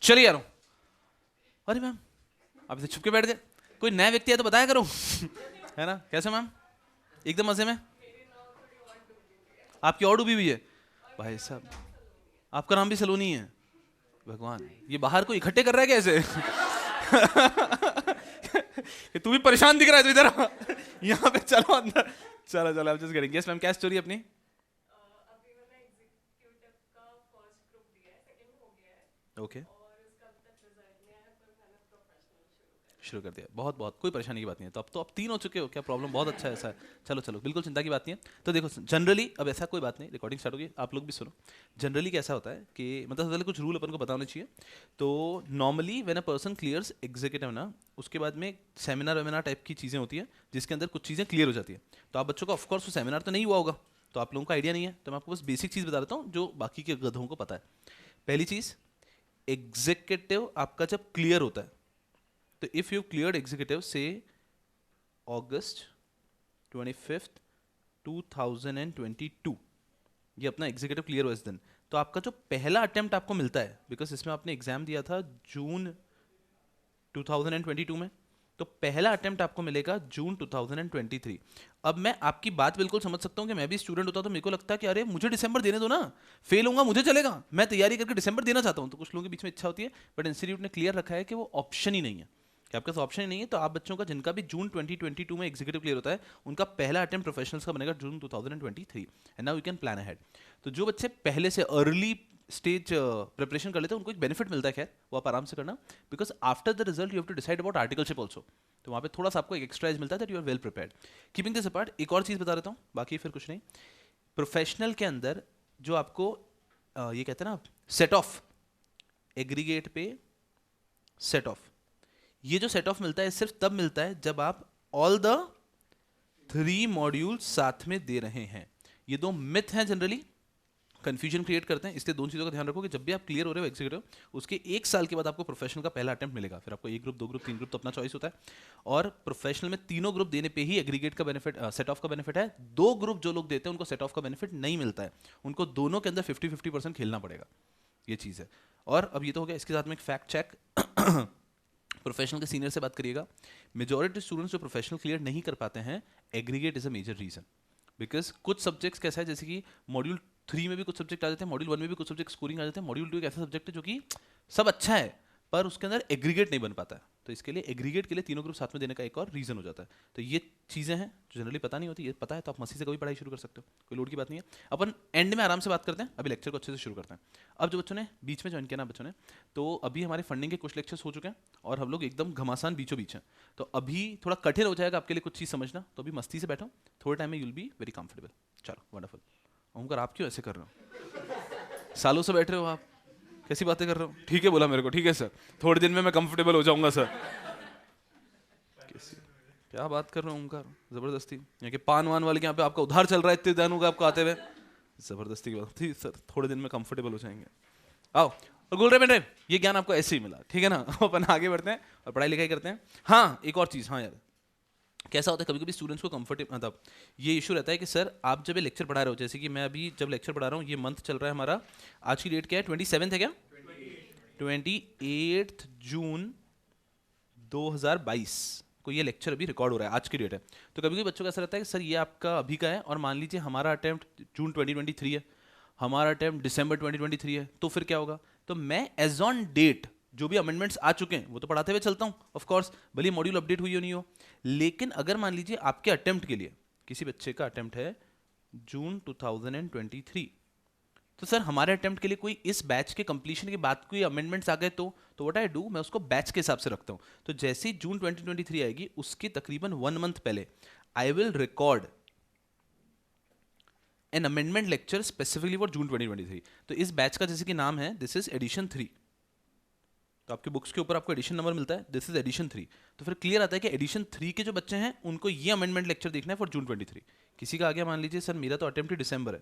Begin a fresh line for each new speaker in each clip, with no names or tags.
चलिए यार। अरे मैम आप इसे छुप के बैठ गए, कोई नया व्यक्ति है तो बताया करो। है ना, कैसे मैम? एकदम मजे में। आपकी और डूबी हुई है भाई साहब, आपका नाम भी सलोनी है। भगवान, ये बाहर को इकट्ठे कर रहा है कैसे? तू भी परेशान दिख रहा है तो इधर यहाँ पे चलो अंदर। चलो चलो आप जस्ट गेटिंग। यस मैम, क्या स्टोरी अपनी?
अभी मैंने एग्जीक्यूटिव का फर्स्ट ग्रुप दिया है, सेकंड हो गया है
ओके,
और उसका अभी तक रिजल्ट नहीं आया, पर मैंने प्रोफेशनल
शुरू कर दिया। बहुत बहुत, कोई परेशानी की बात नहीं है। तो अब तो आप 3 हो चुके हो, क्या प्रॉब्लम? बहुत अच्छा है ऐसा है। चलो चलो, बिल्कुल चिंता की बात नहीं है। तो देखो जनरली, अब ऐसा कोई बात नहीं, रिकॉर्डिंग स्टार्ट होगी, आप लोग भी सुनो। जनरली कैसा होता है कि मतलब सबसे पहले कुछ रूल अपन को पता होने चाहिए। तो normally when a person clears executive ना, उसके बाद में सेमिनार वेमिनार टाइप की चीज़ें होती हैं जिसके अंदर कुछ चीज़ें क्लियर हो जाती है। तो आप बच्चों का ऑफकोर्स वो सेमिनार तो नहीं हुआ होगा, तो आप लोगों का आइडिया नहीं है, तो मैं आपको बस बेसिक चीज़ बता देता हूँ जो बाकी के गधों को पता है। पहली चीज़, एग्जीक्यूटिव आपका जब क्लियर होता है, तो इफ यू क्लियर्ड एग्जीक्यूटिव से August 25th 2022, ये अपना एग्जीक्यूटिव क्लियर हुआ इस दिन, तो आपका जो पहला अटेम्प्ट आपको मिलता है, बिकॉज इसमें आपने एग्जाम दिया था जून 2022 में, तो पहला अटेम्प्ट आपको मिलेगा जून 2023। अब मैं आपकी बात बिल्कुल समझ सकता हूँ कि मैं भी स्टूडेंट होता तो मेरे को लगता है कि अरे मुझे दिसंबर देने दो ना, फेल होऊंगा मुझे चलेगा, मैं तैयारी करके दिसंबर देना चाहता हूँ। तो कुछ लोगों के बीच में इच्छा होती है, बट इंस्टीट्यूट ने क्लियर रखा है कि वो ऑप्शन ही नहीं है, कि आपके पास ऑप्शन ही नहीं है। तो आप बच्चों का जिनका भी जून 2022 में एग्जीक्यूटिव क्लियर होता है, उनका पहला अटेम्प्ट प्रोफेशनल्स का बनेगा जून 2023, and now you can plan ahead. तो जो बच्चे पहले से अर्ली स्टेज प्रिपरेशन कर लेते हैं उनको एक बेनिफिट मिलता है, खैर वो आप आराम से करना, because after the result you have to decide about articleship also, तो वहाँ पे थोड़ा सा आपको एक एक्स्ट्रा एज मिलता है that you are well prepared. Keeping this apart, एक और चीज़ बता देता हूँ, बाकी फिर कुछ नहीं। प्रोफेशनल के अंदर जो आपको ये कहते हैं ना सेट ऑफ, एग्रीगेट पे सेट ऑफ, ये जो सेट ऑफ मिलता है सिर्फ तब मिलता है जब आप ऑल द 3 मॉड्यूल साथ में दे रहे हैं। ये 2 मिथ हैं, जनरली कंफ्यूजन क्रिएट करते हैं, इसलिए 2 चीज़ों का ध्यान रखो कि जब भी आप क्लियर हो रहे हो एग्जीक्यूटिव, उसके 1 साल के बाद आपको प्रोफेशनल का पहला अटेम्प्ट मिलेगा। फिर आपको 1 ग्रुप 2 ग्रुप 3 ग्रुप तो अपना चॉइस होता है, और प्रोफेशनल में तीनों ग्रुप देने पे ही एग्रीगेट का बेनिफिट, सेट ऑफ का बेनिफिट है। 2 ग्रुप जो लोग देते हैं उनको सेट ऑफ का बेनिफिट नहीं मिलता है, उनको दोनों के अंदर 50-50% खेलना पड़ेगा, ये चीज़ है। और अब ये तो हो गया, इसके साथ में एक फैक्ट चेक। प्रोफेशनल के सीनियर से बात करिएगा, मेजॉरिटी स्टूडेंट्स जो प्रोफेशनल क्लियर नहीं कर पाते हैं, aggregate is a major reason. Because कुछ सब्जेक्ट्स कैसा है, जैसे कि मॉड्यूल 3 में भी कुछ सब्जेक्ट आ जाते हैं, मॉड्यूल 1 में भी कुछ सब्जेक्ट स्कोरिंग आ जाते हैं, मॉड्यूल 2 एक ऐसा सब्जेक्ट है जो कि सब अच्छा है पर उसके अंदर एग्रीगेट नहीं बन पाता है, तो इसके लिए एग्रीगेट के लिए तीनों ग्रुप साथ में देने का एक और रीजन हो जाता है। तो ये चीज़ें हैं जो जनरली पता नहीं होती, ये पता है तो आप मस्ती से कभी पढ़ाई शुरू कर सकते हो, कोई लोड की बात नहीं है। अपन एंड में आराम से बात करते हैं, अभी लेक्चर को अच्छे से शुरू करते हैं। अब जो बच्चों ने बीच में ज्वाइन किया ना बच्चों ने, तो अभी हमारे फंडिंग के कुछ लेक्चर्स हो चुके हैं और हम लोग एकदम घमासान बीचों बीच हैं, तो अभी थोड़ा कठिन हो जाएगा आपके लिए कुछ चीज़ समझना, तो अभी मस्ती से बैठो, थोड़े टाइम में यूल बी वेरी कंफर्टेबल। चलो वंडरफुल। ओमकार आप क्यों ऐसे कर रहे हो? सालों से बैठ रहे हो आप, कैसी बातें कर रहे हो? ठीक है बोला मेरे को, ठीक है सर, थोड़े दिन में मैं कंफर्टेबल हो जाऊंगा सर। क्या बात कर रहे हो ओमकार, जबरदस्ती यहाँ के पान वान वाले के यहाँ पे आपका उधार चल रहा है, इतने दिन हो गए आपको आते हुए, जबरदस्ती की बात थी सर, थोड़े दिन में कंफर्टेबल हो जाएंगे। आओ, और गुल रहे ये ज्ञान आपको ऐसे ही मिला, ठीक है ना? अपन आगे बढ़ते हैं और पढ़ाई लिखाई करते हैं। हाँ एक और चीज़, हाँ यार कैसा होता है कभी कभी स्टूडेंट्स को कंफर्टेबल, मतलब ये इशू रहता है कि सर आप जब ये लेक्चर पढ़ा रहे हो, जैसे कि मैं अभी जब लेक्चर पढ़ा रहा हूँ, ये मंथ चल रहा है हमारा, आज की डेट क्या है? 27 है क्या? 28 जून 2022 को ये लेक्चर अभी रिकॉर्ड हो रहा है, आज की डेट है। तो कभी कभी बच्चों का ऐसा रहता है कि सर ये आपका अभी का है, और मान लीजिए हमारा अटेम्प्ट जून 2023 है, हमारा अटेम्प्ट दिसंबर 2023 है, तो फिर क्या होगा? तो मैं एज ऑन डेट जो भी अमेंडमेंट्स आ चुके हैं वो तो पढ़ाते हुए चलता हूँ ऑफ कोर्स, भले मॉड्यूल अपडेट हुई हो नहीं हो। लेकिन अगर मान लीजिए आपके अटेम्प्ट के लिए, किसी बच्चे का अटेम्प्ट है जून 2023, तो सर हमारे अटेम्प्ट के लिए कोई इस बैच के कंप्लीशन के बाद कोई अमेंडमेंट्स आ गए तो व्हाट आई डू, मैं उसको बैच के हिसाब से रखता हूँ। तो जैसे ही जून 2023 आएगी उसके तकरीबन 1 मंथ पहले I will record an amendment lecture specifically for जून 2023। तो इस बैच का जैसे कि नाम है दिस इज एडिशन 3, तो आपके बुक्स के ऊपर आपको एडिशन नंबर मिलता है, दिस इज एडिशन 3। तो फिर क्लियर आता है कि एडिशन 3 के जो बच्चे हैं उनको ये अमेंडमेंट लेक्चर देखना है फॉर जून 23। किसी का आ गया मान लीजिए सर मेरा तो अटेम्प्ट ही दिसंबर है,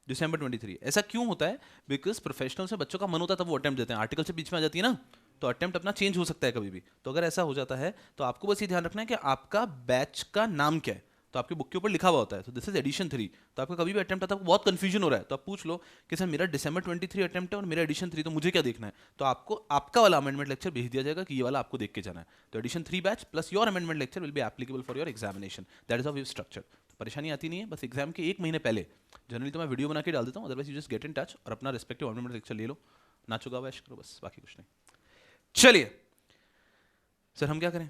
दिसंबर 23, ऐसा क्यों होता है? बिकॉज प्रोफेशनल से बच्चों का मन होता है तब वो अटेम्प्ट देते हैं, आर्टिकल से बीच में आ जाती है ना, तो अटेम्प्ट अपना चेंज हो सकता है कभी भी। तो अगर ऐसा हो जाता है तो आपको बस ये ध्यान रखना है कि आपका बैच का नाम क्या है, तो आपके बुक के ऊपर लिखा हुआ होता है, तो दिस इज एडिशन 3। तो आपका कभी भी अटेम्प्ट आता है, आपको बहुत कंफ्यूजन हो रहा है, तो आप पूछ लो कि सर मेरा दिसंबर 23 अटेम्प्ट है और मेरा एडिशन 3, तो मुझे क्या देखना है, तो आपको आपका वाला अमेंडमेंट लेक्चर भेज दिया जाएगा कि ये वाला आपको देख के जाना है। तो edition 3 batch plus your amendment lecture will be applicable for your examination, that is how we structure. परेशानी आती नहीं है, बस एग्जाम के एक महीने पहले जनरली तो मैं वीडियो बना के डाल देता हूँ, otherwise you just get in touch और अपना रिस्पेक्टिव अमेंडमेंट लेक्चर ले लो, नाचो गाओ ऐश करो, बस बाकी कुछ नहीं। चलिए सर हम क्या करें,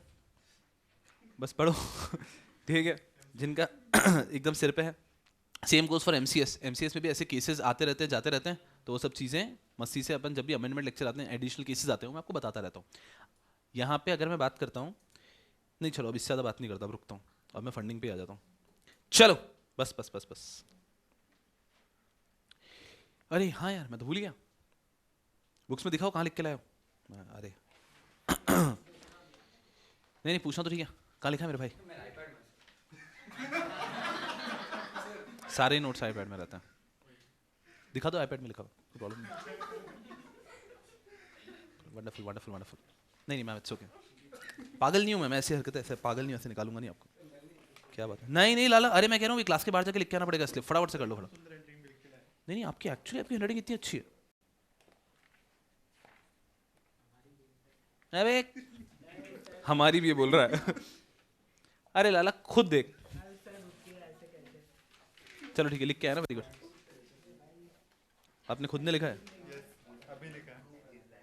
बस पढ़ो ठीक है, जिनका एकदम सिर पे है। Same goes for MCS, MCS में भी ऐसे केसेस आते रहते हैं जाते रहते हैं, तो वो सब चीज़ें मस्ती से अपन जब भी अमेंडमेंट लेक्चर आते हैं, एडिशनल केसेस आते हैं, मैं आपको बताता रहता हूँ। यहाँ पे अगर मैं बात करता हूँ, नहीं चलो अब इससे ज़्यादा बात नहीं करता, अब रुकता हूँ, अब मैं फंडिंग पे आ जाता हूँ। चलो बस बस बस बस, अरे हाँ यार मैं तो भूल गया, बुक्स में दिखाओ कहाँ लिख के लाए हो। अरे नहीं नहीं पूछना तो ठीक है, कहाँ लिखा है मेरे भाई? सारे नोट्स आईपैड में रहते हैं, दिखा दो आईपैड में लिखा हुआ, कोई प्रॉब्लम नहीं। वंडरफुल वंडरफुल वंडरफुल, नहीं नहीं मैम इट्स ओके, पागल नहीं हूँ मैं ऐसी हरकतें ऐसे पागल नहीं, ऐसे निकालूंगा नहीं आपको, क्या बात है। नहीं नहीं लाला, अरे मैं कह रहा हूँ क्लास के बाहर जाके लिख के आना पड़ेगा, इसलिए फटाफट से कर लो फटाफट। नहीं नहीं आपकी एक्चुअली आपकी हैंडराइटिंग इतनी अच्छी है, अरे हमारी भी ये बोल रहा है अरे लाला खुद देख, चलो ठीक है लिख के आया ना, वेरी गुड। आपने खुद ने लिखा है? अभी लिखा है।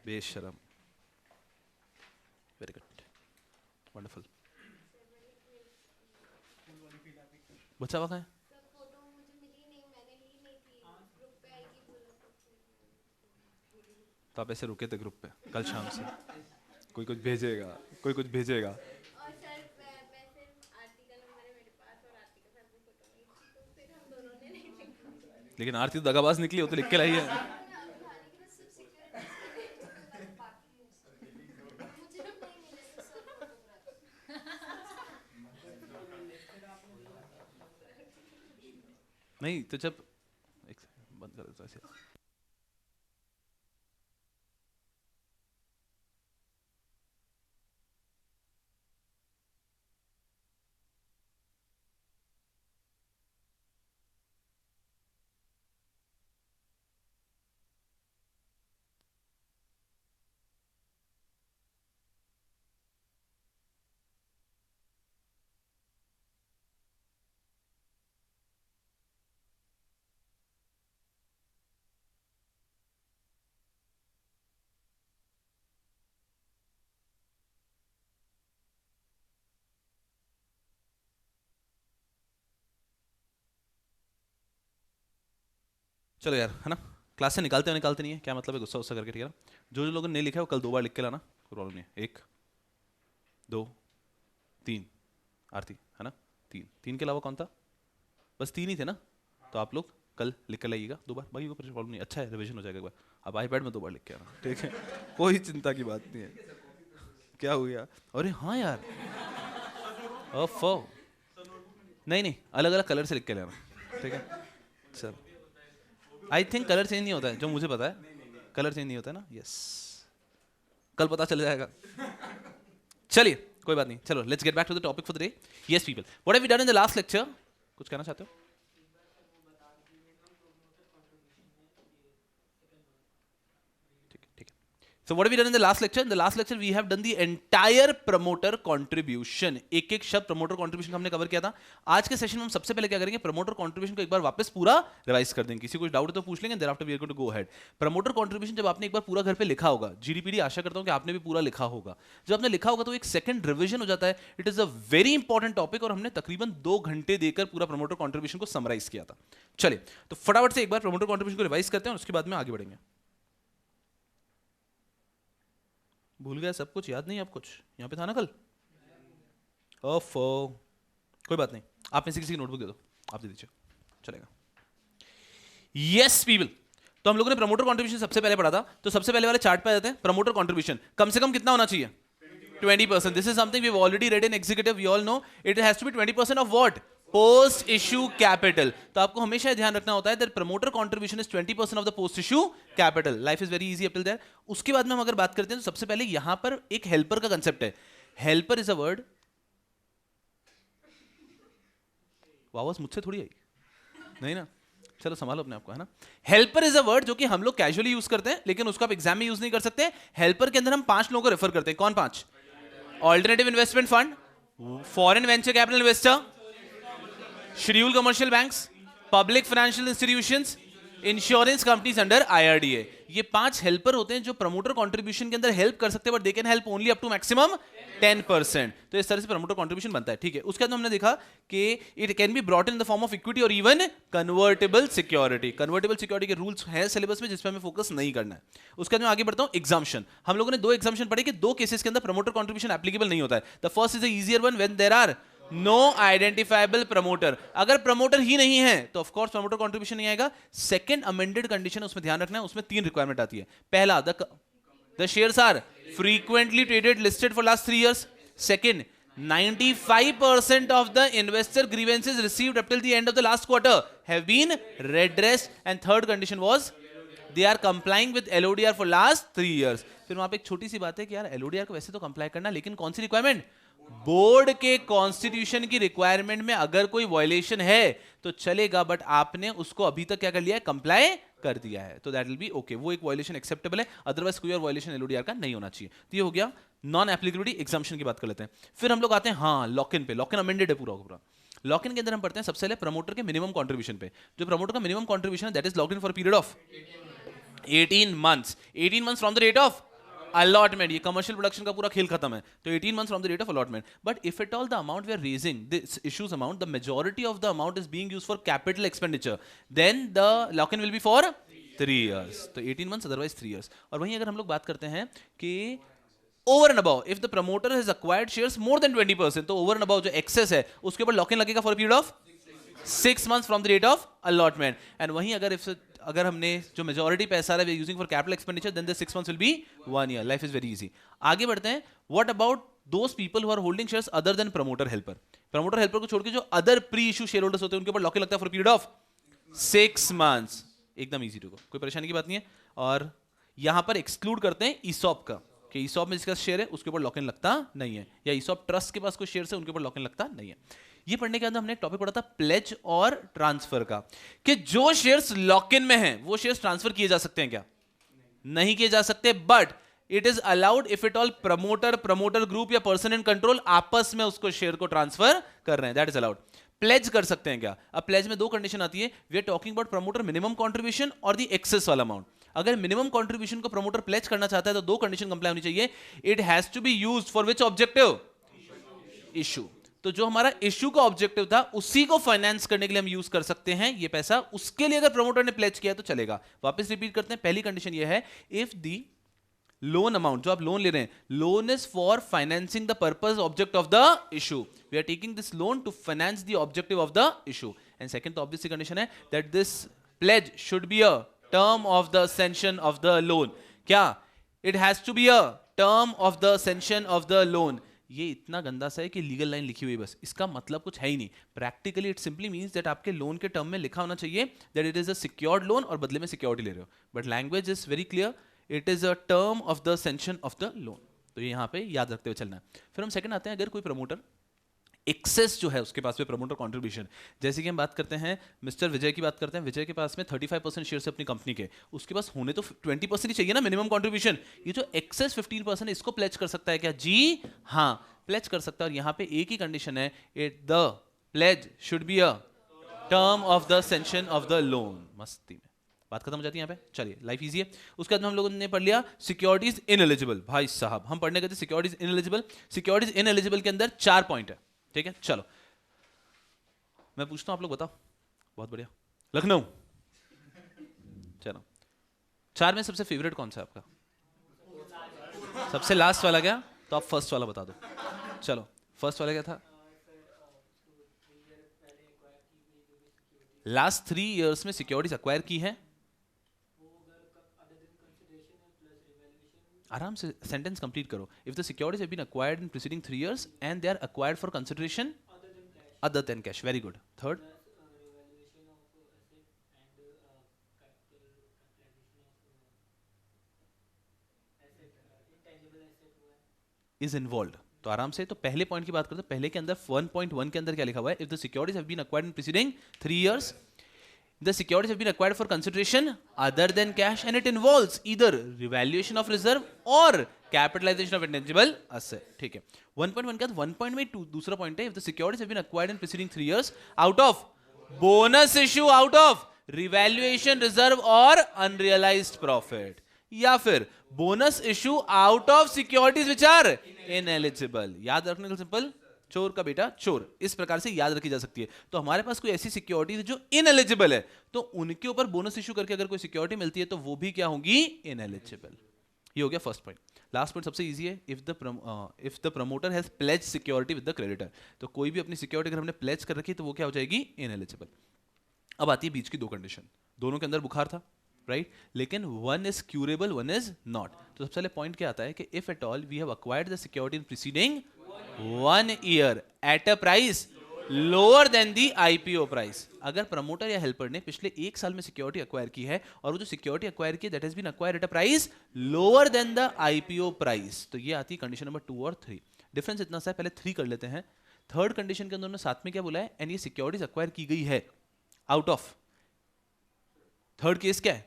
बेशरम, वेरी गुड वंडरफुल। बच्चा वहाँ है? तो आप ऐसे रुके थे ग्रुप पे कल शाम से, कोई कुछ भेजेगा कोई कुछ भेजेगा।
और सर मैं सिर्फ आरती का नंबर है मेरे पास और आरती के साथ भी फोटो नहीं थी, तो फिर हम दोनों ने नहीं लिखा।
लेकिन आरती तो दगाबाज निकली, हो तो लिख के लाई है। नहीं तो जब एक सेकंड, बंद कर देता हूं ऐसे। चलो यार है ना, क्लास से निकालते हैं निकालते नहीं है, क्या मतलब है गुस्सा गुस्सा करके, ठीक है ना। जो जो लोगों ने नहीं लिखा है वो कल 2 बार लिख के लाना, कोई प्रॉब्लम नहीं है। 1 2 3 आरती है ना, 3 के अलावा कौन था? बस 3 ही थे ना, तो आप लोग कल लिख कर लाइएगा 2 बार, बाकी कोई प्रॉब्लम नहीं, अच्छा है रिविजन हो जाएगा एक बार। अब आईपैड में 2 बार लिख के आना, ठीक है कोई चिंता की बात नहीं है। क्या हो गया? अरे हाँ यार ओफो, नहीं नहीं अलग अलग कलर से लिख के लेना, ठीक है। चल आई थिंक कलर चेंज नहीं होता है, जो मुझे पता है कलर चेंज नहीं होता है ना, यस कल पता चल जाएगा। चलिए कोई बात नहीं, चलो let's get back to the topic for the day. Yes people, what have we done in the last lecture? कुछ कहना चाहते हो? ठीक है। So what have we done in the last lecture? In the last lecture we have done the entire promoter contribution. एक एक शब्द promoter contribution का हमने कवर किया था। आज के सेशन में हम सबसे पहले क्या करेंगे, promoter contribution को एक बार वापस पूरा रिवाइज कर देंगे। किसी को डाउट तो पूछ लेंगे, thereafter we are going to go ahead. promoter contribution जब आपने एक बार पूरा घर पे लिखा होगा, GDPD आशा करता हूँ कि आपने भी पूरा लिखा होगा। जब आपने लिखा होगा तो एक सेकंड रिविजन हो जाता है। It is a very important topic और हमने तकरीबन 2 घंटे देकर पूरा promoter contribution को समराइज किया था। चलिए तो फटाफट से एक बार promoter contribution को रिवाइज करते हैं और उसके बाद में आगे बढ़ेंगे। भूल गया सब कुछ, याद नहीं अब कुछ, यहाँ पे था ना कल। ओफो कोई बात नहीं, आप में से किसी की नोटबुक दे दो, आप दे दीजिए चलेगा। यस पीपल, तो हम लोगों ने प्रमोटर कंट्रीब्यूशन सबसे पहले पढ़ा था, तो सबसे पहले वाले चार्ट पे आ जाते हैं। प्रमोटर कंट्रीब्यूशन कम से कम कितना होना चाहिए? 20%। This is something we have already read in executive, we all know it has to be 20% of what? Post issue capital. तो आपको हमेशा ध्यान रखना होता है that promoter contribution is 20% of the post issue capital. Life is very easy up till there. उसके बाद में हम अगर बात करते हैं तो सबसे पहले यहां पर एक हेल्पर का कंसेप्ट है। हेल्पर इज अ वर्ड वो आवाज मुझसे थोड़ी आई, नहीं ना। चलो संभालो अपने आप को, है ना। हेल्पर इज अ वर्ड जो कि हम लोग कैजुअली यूज करते हैं, लेकिन उसको आप एग्जाम में यूज नहीं कर सकते। हेल्पर के अंदर हम 5 लोगों को रेफर करते हैं। कौन 5? Alternative investment fund, foreign venture capital investor, schedule commercial banks, public financial institutions, insurance companies under IRDA. ये 5 हेल्पर होते हैं जो प्रमोटर कंट्रीब्यूशन के अंदर हेल्प कर सकते हैं, but they can help only up to maximum 10%। तो इस तरह से प्रमोटर कंट्रीब्यूशन बनता है, ठीक है। उसके बाद हमने देखा कि it can be brought in the form of equity और even convertible security. Convertible security के रूल्स हैं सिलेबस में, जिसपे हमें फोकस नहीं करना है। उसके बाद मैं आगे बढ़ता हूं। एग्जाम्पशन, हम लोगों ने 2 एग्जाम्पशन पढ़े कि 2 केसेस के अंदर प्रमोटर कंट्रीब्यूशन एप्लीकेबल नहीं होता है। The first is the easier one, when there are no identifiable promoter. अगर प्रमोटर ही नहीं है तो ऑफ कोर्स प्रमोटर कंट्रीब्यूशन नहीं आएगा। सेकंड अमेंडेड कंडीशन, उसमें ध्यान रखना है, उसमें 3 रिक्वायरमेंट आती है। पहला, the shares are frequently traded listed for last 3 years. Second, 95% of the investor grievances received up till the end of the last quarter have been redressed. And third condition was they are complying with LODR for last 3 years. फिर वहां पे एक छोटी सी बात है कि यार LODR को वैसे तो कंप्लाई करना, लेकिन कौन सी रिक्वायरमेंट? बोर्ड के कॉन्स्टिट्यूशन की रिक्वायरमेंट में अगर कोई वायलेशन है तो चलेगा, बट आपने उसको अभी तक क्या कर लिया है? कंप्लाई कर दिया है, तो दैट विल बी ओके। वो एक वायलेशन एक्सेप्टेबल है, अदरवाइज कोई और वायलेशन एलओडीआर का नहीं होना चाहिए। तो ये हो गया नॉन एप्लीकेबिलिटी। एग्जाम्पशन की बात कर लेते हैं। फिर हम लोग आते हैं हाँ लॉक इन पे। लॉक इन अमेंडेड है पूरा पूरा। लॉक इन के अंदर हम पढ़ते हैं सबसे पहले प्रमोटर के मिनिमम कंट्रीब्यूशन पे। जो प्रमोटर का मिनिमम कंट्रीब्यूशन है that is locked in for period of 18 months। 18 months from the rate of allotment. ये कमर्शियल प्रोडक्शन का पूरा खेल खत्म है, तो 18 months from the rate of allotment. But if at all the amount we are raising, this issues amount, the majority of the amount is being used for capital expenditure, then the lock in will be for 3 years। तो 18 months otherwise 3 years। और वहीं अगर हम लोग बात करते हैं कि over and above, if the promoter has acquired shares more than 20%, तो ओवर एंड अबाउ जो एक्सेस है उसके ऊपर लॉक इन लगेगा for period of 6 months from the rate of allotment. And वहीं अगर हमने जो मेजॉरिटी पैसा है using for capital expenditure, then the 6 months will be 1 year। Life is very easy. आगे बढ़ते हैं। What about those people who are holding shares other than promoter helper? Promoter helper को छोड़ के जो other pre issue share holders होते हैं उनके ऊपर लॉक इन लगता है फॉर पीरियड ऑफ 6 months। एकदम इजी टू गो, कोई परेशानी की बात नहीं है। और यहां पर एक्सक्लूड करते हैं ईसॉप का, कि ईसॉप में जिसका शेयर है उसके ऊपर लॉक इन लगता नहीं है, या ईसॉप ट्रस्ट के पास कोई शेयर है उनके ऊपर लॉक इन लगता नहीं है। ये पढ़ने के अंदर हमने एक टॉपिक पढ़ा था प्लेज और ट्रांसफर का, कि जो शेयर्स लॉक इन में हैं वो शेयर्स ट्रांसफर किए जा सकते हैं क्या? नहीं किए जा सकते, but it is allowed if it all promoter group या पर्सन इन कंट्रोल आपस में उसको शेयर को ट्रांसफर कर रहे हैं, दैट इज अलाउड। प्लेज कर सकते हैं क्या? अब प्लेज में 2 कंडीशन आती है। We are talking about promoter minimum contribution और द एक्सेस वाला अमाउंट। अगर मिनिमम कंट्रीब्यूशन को प्रमोटर प्लेज करना चाहता है तो 2 कंडीशन कंप्लाई होनी चाहिए। It has to be used for which objective? Issue. तो जो हमारा इशू का ऑब्जेक्टिव था उसी को फाइनेंस करने के लिए हम यूज कर सकते हैं ये पैसा, उसके लिए अगर प्रमोटर ने प्लेज किया तो चलेगा। वापस रिपीट करते हैं। पहली कंडीशन ये है, इफ दी लोन अमाउंट, जो आप लोन ले रहे हैं, loan is for financing the purpose object of the issue, we are taking this loan to finance the objective of the issue. And second तो ऑब्वियसली कंडीशन है that this pledge should be a term of the sanction of the loan. क्या? It has to be a term of the sanction of the loan. ये इतना गंदा सा है कि legal line लिखी हुई, बस इसका मतलब कुछ है ही नहीं। Practically it simply means that आपके लोन के टर्म में लिखा होना चाहिए that it is a secured loan और बदले में सिक्योरिटी ले रहे हो, but language is very clear, it is a term of the sanction of the loan. तो ये यहाँ पे याद रखते हुए चलना है। फिर हम सेकंड आते हैं, अगर कोई प्रमोटर एक्सेस जो है उसके पास में प्रमोटर कंट्रीब्यूशन, जैसे कि हम बात करते हैं मिस्टर विजय की बात करते हैं, विजय के पास में 35% शेयर है अपनी कंपनी के, उसके पास होने तो 20% ही चाहिए ना मिनिमम कंट्रीब्यूशन। ये जो एक्सेस 15% इसको प्लेज कर सकता है क्या? जी हाँ, प्लेज कर सकता है। और यहाँ पे एक ही कंडीशन है, it the pledge should be a term of the sanction of the loan. मस्ती में बात खत्म हो जाती है यहाँ पे। चलिए लाइफ इजी है। उसके बाद हम लोगों ने पढ़ लिया सिक्योरिटीज इनएलिजिबल। भाई साहब हम पढ़ने गए थे सिक्योरिटीज इनएलिजिबल। सिक्योरिटीज इनएलिजिबल के अंदर 4 पॉइंट है, ठीक है। चलो मैं पूछता हूं, आप लोग बताओ। बहुत बढ़िया, लखनऊ। चलो 4 में सबसे फेवरेट कौन सा है आपका? सबसे लास्ट वाला क्या? तो आप फर्स्ट वाला बता दो। चलो फर्स्ट वाला क्या था? लास्ट 3 years में सिक्योरिटीज अक्वायर की है। आराम से सेंटेंस कंप्लीट करो। If the securities have been acquired in preceding 3 years and they are acquired for consideration other than cash, very good. Third, is involved, तो आराम से, तो पहले पॉइंट की बात करते हैं। पहले के अंदर 1.1 के अंदर क्या लिखा हुआ है? If the securities have been acquired in preceding 3 years, the securities have been acquired for consideration other than cash and it involves either revaluation of reserve or capitalization of intangible asset. ठीक है, 1.1 का 1.2 दूसरा point है, if the securities have been acquired in preceding 3 years out of bonus issue, out of revaluation reserve or unrealized profit, या फिर bonus issue out of securities which are ineligible. याद रखने का सिंपल, चोर का बेटा चोर, इस प्रकार से याद रखी जा सकती है। तो हमारे पास कोई ऐसी सिक्योरिटी जो इनएलिजिबल है, तो उनके ऊपर बोनस इशू करके अगर कोई सिक्योरिटी मिलती है तो वो भी क्या होगी? इनएलिजिबल। ये हो गया फर्स्ट पॉइंट। लास्ट पॉइंट सबसे इजी है, if the promoter has pledge security with the creditor, तो कोई भी अपनी सिक्योरिटी अगर हमने प्लेज कर रखी है तो वो क्या हो जाएगी? इनएलिजिबल। अब आती है बीच की दो कंडीशन, दोनों के अंदर बुखार था, राइट, लेकिन one is curable, one is not. तो सबसे पहले पॉइंट क्या आता है कि if at all we have acquired the security in preceding 1 year at a price lower than the IPO price. अगर प्रमोटर या हेल्पर ने पिछले 1 साल में सिक्योरिटी अक्वायर की है और वो जो सिक्योरिटी अक्वायर की that has been acquired at a price lower than the IPO price, तो ये आती है कंडीशन नंबर 2 और 3। डिफरेंस इतना सा है, पहले 3 कर लेते हैं। थर्ड कंडीशन के अंदर उन्होंने साथ में क्या बोला है? एंड ये सिक्योरिटीज अक्वायर की गई है आउट ऑफ, थर्ड केस क्या है?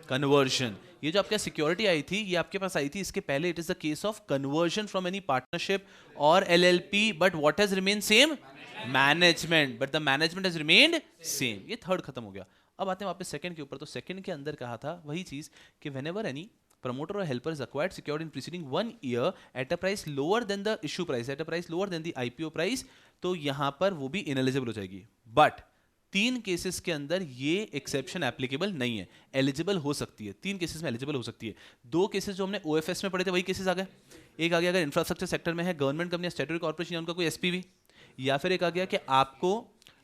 कन्वर्जन। ये जो आपके सिक्योरिटी आई थी, ये आपके पास आई थी इसके पहले, it is the case of conversion from any partnership और LLP, but what has remain same? Management, but the management has remained same. ये थर्ड खत्म हो गया। अब आते हैं वापस सेकंड के ऊपर। तो सेकंड के अंदर कहा था वही चीज कि whenever any promoter or helper is acquired secured in preceding 1 year at a price lower than the issue price, at a price lower than the IPO price, तो यहां पर वो भी इनएलिजिबल हो जाएगी। बट 3 केसेस के अंदर ये एक्सेप्शन एप्लीकेबल नहीं है, एलिजिबल हो सकती है। 3 केसेस में एलिजिबल हो सकती है। 2 केसेस जो हमने ओएफएस में पढ़े थे वही केसेस आ गए। एक आ गया अगर इंफ्रास्ट्रक्चर सेक्टर में है, गवर्नमेंट कंपनी, स्टैट्यूटरी कॉर्पोरेशन या उनका कोई एसपीवी, या फिर एक आ गया कि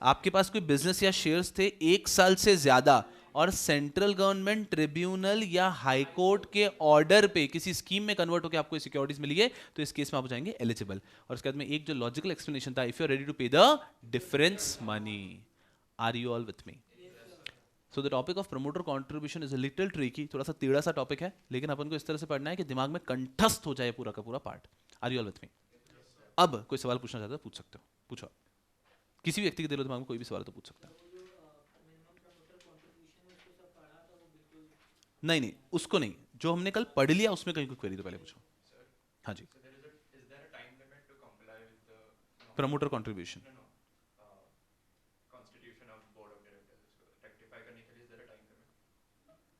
आपके पास कोई बिजनेस या शेयर्स थे 1 साल से ज्यादा और सेंट्रल गवर्नमेंट ट्रिब्यूनल या हाई कोर्ट के ऑर्डर पे किसी स्कीम में कन्वर्ट होकर आपको सिक्योरिटीज मिली है, तो इस केस में आप हो जाएंगे एलिजिबल। और इसके बाद में एक जो लॉजिकल एक्सप्लेनेशन था, if you are ready to pay the difference money. Are you all with me? So the topic of promoter contribution is a little tricky, थोड़ा सा टेढ़ा सा टॉपिक है, लेकिन अपन को इस तरह से पढ़ना है कि दिमाग में कंठस्थ हो जाए पूरा का पूरा part. Are you all with me? अब कोई सवाल पूछना चाहते हो पूछ सकते हो, पूछो। किसी भी व्यक्ति के दिलो दिमाग में कोई भी सवाल तो पूछ सकता है। नहीं, उसको नहीं, जो हमने कल पढ़ लिया उसमें कहीं कोई क्वेरी तो पहले पूछो। हाँ जी, promoter contribution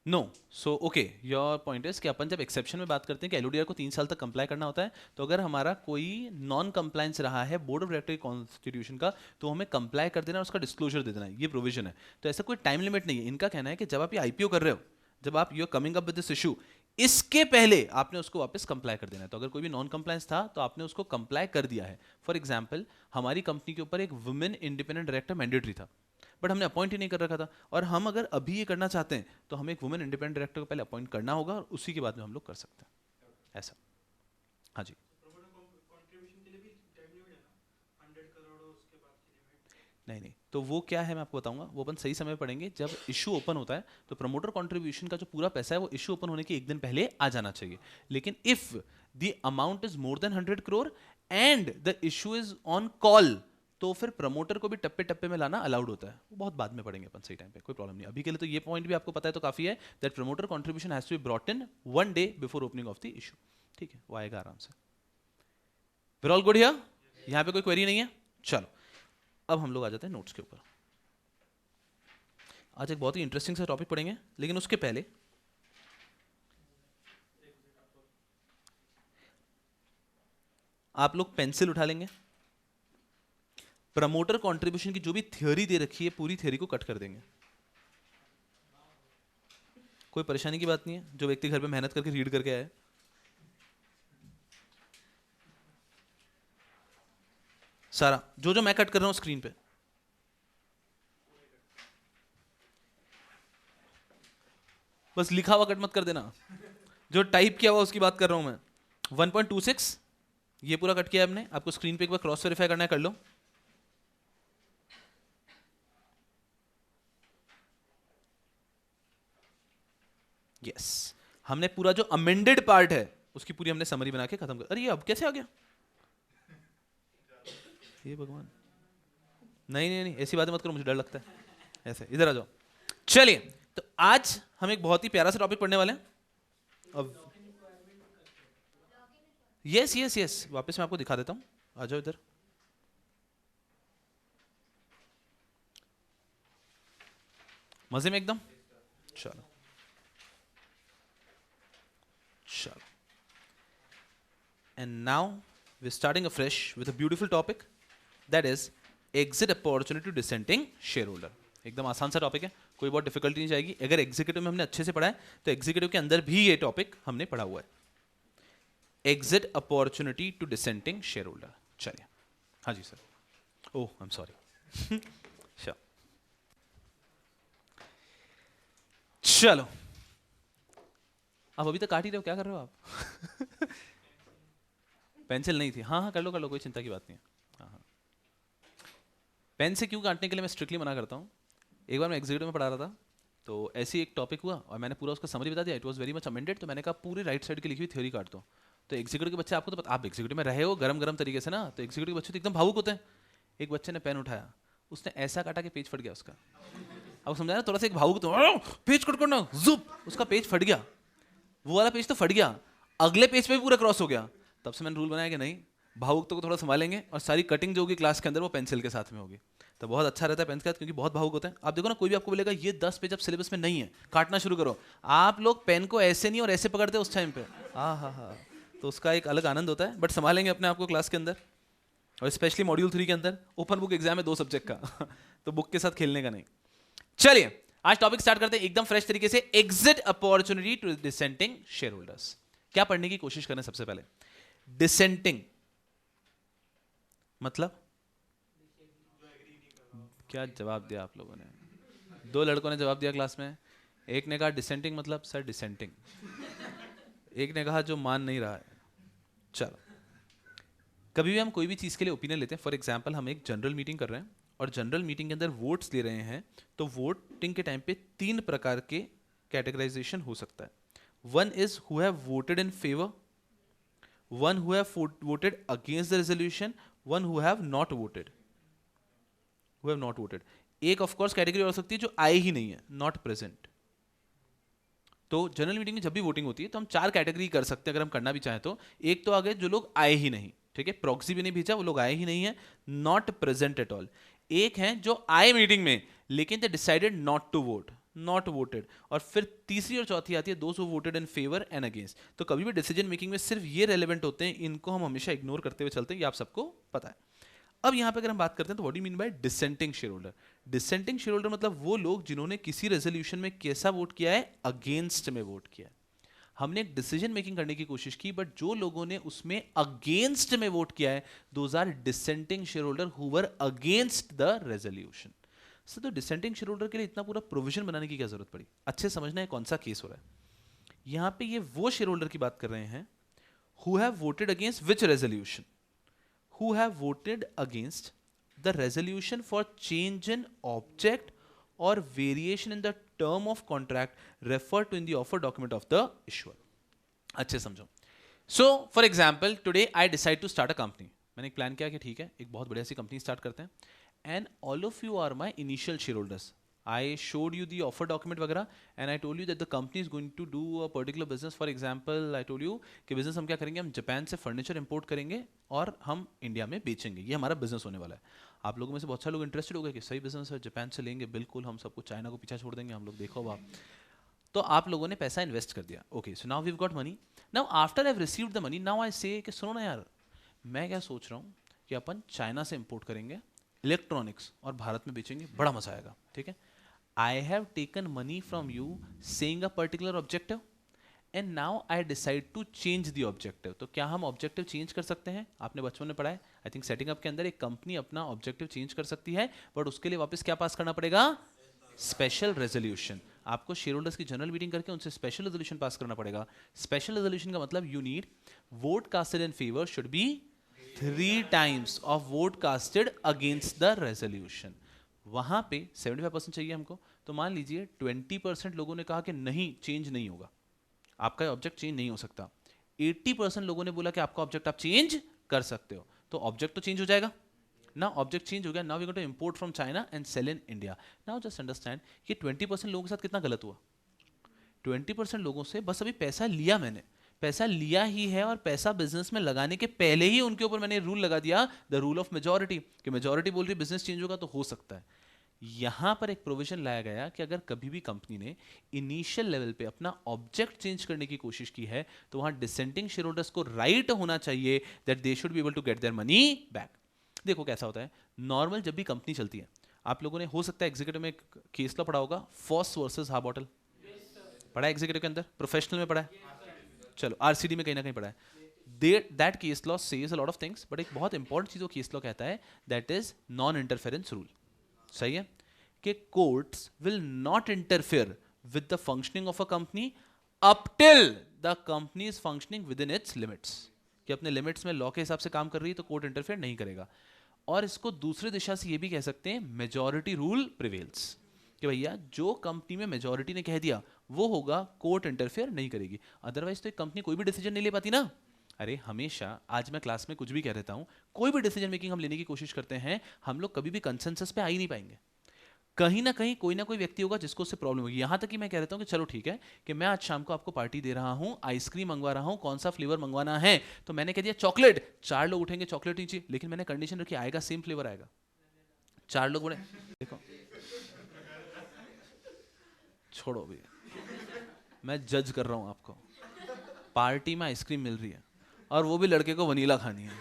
no. So okay, your point is कि अपन जब एक्सेप्शन में बात करते हैं कि एलओडीआर को 3 साल तक कंप्लाई करना होता है, तो अगर हमारा कोई नॉन कंप्लायंस रहा है बोर्ड ऑफ डायरेक्टर कॉन्स्टिट्यूशन का, तो हमें कंप्लाई कर देना और उसका डिस्क्लोजर दे देना है, ये प्रोविजन है। तो ऐसा कोई टाइम लिमिट नहीं है। इनका कहना है कि जब आप ये आईपीओ कर रहे हो, जब आप you are coming up with this issue, इसके पहले आपने उसको वापस कंप्लाई कर देना है। तो अगर कोई भी नॉन कंप्लायंस था तो आपने उसको कंप्लाई कर दिया है। फॉर एग्जाम्पल, हमारी कंपनी के ऊपर एक वुमेन इंडिपेंडेंट डायरेक्टर मैंडेटरी था, बट हमने अपॉइंट ही नहीं कर रखा था, और हम अगर अभी ये करना चाहते हैं तो हमें एक वुमेन इंडिपेंडेंट डायरेक्टर को पहले अपॉइंट करना होगा और उसी के बाद में हम लोग कर सकते हैं ऐसा। हाँ जी, नहीं, तो वो क्या है मैं आपको बताऊंगा, वो अपन सही समय पढ़ेंगे। जब इशू ओपन होता है तो प्रमोटर कंट्रीब्यूशन का जो पूरा पैसा है वो इशू ओपन होने के 1 दिन पहले आ जाना चाहिए। लेकिन if the amount is more than 100 crore and the issue is on call, तो फिर प्रमोटर को भी टप्पे टप्पे में लाना अलाउड होता है। वो बहुत बाद में पढ़ेंगे अपन, सही टाइम पे, कोई प्रॉब्लम नहीं। अभी के लिए तो ये पॉइंट भी आपको पता है तो काफी है, that promoter contribution has to be brought in 1 day before opening of the issue. ठीक है, वो आएगा आराम से। फिर ऑल गुड हियर? यहाँ पे कोई क्वेरी नहीं है? चलो, अब हम लोग आ जाते हैं नोट्स के ऊपर। आज एक बहुत ही इंटरेस्टिंग सा टॉपिक पढ़ेंगे, लेकिन उसके पहले आप लोग पेंसिल उठा लेंगे। प्रमोटर कंट्रीब्यूशन की जो भी थ्योरी दे रखी है पूरी थ्योरी को कट कर देंगे। कोई परेशानी की बात नहीं है, जो व्यक्ति घर पे मेहनत करके रीड करके आए। सारा जो मैं कट कर रहा हूं स्क्रीन पे, बस लिखा हुआ कट मत कर देना, जो टाइप किया हुआ उसकी बात कर रहा हूं मैं। 1.26 ये पूरा कट किया है हमने, आपको स्क्रीन पे एक बार क्रॉस वेरीफाई करना है, कर लो। यस, हमने पूरा जो अमेंडेड पार्ट है उसकी पूरी हमने समरी बना के खत्म कर। अरे ये अब कैसे आ गया? हे भगवान, नहीं नहीं नहीं, ऐसी बातें मत करो, मुझे डर लगता है। ऐसे इधर आ जाओ। चलिए, तो आज हम एक बहुत ही प्यारा सा टॉपिक पढ़ने वाले हैं। अब यस यस यस, वापस मैं आपको दिखा देता हूं, आ जाओ इधर। मजे में एकदम। चलो चलो, and now we starting afresh with a beautiful topic, that is exit opportunity to dissenting share holder. एकदम आसान सा टॉपिक है, कोई बहुत डिफिकल्टी नहीं जाएगी। अगर एग्जीक्यूटिव में हमने अच्छे से पढ़ा है तो एग्जीक्यूटिव के अंदर भी ये टॉपिक हमने पढ़ा हुआ है, exit opportunity to dissenting share holder. चलिए, हाँ जी sir, oh I am sorry. चलो, अब अभी तक काट ही रहे हो, क्या कर रहे हो आप? पेंसिल नहीं थी, हाँ हाँ कर लो, कोई चिंता की बात नहीं है। हाँ हाँ, पेन से क्यों काटने के लिए मैं स्ट्रिक्टली मना करता हूँ। एक बार मैं एग्जीक्यूटिव में पढ़ा रहा था, तो ऐसे ही एक टॉपिक हुआ और मैंने पूरा उसका समरी बता दिया, it was very much amended. तो मैंने कहा पूरी राइट साइड की लिखी हुई थ्योरी काट दो। तो एग्जीक्यूटिव के बच्चे, आपको तो पता, आप एग्जीक्यूटिव में रहे हो गरम गरम तरीके से ना, तो एग्जीक्यूटिव के बच्चे तो एकदम भावुक होते हैं। एक बच्चे ने पेन उठाया, उसने ऐसा काटा कि पेज फट गया उसका। अब समझा ना, थोड़ा सा एक भावुक तो पेज कट करना, जुप, उसका पेज फट गया। वो वाला पेज तो फट गया, अगले पेज पे भी पूरा क्रॉस हो गया। तब से मैंने रूल बनाया कि नहीं, भावुकता को थोड़ा संभालेंगे और सारी कटिंग जो होगी क्लास के अंदर वो पेंसिल के साथ में होगी, तो बहुत अच्छा रहता है पेन के साथ, क्योंकि बहुत भावुक होते हैं। आप देखो ना, कोई भी आपको बोलेगा ये 10 पेज अब सिलेबस में नहीं है, काटना शुरू करो, आप लोग पेन को ऐसे नहीं और ऐसे पकड़ते उस टाइम पे, हाँ, तो उसका एक अलग आनंद होता है। बट संभालेंगे अपने आप को क्लास के अंदर, और स्पेशली मॉड्यूल 3 के अंदर ओपन बुक एग्जाम है 2 सब्जेक्ट का, तो बुक के साथ खेलने का नहीं। चलिए, आज टॉपिक स्टार्ट करते हैं एकदम फ्रेश तरीके से, exit opportunity to dissenting share holders. क्या पढ़ने की कोशिश करें सबसे पहले? डिसेंटिंग मतलब क्या जवाब दिया आप लोगों ने? 2 लड़कों ने जवाब दिया क्लास में, एक ने कहा डिसेंटिंग मतलब सर डिसेंटिंग, एक ने कहा जो मान नहीं रहा है। चलो, कभी भी हम कोई भी चीज़ के लिए ओपिनियन लेते हैं, फॉर एग्जांपल हम एक जनरल मीटिंग कर रहे हैं और जनरल मीटिंग के अंदर वोट्स ले रहे हैं, तो वोटिंग के टाइम पे 3 प्रकार के कैटेगराइजेशन हो सकता है। One is who have voted in favour, one who have voted against the resolution, one who have not voted, who have not voted. एक ऑफ कोर्स कैटेगरी हो सकती है जो आए ही नहीं है, नॉट प्रेजेंट। तो जनरल मीटिंग में जब भी वोटिंग होती है तो हम 4 कैटेगरी कर सकते हैं अगर हम करना भी चाहें तो। एक तो आ गए जो लोग आए ही नहीं, ठीक है, प्रॉक्सी भी नहीं भेजा, वो लोग आए ही नहीं है, नॉट प्रेजेंट एट ऑल। एक है जो आए मीटिंग में लेकिन they decided not to vote, not voted. और फिर तीसरी और चौथी आती है those who voted in favour and against. तो कभी भी डिसीजन मेकिंग में सिर्फ ये रेलेवेंट होते हैं, इनको हम हमेशा इग्नोर करते हुए चलते हैं, ये आप सबको पता है। अब यहां पे अगर हम बात करते हैं तो what do you mean by dissenting share holder? Dissenting share holder मतलब वो लोग जिन्होंने किसी रेजोल्यूशन में कैसा वोट किया है, अगेंस्ट में वोट किया है। हमने एक डिसीजन मेकिंग करने की कोशिश की, बट जो लोगों ने उसमें अगेंस्ट में वोट किया है, those are dissenting share holder who were against the resolution. Sir, तो डिसेंटिंग शेयर होल्डर के लिए इतना पूरा प्रोविजन बनाने की क्या जरूरत पड़ी? अच्छे समझना है कौन सा केस हो रहा है। यहां पे ये वो शेयर होल्डर की बात कर रहे हैं who have voted against which resolution, who have voted against the resolution for change in object or variation in the term of contract referred to in the offer document of the issuer. अच्छे समझो। So for example today I decide to start a company. मैंने एक plan किया कि ठीक है, एक बहुत बढ़िया सी कंपनी स्टार्ट करते हैं and all of you are my initial shareholders. I showed you the offer document वगैरह and I told you that the company is going to do a particular business. For example, I told you कि business हम क्या करेंगे, हम Japan से furniture import करेंगे और हम इंडिया में बेचेंगे, ये हमारा बिजनेस होने वाला है। आप लोगों में से बहुत सारे लोग इंटरेस्टेड हो गए कि सही बिजनेस है, जापान से लेंगे, बिल्कुल हम सबको चाइना को पीछा छोड़ देंगे हम लोग, देखो आप। तो आप लोगों ने पैसा इन्वेस्ट कर दिया, okay, so now we have got money. Now after I have received the money, now I say कि सुनो ना यार, मैं क्या सोच रहा हूँ कि अपन चाइना से इंपोर्ट करेंगे इलेक्ट्रॉनिक्स और भारत में बेचेंगे, बड़ा मजा आएगा, ठीक है। I have taken money from you saying a particular objective and now I decide to change the objective. तो क्या हम ऑब्जेक्टिव चेंज कर सकते हैं? आपने बचपन में पढ़ा है, आई थिंक सेटिंग अप के अंदर एक कंपनी अपना ऑब्जेक्टिव चेंज कर सकती है, बट उसके लिए वापस क्या पास करना पड़ेगा? Special resolution. आपको शेयर होल्डर्स की जनरल मीटिंग करके उनसे स्पेशल रेजोल्यूशन पास करना पड़ेगा। स्पेशल रेजोल्यूशन का मतलब you need vote casted in favour should be 3 times of vote casted against the resolution. वहां पे 75% चाहिए हमको, तो मान लीजिए 20% लोगों ने कहा कि नहीं, चेंज नहीं होगा, आपका ऑब्जेक्ट चेंज नहीं हो सकता। 80% लोगों ने बोला कि आपका ऑब्जेक्ट आप चेंज कर सकते हो, तो ऑब्जेक्ट तो चेंज हो जाएगा। ना ऑब्जेक्ट चेंज हो गया, now we going to import from China and sell in India. Now just understand ये 20% लोगों के साथ कितना गलत हुआ। 20% लोगों से बस अभी पैसा लिया मैंने, पैसा लिया ही है और पैसा बिजनेस में लगाने के पहले ही उनके ऊपर मैंने रूल लगा दिया, द रूल ऑफ मेजॉरिटी, कि मेजॉरिटी बोल रही बिजनेस चेंज होगा तो हो सकता है। यहां पर एक प्रोविजन लाया गया कि अगर कभी भी कंपनी ने इनिशियल लेवल पे अपना ऑब्जेक्ट चेंज करने की कोशिश की है तो वहां डिसेंटिंग शेयर होल्डर्स को राइट होना चाहिए that they should be able to get their money back. देखो कैसा होता है, नॉर्मल जब भी कंपनी चलती है, आप लोगों ने हो सकता है एग्जीक्यूटिव में केस लॉ पढ़ा होगा, फॉस वर्सेस हा बॉटल, पढ़ा है एग्जीक्यूटिव के अंदर, प्रोफेशनल में पढ़ा है, चलो आरसीडी में कहीं ना कहीं पढ़ा है। That case law says a lot of things, but एक बहुत इंपॉर्टेंट चीज वो केस लॉ कहता है, that is non interference rule. सही है कि courts will not interfere with the functioning of a company up till the company is functioning within it's limits, कि अपने लिमिट्स में लॉ के हिसाब से काम कर रही है तो कोर्ट इंटरफेयर नहीं करेगा। और इसको दूसरी दिशा से ये भी कह सकते हैं, मेजॉरिटी रूल प्रिवेल्स, कि भैया जो कंपनी में मेजॉरिटी ने कह दिया वो होगा, कोर्ट इंटरफेयर नहीं करेगी। अदरवाइज तो एक कंपनी कोई भी डिसीजन नहीं ले पाती ना। अरे हमेशा, आज मैं क्लास में कुछ भी कह रहता हूं, कोई भी डिसीजन मेकिंग हम लेने की कोशिश करते हैं, हम लोग कभी भी कंसेंसस पे आ ही नहीं पाएंगे। कहीं ना कहीं कोई ना कोई व्यक्ति होगा जिसको उससे प्रॉब्लम होगी। यहां तक कि मैं कह रहता हूं कि चलो ठीक है कि मैं आज शाम को आपको पार्टी दे रहा हूं, आइसक्रीम मंगवा रहा हूं, कौन सा फ्लेवर मंगवाना है, तो मैंने कह दिया चॉकलेट, 4 लोग उठेंगे चॉकलेट नीचे, लेकिन मैंने कंडीशन रखी आएगा सेम फ्लेवर आएगा। 4 लोग बोले देखो छोड़ो भी, मैं जज कर रहा हूं आपको, पार्टी में आइसक्रीम मिल रही है और वो भी लड़के को वनीला खानी है।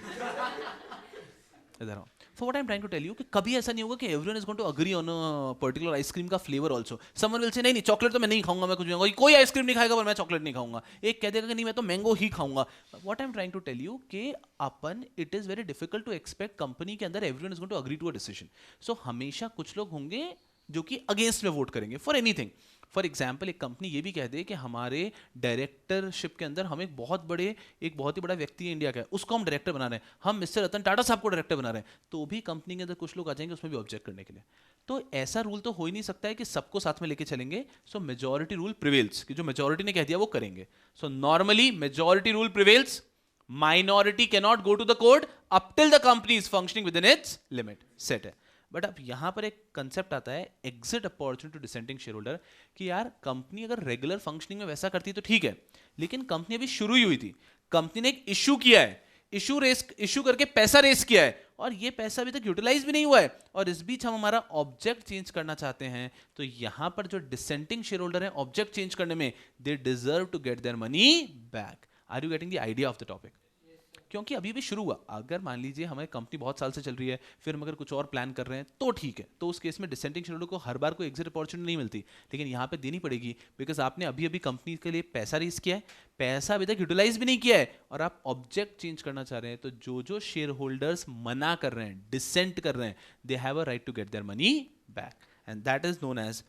इधर आओ। So what I'm trying to tell you कि कभी ऐसा नहीं होगा कि everyone is going to agree on a particular ice cream का flavour also. Someone will say नहीं नहीं चॉकलेट तो मैं नहीं खाऊंगा, मैं कुछ नहीं खाऊंगा, कोई आइसक्रीम नहीं खाएगा पर मैं चॉकलेट नहीं खाऊंगा। एक कह देगा कि नहीं मैं तो मैंगो ही खाऊंगा। What I'm trying to tell you कि अपन it is very difficult to expect company के अंदर everyone is going to agree to a decision. So हमेशा कुछ लोग होंगे जो कि अगेंस्ट में वोट करेंगे फॉर एनीथिंग। फॉर एग्जाम्पल एक कंपनी ये भी कह दे कि हमारे डायरेक्टरशिप के अंदर हम एक बहुत ही बड़ा व्यक्ति है इंडिया का, उसको हम डायरेक्टर बना रहे हैं, हम मिस्टर रतन टाटा साहब को डायरेक्टर बना रहे हैं, तो भी कंपनी के अंदर कुछ लोग आ जाएंगे उसमें भी ऑब्जेक्ट करने के लिए। तो ऐसा रूल तो हो ही नहीं सकता है कि सबको साथ में लेके चलेंगे। सो मेजॉरिटी रूल प्रिवेल्स, कि जो मेजॉरिटी ने कह दिया वो करेंगे। So normally majority rule prevails, minority can not go to the court up till the company is functioning within its limit. Set है। बट अब यहां पर एक कंसेप्ट आता है exit opportunity to dissenting share holder, कि यार company अगर रेगुलर फंक्शनिंग में वैसा करती तो ठीक है, लेकिन कंपनी अभी शुरू ही हुई थी, कंपनी ने एक इशू किया है, इशू करके पैसा रेस किया है और ये पैसा अभी तक यूटिलाइज भी नहीं हुआ है, और इस बीच हम हमारा ऑब्जेक्ट चेंज करना चाहते हैं, तो यहां पर जो डिसेंटिंग शेयर होल्डर है ऑब्जेक्ट चेंज करने में, they deserve to get their money back. Are you getting the idea of the topic? क्योंकि अभी भी शुरू हुआ, अगर मान लीजिए हमारी कंपनी बहुत साल से चल रही है, फिर हम अगर कुछ और प्लान कर रहे हैं तो ठीक है, तो उस केस में डिसेंटिंग शेयर होल्डर को हर बार कोई एग्जिट अपॉर्चुनिटी नहीं मिलती, लेकिन यहाँ पे देनी पड़ेगी, बिकॉज आपने अभी अभी कंपनी के लिए पैसा रेज किया है, पैसा अभी तक यूटिलाइज भी नहीं किया है और आप ऑब्जेक्ट चेंज करना चाह रहे हैं, तो जो शेयर होल्डर्स मना कर रहे हैं, डिसेंट कर रहे हैं, they have a right to get their money back, and that is known as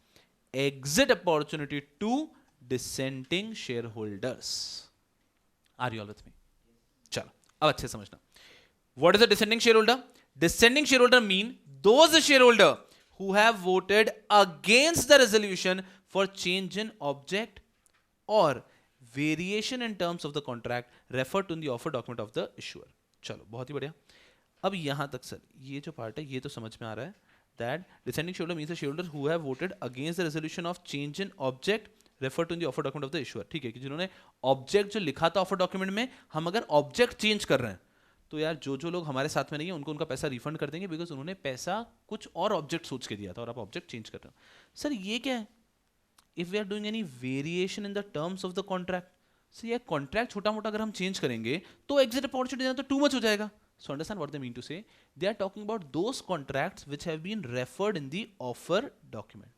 exit opportunity to dissenting share holders. Are you all with me? चलो अब अच्छे समझना, what is a descending shareholder? Descending shareholder mean those shareholder who have voted against the resolution for change in object or variation in terms of the contract referred to in the offer document of the issuer. चलो बहुत ही बढ़िया। अब यहां तक sir ये जो part है ये तो समझ में आ रहा है, that descending shareholder means the shareholders who have voted against the resolution of change in object refer to in the offer document of the issuer. ठीक है, कि जिन्होंने ऑब्जेक्ट जो लिखा था ऑफर डॉक्यूमेंट में, हम अगर ऑब्जेक्ट चेंज कर रहे हैं तो यार जो लोग हमारे साथ में नहीं है उनको उनका पैसा रिफंड कर देंगे, बिकॉज उन्होंने पैसा कुछ और ऑब्जेक्ट सोच के दिया था और आप ऑब्जेक्ट चेंज कर रहे हो। सर ये क्या है? If we are doing any variation in the terms of the contract, sir ये कॉन्ट्रैक्ट छोटा मोटा अगर हम चेंज करेंगे तो एग्जिट अपॉर्चुनिटी देना तो टू मच हो जाएगा। So understand what they mean to say? They are talking about those contracts which have been referred in the offer document.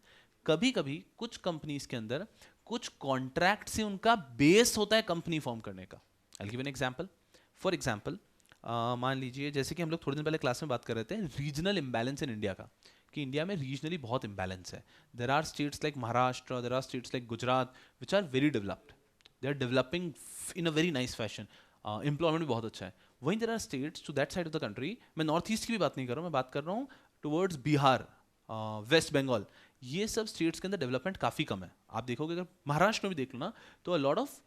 कभी कभी कुछ कंपनीज के अंदर कुछ कॉन्ट्रैक्ट से उनका बेस होता है कंपनी फॉर्म करने का। I'll give an example. For example, मान लीजिए जैसे कि हम लोग थोड़े दिन पहले क्लास में बात कर रहे थे रीजनल इम्बैलेंस इन इंडिया का, कि इंडिया में रीजनली बहुत इम्बैलेंस है। There are states like Maharashtra, there are states like Gujarat which are very developed, they are developing in a very nice fashion, employment भी बहुत अच्छा है। वहीं there are states to that side of the country, मैं north east की भी बात नहीं कर रहा हूँ, मैं बात कर रहा हूँ टुवर्ड्स बिहार, वेस्ट बंगाल, ये सब स्टेट्स के अंदर डेवलपमेंट काफ़ी कम है। आप देखोगे अगर महाराष्ट्र में भी देख लो ना, तो अ lot of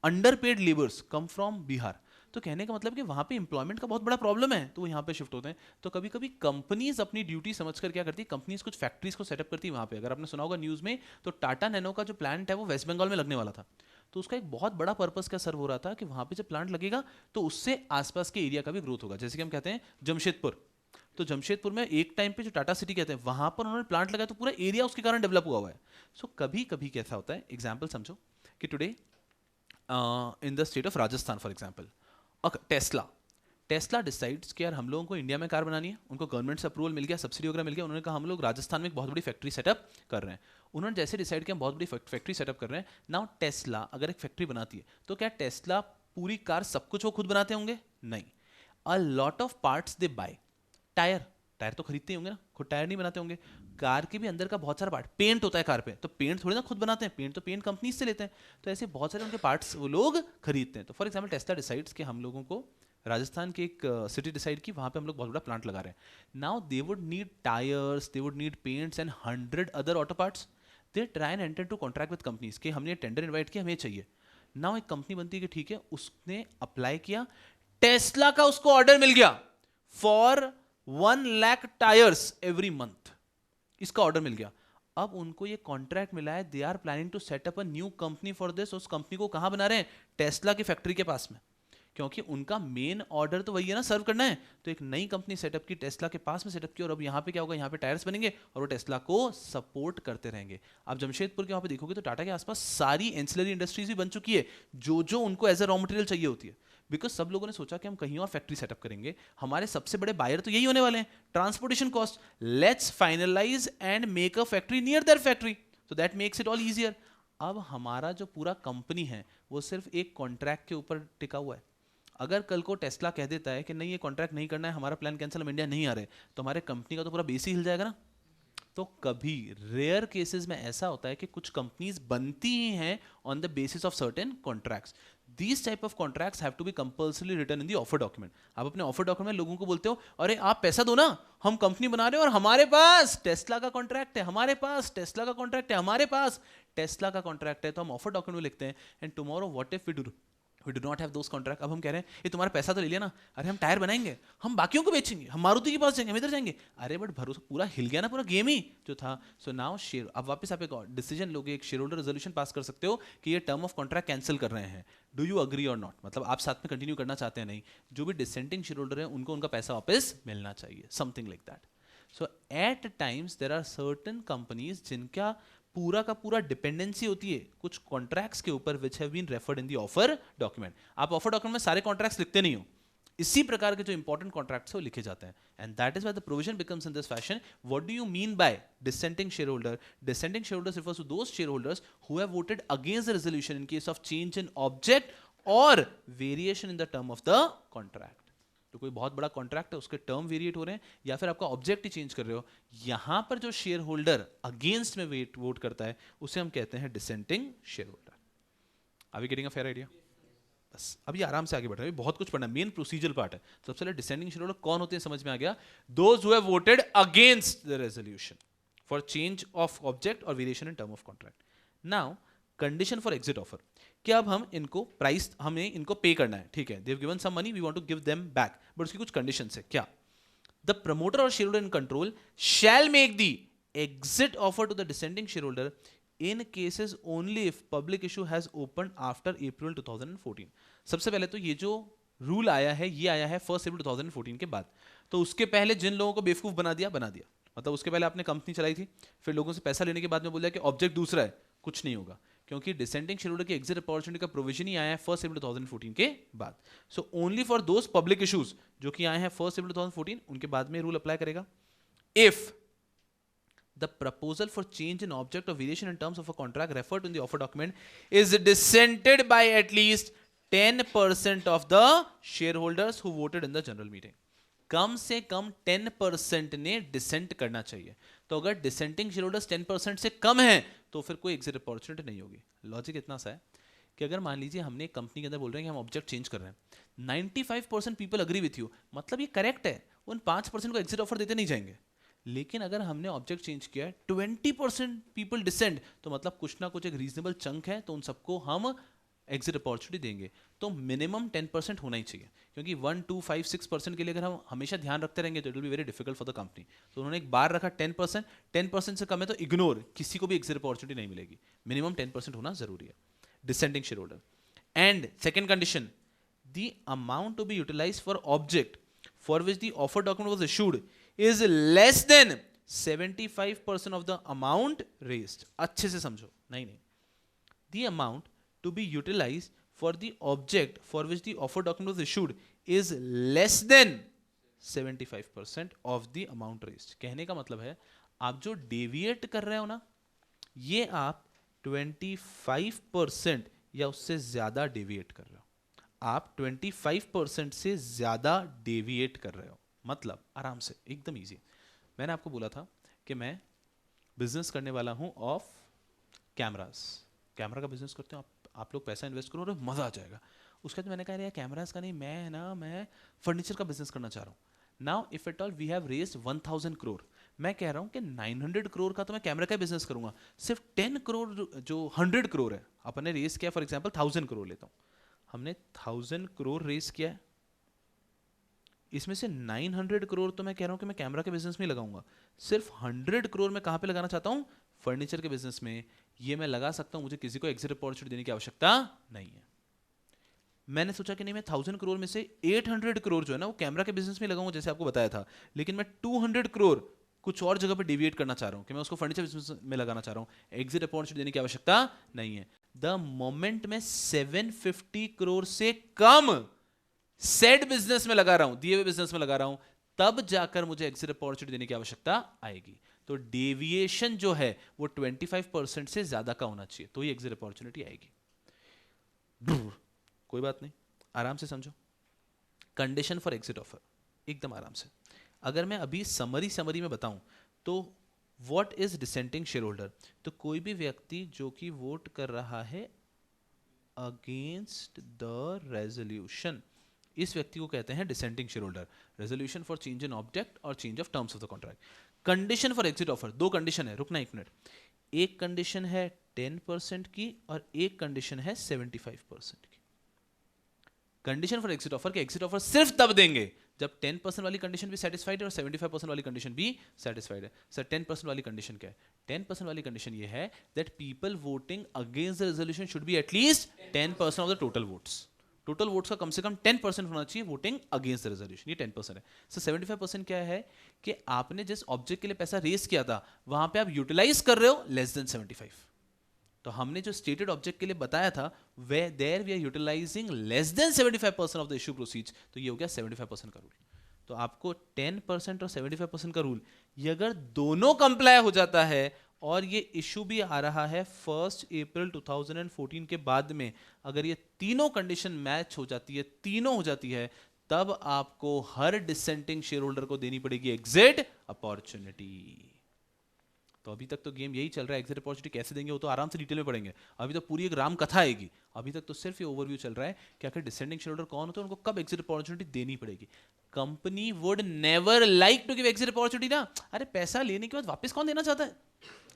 under paid labours come from Bihar. तो कहने का मतलब कि वहाँ पे एम्प्लॉयमेंट का बहुत बड़ा प्रॉब्लम है, तो वो यहाँ पे शिफ्ट होते हैं। तो कभी कभी कंपनीज अपनी ड्यूटी समझकर क्या करती है, कंपनीज कुछ फैक्ट्रीज को सेटअप करती है वहाँ पे। अगर आपने सुना होगा न्यूज़ में, तो टाटा नैनो का जो प्लांट है वो वेस्ट बंगाल में लगने वाला था। तो उसका एक बहुत बड़ा पर्पस क्या सर्व हो रहा था कि वहाँ पे जब प्लांट लगेगा तो उससे आसपास के एरिया का भी ग्रोथ होगा। जैसे कि हम कहते हैं जमशेदपुर, तो जमशेदपुर में एक टाइम पे जो टाटा सिटी कहते हैं वहाँ पर उन्होंने प्लांट लगाया तो पूरा एरिया उसके कारण डेवलप हुआ है। सो कभी कभी कैसा होता है, एग्जाम्पल समझो कि today in the state of Rajasthan for example, Tesla Tesla decides कि यार हम लोगों को इंडिया में कार बनानी है, उनको गवर्नमेंट से अप्रूवल मिल गया, सब्सिडी वगैरह मिल गया, उन्होंने कहा हम लोग राजस्थान में एक बहुत बड़ी फैक्ट्री सेटअप कर रहे हैं। उन्होंने जैसे डिसाइड किया हम बहुत बड़ी फैक्ट्री सेटअप कर रहे हैं। नाउ टेस्ला अगर एक फैक्ट्री बनाती है तो क्या टेस्ला पूरी कार सब कुछ वो खुद बनाते होंगे? नहीं, a lot of parts they buy. Tyre tyre तो खरीदते ही होंगे ना, खुद टायर नहीं बनाते होंगे। कार के भी अंदर का बहुत सारा पार्ट, पेंट होता है कार पे, तो पेंट थोड़ी ना खुद बनाते हैं, पेंट तो पेंट कंपनी से लेते हैं। तो ऐसे बहुत सारे उनके पार्ट्स वो लोग खरीदते हैं। तो फॉर एग्जाम्पल टेस्ला डिसाइड्स कि हम लोगों को राजस्थान की एक सिटी डिसाइड की, वहाँ पे हम लोग बहुत बड़ा प्लांट लगा रहे हैं। Now they would need tyres, they would need paints and 100 other auto parts. They try and enter to contract with companies कि हमने टेंडर इन्वाइट किया, हमें चाहिए। नाउ एक कंपनी बनती है कि ठीक है, उसने अप्लाई किया, टेस्ला का उसको ऑर्डर मिल गया for 1 lakh tyres every month, इसका ऑर्डर मिल गया। अब उनको ये कॉन्ट्रैक्ट मिला है, they are planning to set up a new company for this. उस कंपनी को कहां बना रहे हैं? टेस्ला की फैक्ट्री के पास में, क्योंकि उनका मेन ऑर्डर तो वही है ना, सर्व करना है। तो एक नई कंपनी सेटअप की, टेस्ला के पास में सेटअप की, और अब यहाँ पे क्या होगा, यहाँ पे टायर्स बनेंगे और वो टेस्ला को सपोर्ट करते रहेंगे। आप जमशेदपुर के वहाँ पे देखोगे तो टाटा के आसपास सारी एंसिलरी इंडस्ट्रीज भी बन चुकी है, जो उनको एज अ रॉ मटेरियल चाहिए होती है। बिकॉज सब लोगों ने सोचा कि हम कहीं और फैक्ट्री सेटअप करेंगे, हमारे सबसे बड़े बायर तो यही होने वाले हैं, transportation cost, let's finalise and make a factory near their factory, so that makes it all easier. अब हमारा जो पूरा कंपनी है वो सिर्फ एक कॉन्ट्रैक्ट के ऊपर टिका हुआ है। अगर कल को टेस्ला कह देता है कि नहीं ये कॉन्ट्रैक्ट नहीं करना है, हमारा प्लान कैंसिल, हम इंडिया नहीं आ रहे, तो हमारे कंपनी का तो पूरा बेस ही हिल जाएगा ना। तो कभी रेयर केसेस में ऐसा होता है कि कुछ कंपनीज बनती ही हैं on the basis of certain contracts. These type of contracts have to be compulsory written in the offer document. आप अपने ऑफर डॉक्यूमेंट में लोगों को बोलते हो, अरे आप पैसा दो ना, हम कंपनी बना रहे हैं और हमारे पास टेस्ला का कॉन्ट्रैक्ट है, हमारे पास टेस्ला का कॉन्ट्रैक्ट है, हमारे पास टेस्ला का कॉन्ट्रैक्ट है। तो हम ऑफर डॉक्यूमेंट में लिखते हैं, and tomorrow what if we do not have those contract. अब हम कह रहे हैं ये तुम्हारा पैसा तो ले लिया ना, अरे हम टायर बनाएंगे, हम बाकियों को बेचेंगे, हम मारुति के पास जाएंगे, हम इधर जाएंगे। अरे बट भरोसा पूरा हिल गया ना, पूरा गेम ही जो था। सो नाउ शेयर, अब वापस आप एक डिसीजन लोगे, एक शेयर होल्डर रेजोल्यूशन पास कर सकते हो कि ये टर्म ऑफ कॉन्ट्रैक्ट कैंसिल कर रहे हैं, डू यू अग्री और नॉट, मतलब आप साथ में कंटिन्यू करना चाहते हैं नहीं। जो भी डिसेंटिंग शेयर होल्डर है उनको उनका पैसा वापस मिलना चाहिए, something like that. So at times there are certain companies जिनका पूरा का पूरा डिपेंडेंसी होती है कुछ कॉन्ट्रैक्ट्स के ऊपर, which have been referred in the offer document. आप ऑफर डॉक्यूमेंट में सारे कॉन्ट्रैक्ट्स लिखते नहीं हो, इसी प्रकार के जो इंपॉर्टेंट कॉन्ट्रैक्ट्स है वो लिखे जाते हैं, and that is why the provision becomes in this fashion. What do you mean by dissenting share holder? Dissenting share holders refers to those shareholders who have voted against the resolution in case of change in object or variation in the term of the contract। तो कोई बहुत बड़ा contract है, उसके term variate हो रहे हैं या फिर आपका ऑब्जेक्ट ही चेंज कर रहे हो, यहां पर जो शेयर होल्डर अगेंस्ट में वोट करता है उसे हम कहते हैं dissenting share holder. Are we getting a fair idea? बस अभी आराम से आगे बढ़ रहे हैं, बहुत कुछ पढ़ना, मेन प्रोसीजर पार्ट है। सबसे पहले डिसेंडिंग शेयर होल्डर कौन होते हैं समझ में आ गया, those who have voted against the resolution for change of object और variation in term of contract. Now condition for exit offer, कि अब हम इनको प्राइस, हमें इनको पे करना है, ठीक है, they have given some money, we want to give them back, but उसकी कुछ कंडीशंस है। क्या? द प्रमोटर और share holder in control shall make the exit offer to the dissenting share holder in cases only if public issue has open after April 2014। सबसे पहले तो ये जो रूल आया है ये आया है 1 अप्रैल 2014 के बाद। तो उसके पहले जिन लोगों को बेवकूफ बना दिया, मतलब उसके पहले आपने कंपनी चलाई थी, फिर लोगों से पैसा लेने के बाद में बोल दिया कि ऑब्जेक्ट दूसरा है, कुछ नहीं होगा, क्योंकि डिसेंडिंग शेयर होल्डर की एग्जिट अपॉर्चुनिटी का प्रोविजन ही आया है 1 अप्रैल 2014 के बाद। So only for those public issues जो कि आए हैं 1 अप्रैल 2014, उनके बाद में रूल अप्लाई करेगा। If the proposal for change in object or variation in terms of a contract referred to in the offer document is dissented by at least 10% of the shareholders who voted in the general meeting। कम से कम 10% ने decent करना चाहिए। तो अगर dissenting share holders 10% से कम है तो फिर कोई एग्जिट अपॉर्चुनिटी नहीं होगी। लॉजिक इतना सा है कि अगर मान लीजिए हमने एक कंपनी के अंदर बोल रहे हैं कि हम ऑब्जेक्ट चेंज कर रहे हैं, 95% पीपल अग्री विथ यू, मतलब ये करेक्ट है, उन 5% को एग्जिट ऑफर देते नहीं जाएंगे। लेकिन अगर हमने ऑब्जेक्ट चेंज किया है, 20% पीपल डिसेंट, तो मतलब कुछ ना कुछ एक रीजनेबल चंक है, तो उन सबको हम एग्जिट अपॉर्चुनिटी देंगे, तो मिनिमम 10% होना ही चाहिए, क्योंकि 1, 2, 5, 6% के लिए अगर हम हमेशा ध्यान रखते रहेंगे तो it will be very difficult for the company. तो उन्होंने एक बार रखा 10%, 10% से कम है तो इग्नोर, किसी को भी एग्जिट अपॉर्चुनिटी नहीं मिलेगी, मिनिमम 10% होना जरूरी है। Descending share holder and second condition, the amount to be utilized for object for which the offer document was issued is less than 75% of the amount raised। अच्छे से समझो, नहीं नहीं, the amount to be utilized for the object for which the offer document was issued is less than 75% of the amount raised। कहने का मतलब है आप जो डेविएट कर रहे हो ना, ये आप 25% या उससे ज्यादा डेविएट कर रहे हो, आप 25% से ज्यादा डेविएट कर रहे हो। मतलब आराम से, एकदम इजी। मैंने आपको बोला था कि मैं बिजनेस करने वाला हूं ऑफ कैमरास, कैमरा का बिजनेस करते हो आप लोग पैसा इन्वेस्ट करो और मजा आ जाएगा। उसके बाद मैंने कहा यार कैमरास का नहीं, मैं फर्नीचर का बिजनेस करना चाह रहा हूँ। Now if at all we have raised 1000 crore, मैं कह रहा हूँ कि 900 करोड़ का तो मैं कैमरा का बिजनेस करूंगा, सिर्फ 10 करोड़ जो 100 करोड़ है अपन ने रेज किया, फॉर एग्जाम्पल 1000 करोड़ लेता हूँ, हमने 1000 करोड़ रेज किया है, इसमें से 900 करोड़ तो मैं कह रहा हूं कि मैं कैमरा के बिजनेस में लगाऊंगा, सिर्फ 100 करोड़ मैं कहां पे लगाना चाहता हूं, फर्नीचर के बिजनेस में। ये मैं लगा सकता हूं, मुझे किसी को एग्जिट अपॉर्चुनिटी देने की आवश्यकता नहीं है। मैंने सोचा कि नहीं, मैं 1000 करोड़ में से 800 करोड़ जो है ना वो कैमरा के बिजनेस में लगाऊंगा, जैसे आपको बताया था, लेकिन मैं 200 करोड़ कुछ और जगह पर डिविएट करना चाह रहा हूं कि मैं उसको फर्नीचर बिजनेस में लगाना चाह रहा हूं, एग्जिट अपॉर्चुनिटी देने की आवश्यकता नहीं है। द मोमेंट में 750 करोड़ से कम सेड बिजनेस में लगा रहा हूं, दिए हुए बिजनेस में लगा रहा हूं, तब जाकर मुझे एग्जिट अपॉर्चुनिटी देने की आवश्यकता आएगी। तो डेविएशन जो है वो 25% से ज्यादा का होना चाहिए, तो ही एग्जिट अपॉर्चुनिटी आएगी। कोई बात नहीं, आराम से समझो। कंडीशन फॉर एग्जिट ऑफर, एकदम आराम से। अगर मैं अभी समरी में बताऊं तो what is dissenting share holder, तो कोई भी व्यक्ति जो कि वोट कर रहा है अगेंस्ट द रेजोल्यूशन, इस व्यक्ति को कहते हैं dissenting share holder. Resolution for change in object और change of terms of the contract. Condition for exit offer, दो कंडीशन है, रुकना एक मिनट। एक कंडीशन है 10% की और एक कंडीशन है 75% की। कंडीशन फॉर एग्जिट ऑफर के एग्जिट ऑफर सिर्फ तब देंगे जब 10% वाली कंडीशन भी सेटिस्फाइड है और 75% वाली कंडीशन भी सेटिस्फाइड है। सर 10% वाली कंडीशन क्या है? 10% वाली कंडीशन ये है that people voting against the resolution should be at least 10% of the total votes. Total votes का कम से कम 10% होना चाहिए वोटिंग अगेंस्ट द रेजोल्यूशन, ये 10% है। सर 75% क्या है कि आपने जिस ऑब्जेक्ट के लिए पैसा रेज किया था वहां पे आप यूटिलाइज कर रहे हो लेस देन 75। तो हमने जो स्टेटेड ऑब्जेक्ट के लिए बताया था way there we are utilising less than 75% of the issue proceeds, तो ये हो गया 75% का रूल। तो आपको 10% और 75% का रूल, ये अगर दोनों कंप्लाई हो जाता है और ये इशू भी आ रहा है 1 अप्रैल 2014 के बाद में, अगर ये तीनों कंडीशन मैच हो जाती है, तीनों हो जाती है, तब आपको हर डिसेंटिंग शेयर होल्डर को देनी पड़ेगी एग्जिट अपॉर्चुनिटी। तो अभी तक तो गेम यही चल रहा है, एग्जिट अपॉर्चुनिटी कैसे देंगे वो तो आराम से डिटेल में पढ़ेंगे, अभी तो पूरी एक राम कथा आएगी। अभी तक तो सिर्फ ये ओवरव्यू चल रहा है कि आखिर डिसेंडिंग शेयर होल्डर कौन होते हैं, उनको कब एग्जिट अपॉर्चुनिटी देनी पड़ेगी। Company would never like to give exit opportunity ना, अरे पैसा लेने के बाद वापस कौन देना चाहता है?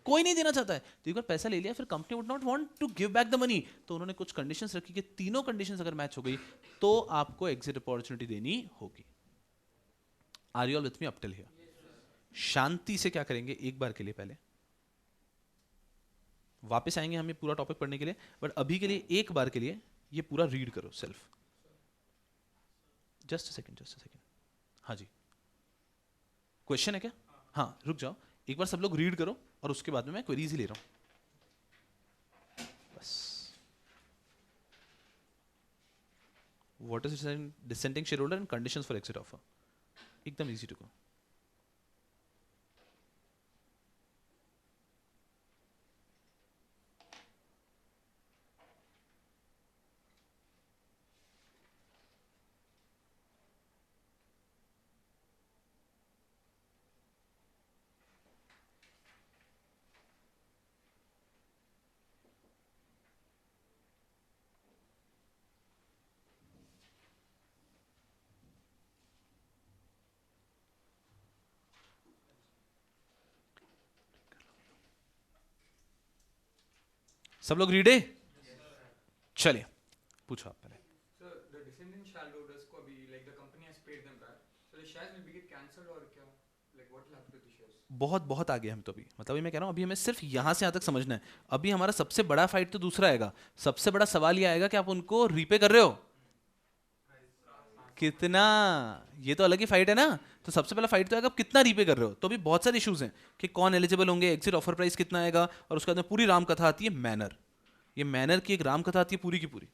कोई नहीं देना चाहता है। तो एक बार पैसा ले लिया फिर company would not want to give back the money, तो उन्होंने कुछ कंडीशंस रखी कि तीनों कंडीशंस अगर मैच हो गई तो आपको एग्जिट अपॉर्चुनिटी देनी होगी। Are you all with me up till here? शांति से क्या करेंगे एक बार के लिए, पहले वापस आएंगे हम ये पूरा टॉपिक पढ़ने के लिए, बट अभी के लिए एक बार के लिए ये पूरा रीड करो सेल्फ। Just a second. हाँ जी, क्वेश्चन है क्या? हाँ रुक जाओ, एक बार सब लोग रीड करो और उसके बाद में मैं क्वेरीज ही ले रहा हूं बस। What is dissenting share holder and conditions for exit offer, एकदम इजी टू गो। सब लोग रीड है? चलिए पूछो आप पहले।
So the descending shareholders को अभी like the company has paid them back, so the shares will be get cancelled or क्या, like what will happen to the shares?
बहुत बहुत आगे हम तो अभी, मतलब ये मैं कह रहा हूँ अभी हमें सिर्फ यहाँ से यहाँ तक समझना है। अभी हमारा सबसे बड़ा फाइट तो दूसरा आएगा। सबसे बड़ा सवाल ये आएगा कि आप उनको रीपे कर रहे हो कितना, ये तो अलग ही फाइट है ना। तो सबसे पहला फाइट तो आएगा आप कितना रीपे कर रहे हो। तो अभी बहुत सारे इश्यूज हैं कि कौन एलिजिबल होंगे, एग्जिट ऑफर प्राइस कितना आएगा, और उसके बाद में पूरी राम कथा आती है मैनर। ये मैनर की एक राम कथा आती है पूरी की पूरी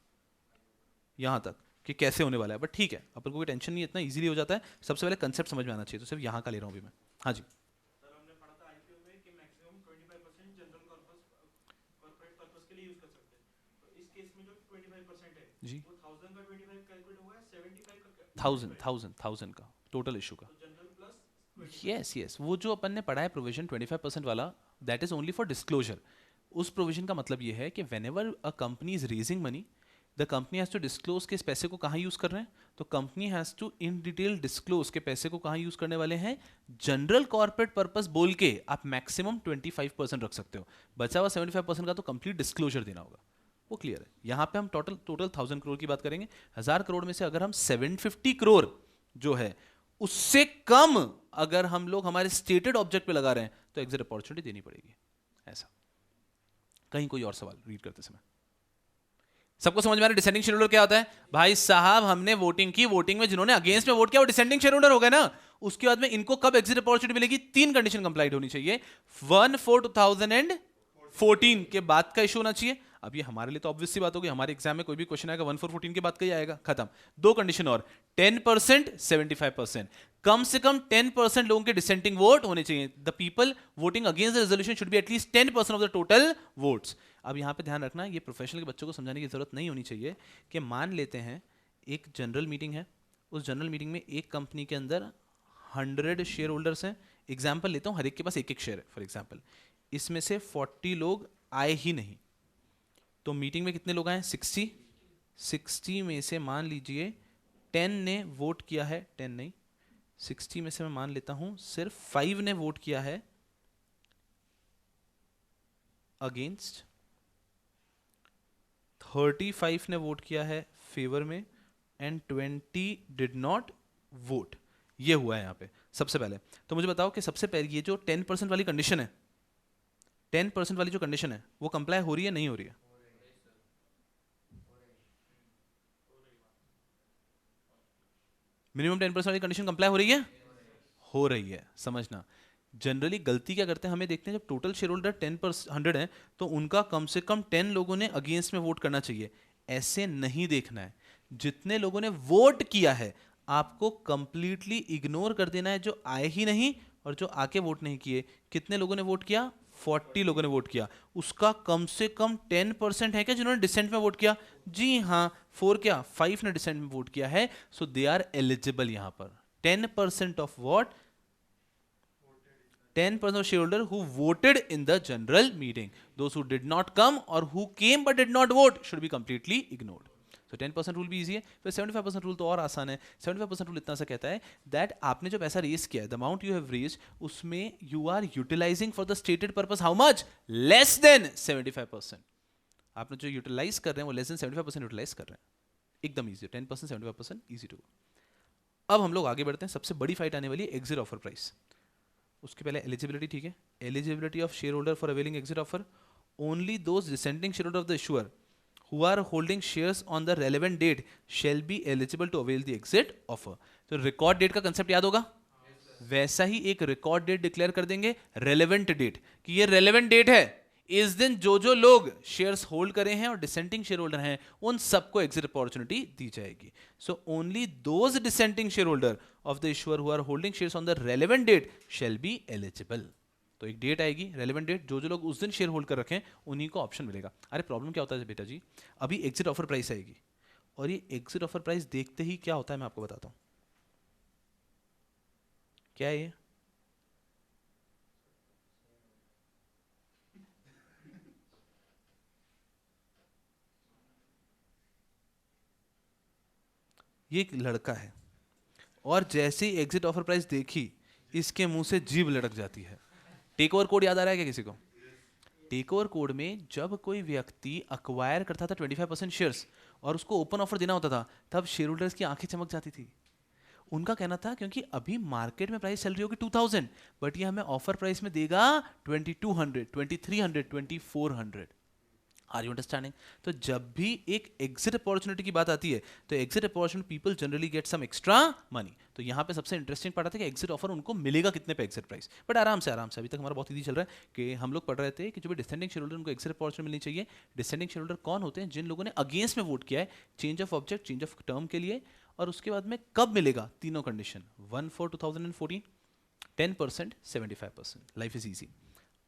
यहाँ तक कि कैसे होने वाला है। बट ठीक है, अपन को कोई टेंशन नहीं है, इतना इजीली हो जाता है। सबसे पहले कंसेप्ट समझ में आना चाहिए, तो सिर्फ यहाँ का ले रहा हूँ अभी मैं। हाँ जी,
सर हमने पढ़ा था आईपीओ में कि मैक्सिमम 25% जनरल कॉर्पोरेट पर्पस के लिए यूज कर सकते हैं। तो इस केस में जो 25% है
जी,
वो 1000 का 25 कैलकुलेट होगा, 75 का
थाउजेंड का टोटल इशू का।
तो जनरल प्लस
यस यस, वो जो अपन ने पढ़ा है प्रोविजन 25% वाला, that is only for disclosure. उस प्रोविजन का मतलब ये है कि whenever a company is raising money, the company has to disclose के इस पैसे को कहाँ यूज कर रहे हैं। तो company has to in detail disclose के पैसे को कहाँ यूज करने वाले हैं, जनरल कॉर्पोरेट पर्पस बोल के आप मैक्सिमम 25% रख सकते हो। बचा हुआ 75% का तो कंप्लीट डिस्क्लोजर देना होगा, वो क्लियर है। यहाँ पे हम टोटल 1000 करोड़ की बात करेंगे। 1000 करोड़ में से अगर हम 750 करोड़ जो है उससे कम अगर हम लोग हमारे स्टेटेड ऑब्जेक्ट पे लगा रहे हैं तो एग्जिट अपॉर्चुनिटी देनी पड़ेगी। ऐसा कहीं कोई और सवाल रीड करते समय सबको समझ में आ रहा है डिसेंडिंग शेयर होल्डर क्या होता है? भाई साहब हमने वोटिंग की, वोटिंग में जिन्होंने अगेंस्ट में वोट किया वो डिसेंडिंग शेयर होल्डर हो गए ना। उसके बाद में इनको कब एग्जिट अपॉर्चुनिटी मिलेगी? 3 कंडीशन कंप्लाइड होनी चाहिए। 1/4/2014 के बाद का इशू होना चाहिए। अब ये हमारे लिए तो ऑब्वियस सी बात होगी, हमारे एग्जाम में कोई भी क्वेश्चन आएगा 1/4/14 के बाद का ही आएगा, खत्म। 2 कंडीशन और, 10% 75%, कम से कम 10% लोगों के डिसेंटिंग वोट होने चाहिए। The people voting against the resolution should be at least 10% of the total votes. अब यहाँ पे ध्यान रखना, ये प्रोफेशनल के बच्चों को समझाने की जरूरत नहीं होनी चाहिए कि मान लेते हैं एक जनरल मीटिंग है, उस जनरल मीटिंग में एक कंपनी के अंदर 100 शेयर होल्डर्स हैं। एग्जाम्पल लेता हूँ, हर एक के पास एक एक शेयर है फॉर एग्जाम्पल। इसमें से 40 लोग आए ही नहीं, तो मीटिंग में कितने लोग आए? 60 में से मान लीजिए 10 ने वोट किया है, 10 नहीं 60 में से मैं मान लेता हूं सिर्फ 5 ने वोट किया है अगेंस्ट, 35 ने वोट किया है फेवर में, एंड 20 डिड नॉट वोट। ये हुआ है यहाँ पे सबसे पहले। तो मुझे बताओ कि सबसे पहले ये जो 10% वाली कंडीशन है, 10% वाली जो कंडीशन है वो कंप्लाई हो रही है नहीं हो रही है? मिनिमम 10% वाली कंडीशन कंप्लाई हो रही है? हो रही है। समझना, जनरली गलती क्या करते हैं, हमें देखते हैं जब टोटल शेयर होल्डर 100 है तो उनका कम से कम 10 लोगों ने अगेंस्ट में वोट करना चाहिए। ऐसे नहीं देखना है, जितने लोगों ने वोट किया है आपको कंप्लीटली इग्नोर कर देना है जो आए ही नहीं और जो आके वोट नहीं किए। कितने लोगों ने वोट किया? 40 लोगों ने वोट किया। उसका कम से कम 10% है क्या जिन्होंने डिसेंट में वोट किया? जी हाँ, 5 ने डिसेंट में वोट किया है, सो दे आर एलिजिबल। यहां पर 10% of what? 10% of shareholder who voted in the general meeting. Those who did not come or who came but did not vote should be completely ignored. So 10% rule भी easy है। फिर 75% rule तो और आसान है। 75% rule इतना सा कहता है दैट आपने जो पैसा रेज किया है, the amount you have raise, उसमें you are utilising for the stated purpose how much? Less than 75%। आपने जो यूटिलाइज कर रहे हैं वो लेस देन 75% यूटिलाइज कर रहे हैं। एकदम ईजी, 10% 75% ईजी टू। अब हम लोग आगे बढ़ते हैं, सबसे बड़ी फाइट आने वाली है एग्जिट ऑफर प्राइस। उसके पहले एलिजिबिलिटी, ठीक है? Eligibility of share holder for availing exit offer, only those descending share holder of the issuer who are holding shares on the relevant date shall be eligible to avail the exit offer. तो record date का concept याद होगा? वैसा ही एक record date declare कर देंगे, relevant date, कि ये रेलेवेंट डेट है, इस दिन जो जो लोग शेयर्स होल्ड करे हैं और डिसेंटिंग शेयर होल्डर हैं उन सबको एग्जिट अपॉर्चुनिटी दी जाएगी। So only those dissenting share holder of the issuer who are holding shares on the relevant date shall be eligible. तो एक डेट आएगी रेलेवेंट डेट, जो जो लोग उस दिन शेयर होल्ड कर रखें उन्हीं को ऑप्शन मिलेगा। अरे प्रॉब्लम क्या होता है बेटा जी, अभी एग्जिट ऑफर प्राइस आएगी और ये एग्जिट ऑफर प्राइस देखते ही क्या होता है मैं आपको बताता हूं। क्या है ये एक लड़का है और जैसे ही एग्जिट ऑफर प्राइस देखी इसके मुंह से जीभ लटक जाती है। टेक ओवर कोड याद आ रहा है क्या किसी को? टेक ओवर कोड में जब कोई व्यक्ति अक्वायर करता था 25% शेयर्स, और उसको ओपन ऑफर देना होता था, तब शेयर होल्डर्स की आंखें चमक जाती थी। उनका कहना था क्योंकि अभी मार्केट में प्राइस चल रही होगी 2000, बट ये हमें ऑफर प्राइस में देगा 2200, 2300, 2400। Are you understanding? तो जब भी एक एग्जिट अपॉर्चुनिटी की बात आती है, तो exit opportunity people generally get some extra money. तो यहाँ पे सबसे इंटरेस्टिंग पार्ट आता है कि एग्जिट ऑफर उनको मिलेगा कितने पे एग्जिट प्राइस। बट आराम से अभी तक हमारा बहुत ईजी चल रहा है कि हम लोग पढ़ रहे थे कि जो भी डिसेंडिंग शेयर होल्डर उनको एग्जिट अपॉर्चुनिटी मिलनी चाहिए। डिसेंडिंग शेयर होल्डर कौन होते हैं? जिन लोगों ने अगेंस्ट में वोट किया है change of object, change of term के लिए, और उसके बाद में कब मिलेगा? तीनों condition 1 for 2014, 10%, 75%। Life is easy.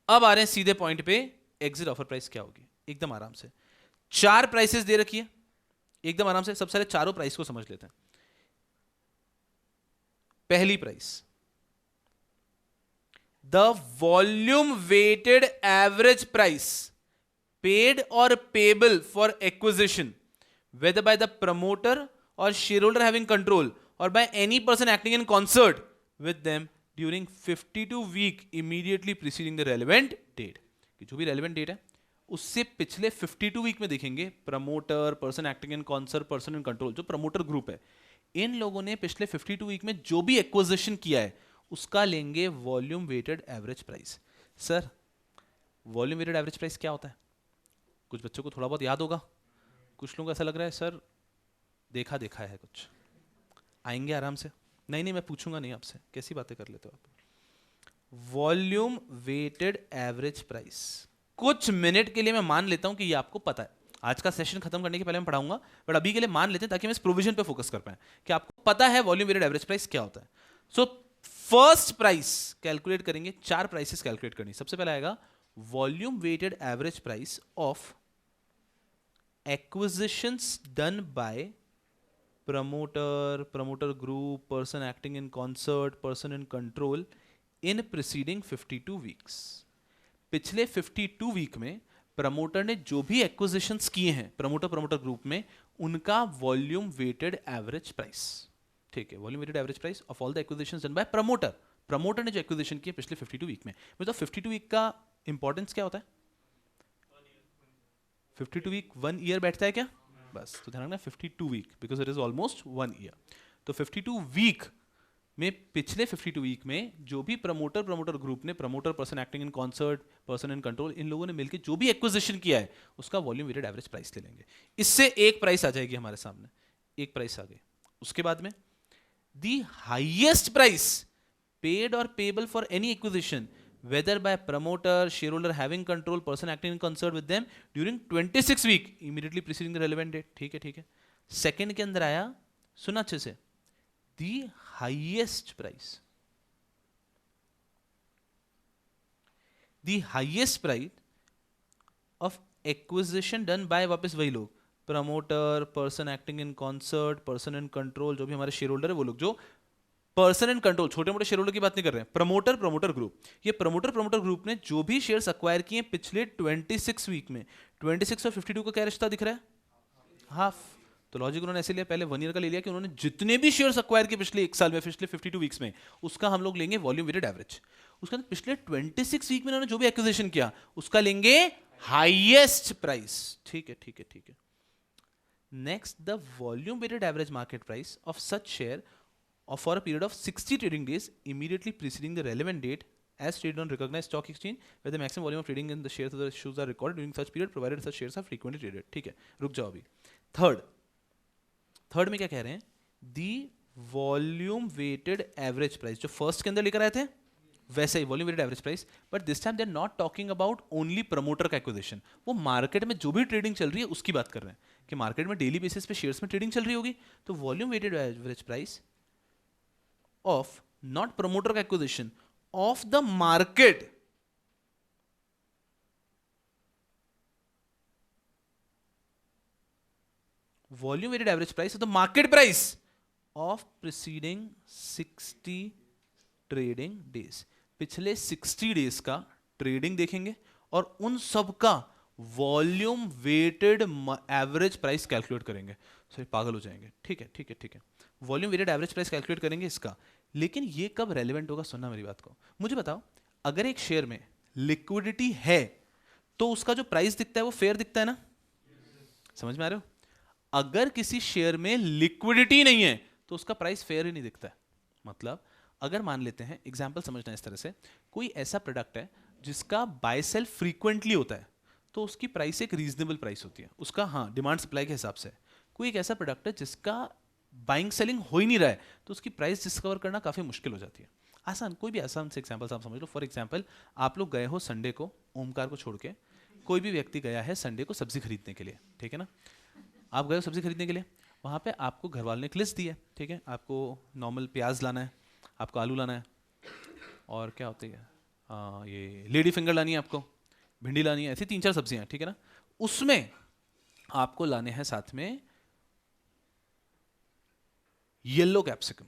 अब आ रहे हैं सीधे पॉइंट पे, एग्जिट ऑफर प्राइस क्या होगी? एकदम आराम से 4 प्राइसेस दे रखी है, एकदम आराम से सब सारे चारों प्राइस को समझ लेते हैं। पहली price, the volume weighted average price paid और payable for acquisition whether by the promoter or shareholder having control or by any person acting in concert with them during 52 week immediately preceding the relevant date। कि जो भी relevant date है उससे पिछले 52 week में देखेंगे promoter, person acting in concert, person in control, जो promoter group है, इन लोगों ने पिछले 52 वीक में जो भी एक्विजिशन किया है उसका लेंगे volume weighted average price. Sir volume weighted average price क्या होता है? कुछ बच्चों को थोड़ा बहुत याद होगा, कुछ लोगों को ऐसा लग रहा है सर देखा देखा है कुछ। आएंगे आराम से। नहीं मैं पूछूंगा नहीं आपसे, कैसी बातें कर लेते हो आप। वॉल्यूम वेटेड एवरेज प्राइस, कुछ मिनट के लिए मैं मान लेता हूं कि ये आपको पता है, आज का सेशन खत्म करने के पहले मैं पढ़ाऊंगा, बट अभी के लिए मान लेते हैं ताकि हम इस प्रोविजन पे फोकस कर पाए कि आपको पता है वॉल्यूम वेटेड एवरेज प्राइस क्या होता है। सो फर्स्ट प्राइस कैलकुलेट करेंगे, 4 प्राइसेस कैलकुलेट करनी। सबसे पहला आएगा volume weighted average price of acquisitions done by promoter, promoter group, person acting in concert, person in control in preceding 52 weeks। पिछले 52 week में प्रमोटर ने जो भी एक्विजिशंस किए हैं प्रमोटर ग्रुप में, उनका वॉल्यूम वेटेड एवरेज प्राइस। ठीक है, volume weighted average price of all the acquisitions done by promoter ने जो एक्विजिशन किए पिछले 52 वीक में। मतलब 52 वीक का इंपॉर्टेंस क्या होता है? 52 वीक 1 ईयर बैठता है क्या? बस तो ध्यान रखना 52 week because it is almost 1 year. तो 52 वीक में पिछले 52 वीक में जो भी प्रमोटर ग्रुप ने, promoter, person acting in concert, person in control, इन लोगों ने मिलकर जो भी एक्विजिशन किया है उसका वॉल्यूम वेटेड एवरेज प्राइस ले लेंगे। इससे एक प्राइस आ जाएगी हमारे सामने, एक प्राइस आ गई। उसके बाद में द हाईएस्ट प्राइस पेड और payable for any acquisition whether by promoter, shareholder having control, person acting in concert with them during 26 week immediately preceding the relevant date। ठीक है। सेकंड के अंदर आया, सुना अच्छे से, the highest price, the highest price of acquisition done by, वापस वही लोग, promoter, person acting in concert, person in control, जो भी हमारे शेयर होल्डर है वो लोग, जो पर्सन इन कंट्रोल, छोटे मोटे शेयर होल्डर की बात नहीं कर रहे हैं, प्रमोटर ग्रुप। ये प्रमोटर ग्रुप ने जो भी शेयर्स अक्वायर किए पिछले 26 वीक में, 26 और 52 का क्या रिश्ता दिख रहा है? हाफ। तो लॉजिक उन्होंने ऐसे लिया, पहले 1 ईयर का ले लिया कि उन्होंने जितने भी शेयर्स अक्वायर किए पिछले 1 साल में, पिछले 52 वीक्स में, उसका हम लोग लेंगे वॉल्यूम वेटेड एवरेज। उसके बाद पिछले 26 वीक में उन्होंने जो भी एक्विजिशन किया उसका लेंगे हाईएस्ट प्राइस। ठीक है। Next, the volume weighted average market price of such share or for a period of 60 trading days immediately preceding the relevant date as traded on recognized stock exchange where the maximum volume of trading in the shares of the issues are recorded during such period provided such shares are frequently traded। ठीक है, रुक जाओ अभी। Third में क्या कह रहे हैं? the volume weighted average price, जो फर्स्ट के अंदर लेकर आए थे वैसे ही volume weighted average price, but this time they are not talking about only promoter का एक्विजिशन। वो मार्केट में जो भी ट्रेडिंग चल रही है उसकी बात कर रहे हैं कि मार्केट में डेली बेसिस पे शेयर्स में ट्रेडिंग चल रही होगी, तो volume weighted average price of not promoter acquisition of the market volume weighted average price of the market price of preceding 60 trading days। पिछले 60 days का ट्रेडिंग देखेंगे और उन सब का volume weighted average price calculate करेंगे। सॉरी पागल हो जाएंगे। ठीक है, volume weighted average price calculate करेंगे इसका। लेकिन ये कब रेलेवेंट होगा? सुनना मेरी बात को, मुझे बताओ, अगर एक शेयर में लिक्विडिटी है तो उसका जो प्राइस दिखता है वो फेयर दिखता है ना? समझ में आ रहे हो? अगर किसी शेयर में लिक्विडिटी नहीं है तो उसका प्राइस फेयर ही नहीं दिखता है। मतलब अगर मान लेते हैं, एग्जांपल समझना इस तरह से, कोई ऐसा प्रोडक्ट है जिसका बाय सेल फ्रीक्वेंटली होता है तो उसकी प्राइस एक रीजनेबल प्राइस होती है, उसका हाँ डिमांड सप्लाई के हिसाब से। कोई एक ऐसा प्रोडक्ट है जिसका बाइंग सेलिंग हो ही नहीं रहा है तो उसकी प्राइस डिस्कवर करना काफ़ी मुश्किल हो जाती है। आसान, कोई भी आसान से एग्जांपल आप समझ लो। फॉर एग्जांपल, आप लोग गए हो संडे को, ओमकार को छोड़ के कोई भी व्यक्ति गया है संडे को सब्जी खरीदने के लिए, ठीक है ना? आप गए हो सब्जी खरीदने के लिए, वहाँ पे आपको घर वालों ने एक लिस्ट दी है, ठीक है? आपको नॉर्मल प्याज लाना है, आपको आलू लाना है, और क्या होती है, ये लेडी फिंगर लानी है, आपको भिंडी लानी है, ऐसी 3-4 सब्जियां, ठीक है ना? उसमें आपको लाने हैं साथ में येलो कैप्सिकम।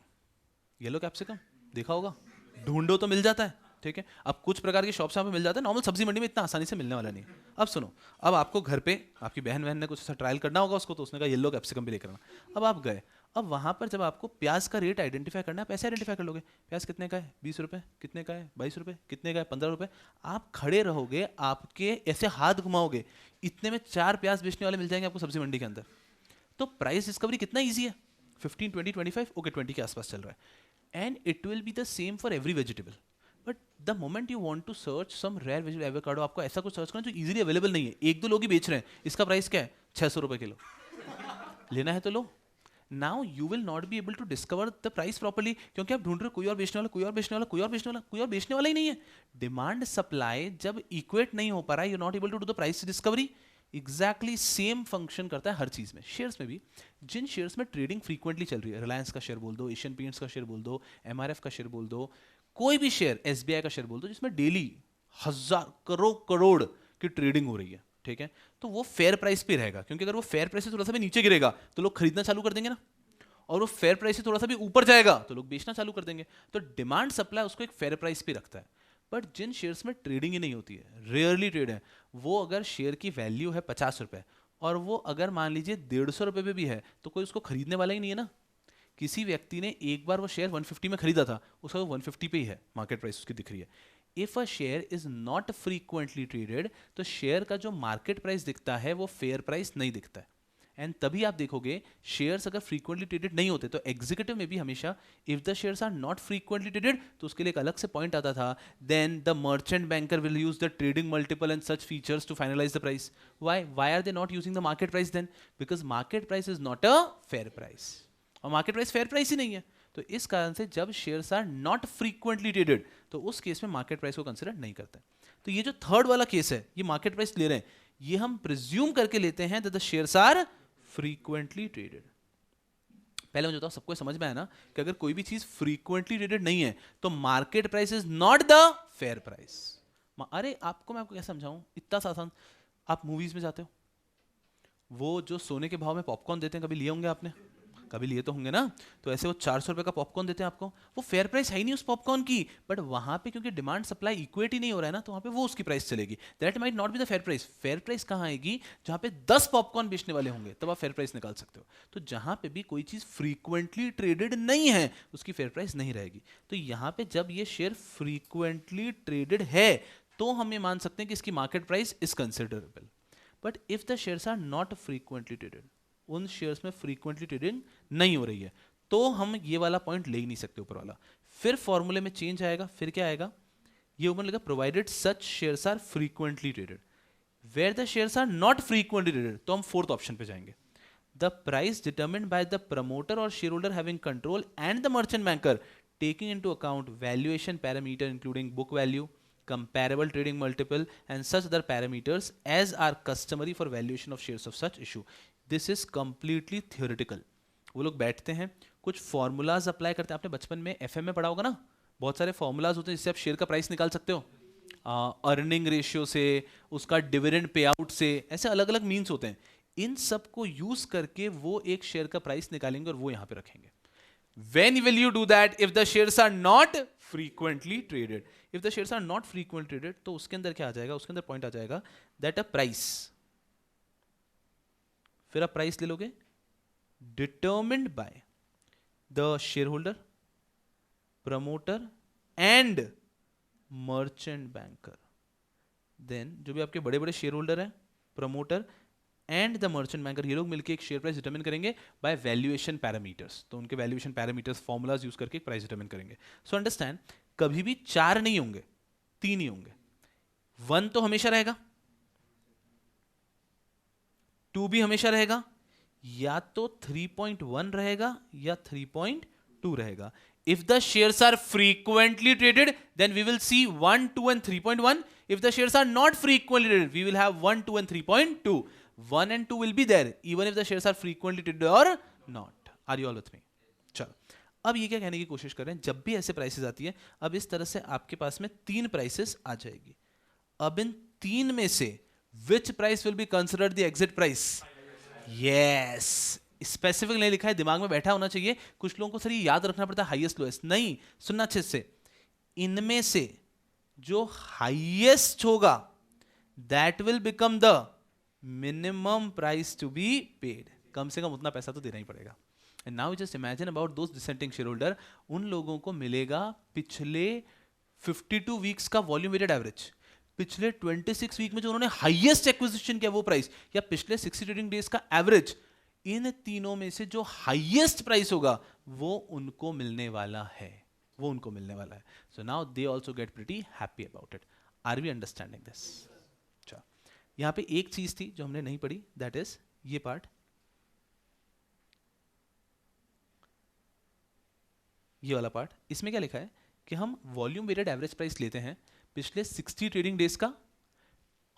येलो कैप्सिकम देखा होगा, ढूंढो तो मिल जाता है, ठीक है? अब कुछ प्रकार की शॉप्स यहाँ पे मिल जाता है, नॉर्मल सब्जी मंडी में इतना आसानी से मिलने वाला नहीं है। अब सुनो, अब आपको घर पे आपकी बहन ने कुछ ऐसा ट्रायल करना होगा उसको, तो उसने कहा येलो कैप्सिकम भी लेकर आना। अब आप गए, अब वहाँ पर जब आपको प्याज का रेट आइडेंटिफाई करना है, आप ऐसे आइडेंटिफाई कर लोगे, प्याज कितने का है, 20 रुपये, कितने का है 22 रुपये, कितने का है 15 रुपये। आप खड़े रहोगे, आपके ऐसे हाथ घुमाओगे, इतने में 4 प्याज बेचने वाले मिल जाएंगे आपको सब्जी मंडी के अंदर। तो प्राइस डिस्कवरी कितना ईजी है, 15, 20, 25, ओके 20 के आसपास चल रहा है। And it will be the same for every vegetable. But the moment you want to search some rare vegetable, avocado, आपको ऐसा कुछ सर्च करना जो इजीली अवेलेबल नहीं है, 1-2 लोग ही बेच रहे हैं, इसका प्राइस क्या है 600 रुपये किलो, लेना है तो लो। Now you will not be able to discover the price properly, क्योंकि आप ढूंढ रहे हो कोई और बेचने वाला, कोई और बेचने वाला, कोई और बेचने वाला, कोई और बेचने वाला ही नहीं है। डिमांड सप्लाई जब इक्वेट नहीं हो पा रहा है, you not able to do the price discovery. Exactly same function करता है हर चीज में, शेयर्स में भी। जिन शेयर्स में ट्रेडिंग फ्रीक्वेंटली चल रही है, रिलायंस का शेयर बोल दो, एशियन पेंट्स का शेयर बोल दो, एमआरएफ का शेयर बोल दो, कोई भी शेयर, एसबीआई का शेयर बोल दो, जिसमें डेली हजार करोड़ की ट्रेडिंग हो रही है, ठीक है? तो वो फेयर प्राइस पे रहेगा, क्योंकि अगर वो फेयर प्राइस से थोड़ा सा भी नीचे गिरेगा तो लोग खरीदना चालू कर देंगे ना, और वो फेयर प्राइस से थोड़ा सा भी ऊपर जाएगा तो लोग बेचना चालू कर देंगे। तो डिमांड सप्लाई उसको एक फेयर प्राइस पे रखता है। बट जिन शेयर्स में ट्रेडिंग ही नहीं होती है, रेयरली ट्रेड है, वो अगर शेयर की वैल्यू है 50 रुपए और वो अगर मान लीजिए 150 रुपए पे भी है, तो कोई उसको खरीदने वाला ही नहीं है ना। किसी व्यक्ति ने एक बार वो शेयर 150 में खरीदा था, उसका 150 पे ही है, मार्केट प्राइस उसकी दिख रही है। If a share is not frequently traded, तो शेयर का जो मार्केट प्राइस दिखता है वो फेयर प्राइस नहीं दिखता है। एंड तभी आप देखोगे शेयर्स अगर फ्रीक्वेंटली ट्रेडेड नहीं होते, तो एग्जीक्यूटिव में भी हमेशा if the shares are not frequently traded, तो उसके लिए एक अलग से पॉइंट आता था, then the merchant banker will use the trading multiple and such features to finalise the price. Why are they not using the market price then? Because market price is not a fair price, और market price fair price ही नहीं है। तो इस कारण से जब shares are not frequently traded, तो उस केस में मार्केट प्राइस को कंसिडर नहीं करते। तो ये जो थर्ड वाला केस है, ये मार्केट प्राइस ले रहे हैं, ये हम प्रिज्यूम करके लेते हैं that the shares are frequently traded. पहले मुझे बताओ, सबको समझ में आया ना कि अगर कोई भी चीज फ्रीक्वेंटली ट्रेडेड नहीं है तो market price is not the fair price. अरे आपको मैं आपको क्या समझाऊं, इतना आसान। आप मूवीज में जाते हो, वो जो सोने के भाव में पॉपकॉर्न देते हैं, कभी लिए होंगे आपने, कभी लिए तो होंगे ना? तो ऐसे वो 400 रुपए का पॉपकॉर्न देते हैं आपको, वो फेयर प्राइस है ही नहीं उस पॉपकॉर्न की, बट वहां पे क्योंकि डिमांड सप्लाई इक्वेट ही नहीं हो रहा है ना, तो वहां पे वो उसकी प्राइस चलेगी। That might not be the fair price. Fair price कहाँ आएगी? जहां पे 10 पॉपकॉर्न बेचने वाले होंगे, तब आप फेयर प्राइस निकाल सकते हो। तो जहां पे भी कोई चीज फ्रीक्वेंटली ट्रेडेड नहीं है, उसकी फेयर प्राइस नहीं रहेगी। तो यहाँ पे जब ये शेयर फ्रीक्वेंटली ट्रेडेड है, तो हम ये मान सकते हैं कि इसकी market price is considerable. But if the shares are not frequently traded, उन शेयर्स में फ्रीक्वेंटली ट्रेडिंग नहीं हो रही है, तो हम ये वाला पॉइंट ले ही नहीं सकते ऊपर वाला। फिर फॉर्मूले में चेंज आएगा, फिर क्या आएगा, ये ऊपर लिखा provided such shares are frequently traded. Where the shares are not frequently traded, तो हम फोर्थ ऑप्शन पे जाएंगे। The price determined by the promoter और share holder having control and the merchant banker, taking into account valuation parameter including book value, comparable trading multiple and such other parameters as are customary for valuation of shares of such issue. This is completely theoretical. वो लोग बैठते हैं, कुछ formulas apply करते हैं। आपने बचपन में एफएम में पढ़ा होगा ना, बहुत सारे फॉर्मूलाज होते हैं जिससे आप शेयर का प्राइस निकाल सकते हो, अर्निंग रेशियो से, उसका डिविडेंड पे आउट से, ऐसे अलग अलग मीन्स होते हैं। इन सब को यूज करके वो एक शेयर का प्राइस निकालेंगे और वो यहाँ पे रखेंगे। When will you do that? If the shares are not frequently traded. If the shares are not frequently traded, तो उसके अंदर क्या आ जाएगा, उसके अंदर पॉइंट आ जाएगा that a price, फिर आप प्राइस ले लोगे determined by the shareholder, promoter and merchant banker. Then जो भी आपके बड़े बड़े शेयर होल्डर हैं, promoter and the merchant banker, ये लोग मिलकर एक शेयर प्राइस डिटरमिन करेंगे बाय वैल्यूएशन पैरामीटर्स। तो उनके वैल्यूएशन पैरामीटर्स फॉर्मूलाज यूज करके एक प्राइस डिटरमिन करेंगे। सो अंडरस्टैंड, कभी भी 4 नहीं होंगे, 3 ही होंगे। 1 तो हमेशा रहेगा, 2 भी हमेशा रहेगा, या तो 3.1 रहेगा या 3.2 रहेगा। If the shares are frequently traded, then we will see 1, 2 and 3.1. If the shares are not frequently traded, we will have 1, 2 and 3.2. 1 and 2 will be there, even if the shares are frequently traded or not. Are you all with me? चलो, अब ये क्या कहने की कोशिश कर रहे हैं, जब भी ऐसे प्राइसेस आती है, अब इस तरह से आपके पास में 3 प्राइसेस आ जाएगी। अब इन 3 में से which price will be considered the exit price? Yes. Specific नहीं लिखा है, दिमाग में बैठा होना चाहिए। कुछ लोगों को सर ये याद रखना पड़ता है हाईएस्ट लोएस्ट, नहीं, सुनना अच्छे से। इनमें से जो हाईएस्ट होगा that will become the minimum price to be paid. कम से कम उतना पैसा तो देना ही पड़ेगा। And now just imagine about those dissenting share holder, उन लोगों को मिलेगा पिछले 52 वीक्स का वॉल्यूम वेटेड एवरेज, पिछले 26 वीक में जो उन्होंने हाईएस्ट एक्विजिशन किया वो प्राइस, या पिछले 60 ट्रेडिंग डेज का एवरेज। इन तीनों में से जो हाईएस्ट प्राइस होगा वो उनको मिलने वाला है, वो उनको मिलने वाला है। So now they also get pretty happy about it. Are we understanding this? अच्छा, यहां पे एक चीज थी जो हमने नहीं पढ़ी, दैट इज ये पार्ट, ये वाला पार्ट। इसमें क्या लिखा है कि हम वॉल्यूम वेटेड एवरेज प्राइस लेते हैं पिछले 60 ट्रेडिंग डेज का,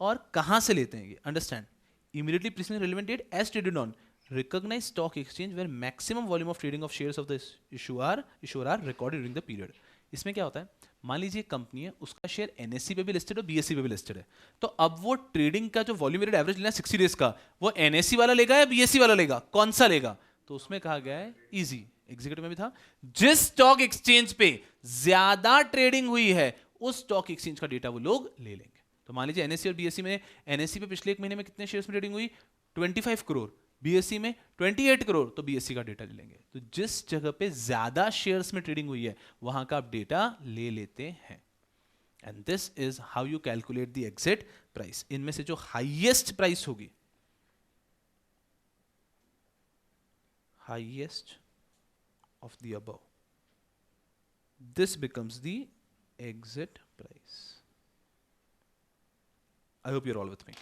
और कहां से लेते हैं ये understand. Immediately preceding relevant date as traded on recognized stock exchange where maximum volume of trading of shares of the issuer are recorded during the period। इसमें क्या होता है, मान लीजिए कंपनी है, उसका शेयर एनएससी पे भी लिस्टेड है, बीएससी पे भी लिस्टेड है, तो अब वो ट्रेडिंग का जो वॉल्यूम वेटेड एवरेज लेना 60 डेज का, वो एनएससी वाला लेगा या बीएससी वाला लेगा, कौन सा लेगा? तो उसमें कहा गया है इजी, एग्जीक्यूटिव में भी था, जिस स्टॉक एक्सचेंज पे ज्यादा ट्रेडिंग हुई है उस स्टॉक एक्सचेंज का डेटा वो लोग ले लेंगे। तो मान लीजिए एनएससी और बीएससी में, एनएससी पे पिछले 1 महीने में कितने शेयर्स में ट्रेडिंग हुई, 25 करोड़, बीएससी में 28 करोड़, तो बीएससी का डेटा ले लेंगे। तो जिस जगह पे ज्यादा शेयर्स में ट्रेडिंग हुई है वहां का आप डेटा ले लेते हैं। And this is how you calculate the exit price. इनमें से जो हाईएस्ट प्राइस होगी, highest of the above, this becomes the exit price. I hope you are all with me.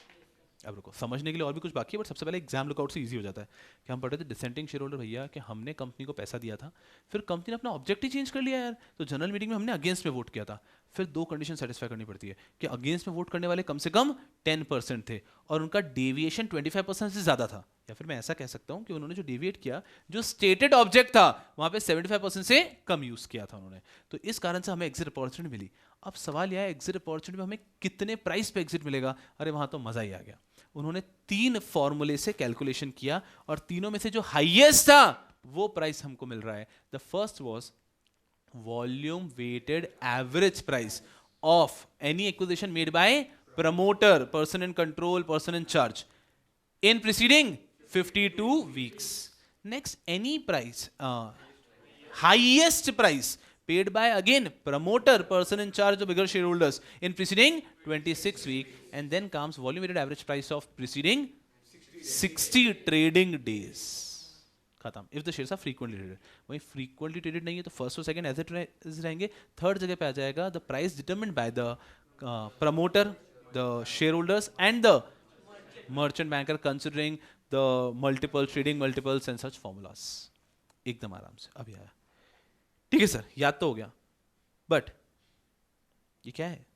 अब रुको, समझने के लिए और भी कुछ बाकी है, बट सबसे पहले एग्जाम लुकआउट से इजी हो जाता है कि हम पढ़े थे डिसेंटिंग शेयर होल्डर भैया कि हमने कंपनी को पैसा दिया था, फिर कंपनी ने अपना ऑब्जेक्ट ही चेंज कर लिया यार, तो जनरल मीटिंग में हमने अगेंस्ट में वोट किया था, फिर 2 कंडीशन सेटिस्फाई करनी पड़ती है कि अगेंस्ट में वोट करने वाले कम से कम 10% थे और उनका डेविएशन 25% से ज्यादा था, या फिर मैं ऐसा कह सकता हूं कि उन्होंने जो डेविएट किया, जो स्टेटेड ऑब्जेक्ट था वहां पे 75% से कम यूज किया था उन्होंने, तो इस कारण से हमें एग्जिट अपॉर्चुनिटी मिली। अब सवाल यह है एग्जिट अपॉर्चुनिटी में हमें कितने प्राइस पे एग्जिट मिलेगा? अरे वहां तो मजा ही आ गया। उन्होंने 3 फॉर्मूले से कैलकुलेशन किया और तीनों में से जो हाईएस्ट था वो प्राइस हमको मिल रहा है। The first was volume weighted average price of any acquisition made by promoter, person in control, person in charge in preceding 52 weeks. Next, any price, highest price paid by again promoter, person in charge of bigger shareholders in preceding 26 week, and then comes volume weighted average price of preceding 60 trading days। खत्म। if the shares are frequently traded, वही frequently traded नहीं है तो first और second as it रहेंगे। Third जगह पे आ जाएगा the price determined by the promoter, the shareholders and the merchant banker considering the multiple trading multiples and such formulas। एकदम आराम से अभी आया, ठीक है सर, याद तो हो गया, बट ये क्या है?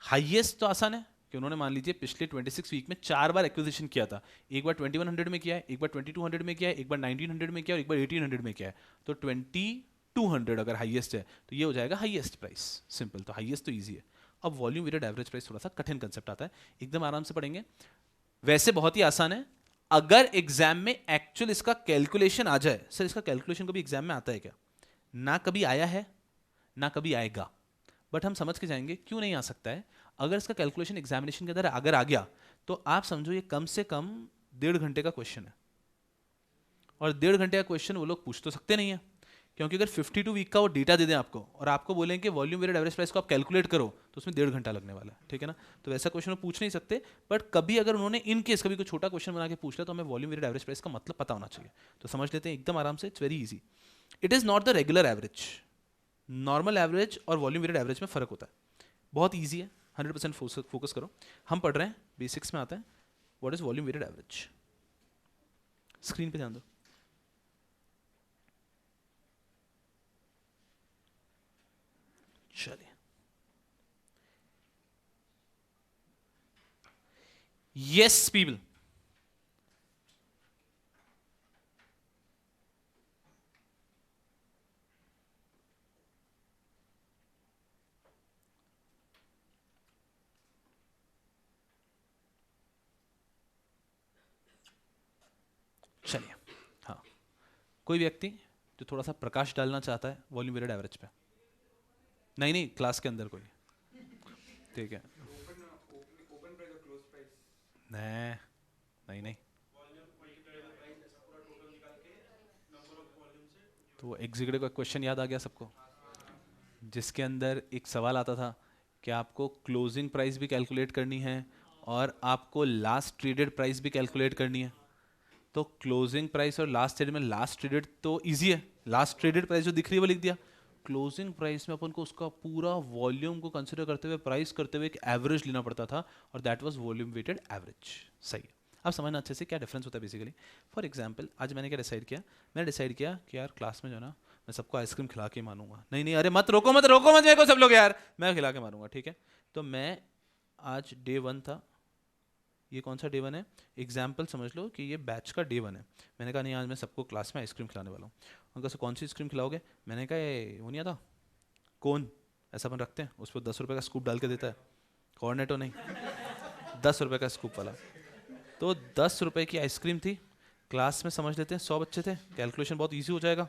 हाईएस्ट तो आसान है कि उन्होंने मान लीजिए पिछले 26 वीक में 4 बार एक्विजिशन किया था, एक बार 2100 में किया है, एक बार 2200 में किया है, एक बार 1900 में किया है और एक बार 1800 में किया है, तो 2200 अगर हाईएस्ट है तो ये हो जाएगा हाईएस्ट प्राइस। सिंपल, तो हाईएस्ट तो ईजी है। अब वॉल्यूम वेटेड एवरेज प्राइस थोड़ा सा कठिन कंसेप्ट आता है, एकदम आराम से पढ़ेंगे। वैसे बहुत ही आसान है, अगर एग्जाम में एक्चुअल इसका कैलकुलेशन आ जाए। सर इसका कैलकुलेशन कभी एग्जाम में आता है क्या? ना कभी आया है ना कभी आएगा, बट हम समझ के जाएंगे क्यों नहीं आ सकता है। अगर इसका कैलकुलेशन एग्जामिनेशन के अंदर अगर आ गया तो आप समझो ये कम से कम 1.5 घंटे का क्वेश्चन है, और 1.5 घंटे का क्वेश्चन वो लोग पूछ तो सकते नहीं है क्योंकि अगर 52 वीक का वो डेटा दे दें आपको और आपको बोलें कि वॉल्यूम वेटेड एवरेज प्राइस को आप कैलकुलेट करो तो उसमें 1.5 घंटा लगने वाला है, ठीक है ना। तो वैसा क्वेश्चन वो पूछ नहीं सकते, बट कभी अगर उन्होंने इन केस कभी कोई छोटा क्वेश्चन बना के पूछ लिया तो हमें वॉल्यूम वेटेड एवरेज प्राइस का मतलब पता होना चाहिए। तो समझ लेते हैं एकदम आराम से, it's very easy. It is not the regular average. Normal average और वॉल्यूम वेटेड एवरेज में फ़र्क होता है, बहुत ईजी है, 100% फोकस करो। हम पढ़ रहे हैं, बेसिक्स में आता है what is volume weighted average. Screen पे ध्यान दो। चलिए, यस पीपल, चलिए हाँ, कोई व्यक्ति जो थोड़ा सा प्रकाश डालना चाहता है वॉल्यूम वेटेड एवरेज पे, नहीं क्लास के अंदर कोई, ठीक है।
ओपन प्राइस और क्लोज प्राइस?
नहीं तो एग्जीक्यूटिव का क्वेश्चन याद आ गया सबको, जिसके अंदर एक सवाल आता था कि आपको क्लोजिंग प्राइस भी कैलकुलेट करनी है और आपको लास्ट ट्रेडेड प्राइस भी कैलकुलेट करनी है। तो क्लोजिंग प्राइस और लास्ट ट्रेडेड में लास्ट ट्रेडेड तो इजी है, लास्ट ट्रेडेड प्राइस जो दिख रही है वो लिख दिया। क्लोजिंग प्राइस में अपन को उसका पूरा वॉल्यूम को कंसिडर करते हुए, प्राइस करते हुए एक एवरेज लेना पड़ता था और that was volume weighted average. सही है, अब समझना अच्छे से क्या डिफरेंस होता है बेसिकली। फॉर एग्जांपल आज मैंने क्या डिसाइड किया, मैंने डिसाइड किया कि यार क्लास में जो है ना मैं सबको आइसक्रीम खिला के मानूंगा। नहीं अरे मत रोको मत मेरे को सब लोग यार, मैं खिला के मारूंगा, ठीक है। तो मैं आज डे 1 था, ये कौन सा डे 1 है, एग्जाम्पल समझ लो कि ये बैच का डे 1 है। मैंने कहा नहीं आज मैं सबको क्लास में आइसक्रीम खिलाने वाला हूँ। उनका से कौन सी आइसक्रीम खिलाओगे, मैंने कहा ये वो नहीं आता कौन, ऐसा अपन रखते हैं उस पर 10 रुपये का स्कूप डाल के देता है, कॉर्नेटो नहीं 10 रुपये का स्कूप वाला। तो 10 रुपये की आइसक्रीम थी, क्लास में समझ लेते हैं 100 बच्चे थे, कैलकुलेशन बहुत ईजी हो जाएगा,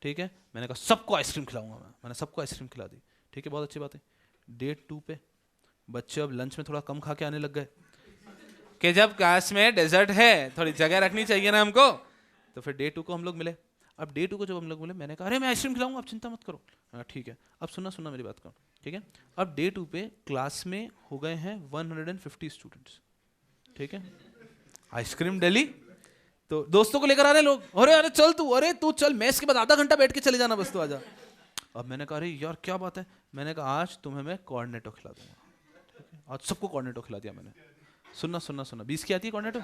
ठीक है। मैंने कहा सबको आइसक्रीम खिलाऊंगा मैंने सबको आइसक्रीम खिला दी, ठीक है, बहुत अच्छी बात है। डे 2 पे बच्चे अब लंच में थोड़ा कम खा के आने लग गए कि जब क्लास में डेजर्ट है थोड़ी जगह रखनी चाहिए ना हमको। तो फिर डे 2 को हम लोग मिले। अब डे 2 को जब हम लोग मिले मैंने कहा अरे मैं आइसक्रीम खिलाऊंगा आप चिंता मत करो। हाँ ठीक है, अब सुनना मेरी बात को, ठीक है। अब डे 2 पे क्लास में हो गए हैं 150 स्टूडेंट्स, ठीक है। आइसक्रीम डेली, तो दोस्तों को लेकर आ रहे लोग, अरे चल तू चल मैस के बाद आधा घंटा बैठ के चले जाना बस, तू आजा। अब मैंने कहा अरे यार क्या बात है, मैंने कहा आज तुम्हें मैं कॉर्नेटो खिला दूंगा। आज सबको कॉर्नेटो खिला दिया मैंने। सुनना 20 की आती है कॉर्नेटो,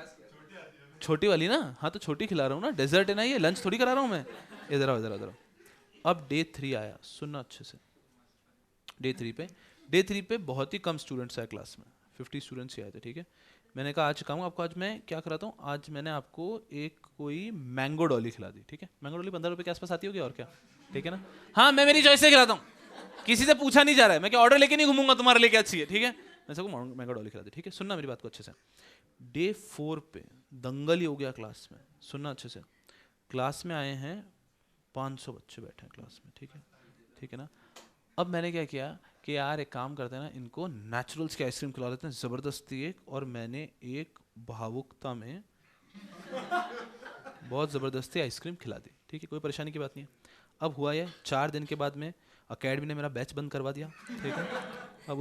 छोटी वाली ना, हाँ तो छोटी खिला रहा हूँ ना, डेजर्ट है ना, ये लंच थोड़ी करा रहा हूँ मैं। इधर आओ। अब डे 3 आया, सुनना अच्छे से। डे 3 पे बहुत ही कम स्टूडेंट्स आए क्लास में, 50 स्टूडेंट्स ही आए थे, ठीक है। मैंने कहा आज कहूँगा आपको, आज मैं क्या कराता हूँ, आज मैंने आपको एक कोई मैंगो डॉली खिला दी, ठीक है। मैंगो डॉली 15 रुपये के आसपास आती होगी और क्या, ठीक है ना। हाँ मैं मेरी चॉइस से खिलाता हूँ, किसी से पूछा नहीं जा रहा है, मैं क्या ऑर्डर लेके नहीं घूमूंगा तुम्हारे लिए क्या चाहिए, ठीक है। मैं सबको मैंगो डॉली खिला दी, ठीक है। सुनना मेरी बात को अच्छे से। डे 4 पे दंगल ही हो गया क्लास में, सुनना अच्छे से। क्लास में आए हैं 500 बच्चे बैठे हैं क्लास में, ठीक है ना। अब मैंने क्या किया कि यार एक काम करते हैं ना, इनको नेचुरल्स की आइसक्रीम खिला देते हैं ज़बरदस्ती एक, और मैंने एक भावुकता में बहुत ज़बरदस्ती आइसक्रीम खिला दी, ठीक है, कोई परेशानी की बात नहीं है। अब हुआ ये 4 दिन के बाद में अकेडमी ने मेरा बैच बंद करवा दिया, ठीक है। अब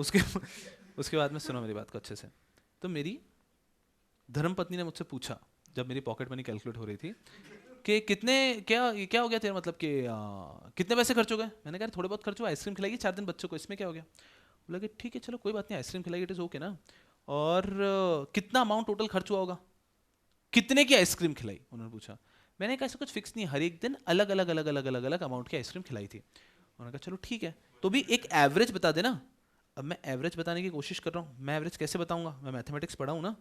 उसके बाद में सुनो मेरी बात को अच्छे से। तो मेरी धर्मपत्नी ने मुझसे पूछा जब मेरी पॉकेट मनी कैलकुलेट हो रही थी कि क्या हो गया तेरा, मतलब कि कितने पैसे खर्च हो गए। मैंने कहा थोड़े बहुत खर्च हुआ, आइसक्रीम खिलाएगी 4 दिन बच्चों को, इसमें क्या हो गया। बोला कि ठीक है चलो कोई बात नहीं, आइसक्रीम खिलाएगी, इट इज़ ओके ना। और कितना अमाउंट टोटल खर्च हुआ होगा, कितने की आइसक्रीम खिलाई, उन्होंने पूछा। मैंने कहा ऐसा कुछ फिक्स नहीं, हर एक दिन अलग अलग अमाउंट की आइसक्रीम खिलाई थी। उन्होंने कहा चलो ठीक है, तो भी एक एवरेज बता देना। अब मैं एवरेज बताने की कोशिश कर रहा हूँ, मैं एवरेज कैसे बताऊँगा, मैं मैथमेटिक्स पढ़ा हूँ ना।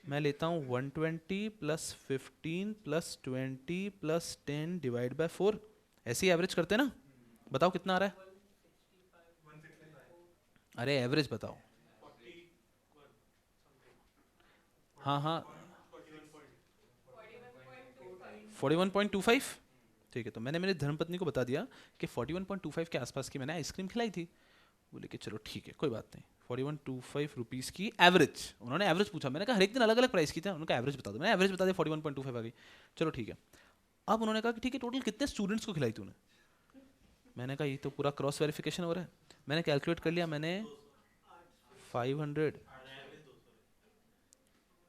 मैं लेता हूँ 120 + 15 + 20 + 10 डिवाइड बाय 4, ऐसे ही एवरेज करते हैं ना। बताओ कितना आ रहा है, अरे एवरेज बताओ। हाँ 41.25, ठीक है। तो मैंने मेरी धर्मपत्नी को बता दिया कि 41.25 के आसपास की मैंने आइसक्रीम खिलाई थी। बोले कि चलो ठीक है कोई बात नहीं, 41.25 रुपीज़ की एवरेज। उन्होंने एवरेज पूछा, मैंने कहा हर एक दिन अलग अलग प्राइस की थी, उनका एवरेज बता दो। मैंने एवरेज बता दिया 41.25 आ गई, चलो ठीक है। अब उन्होंने कहा कि ठीक है टोटल कितने स्टूडेंट्स को खिलाई तूने। मैंने कहा ये तो पूरा क्रॉस वेरिफिकेशन हो रहा है। मैंने कैलकुलेट कर लिया, मैंने 500,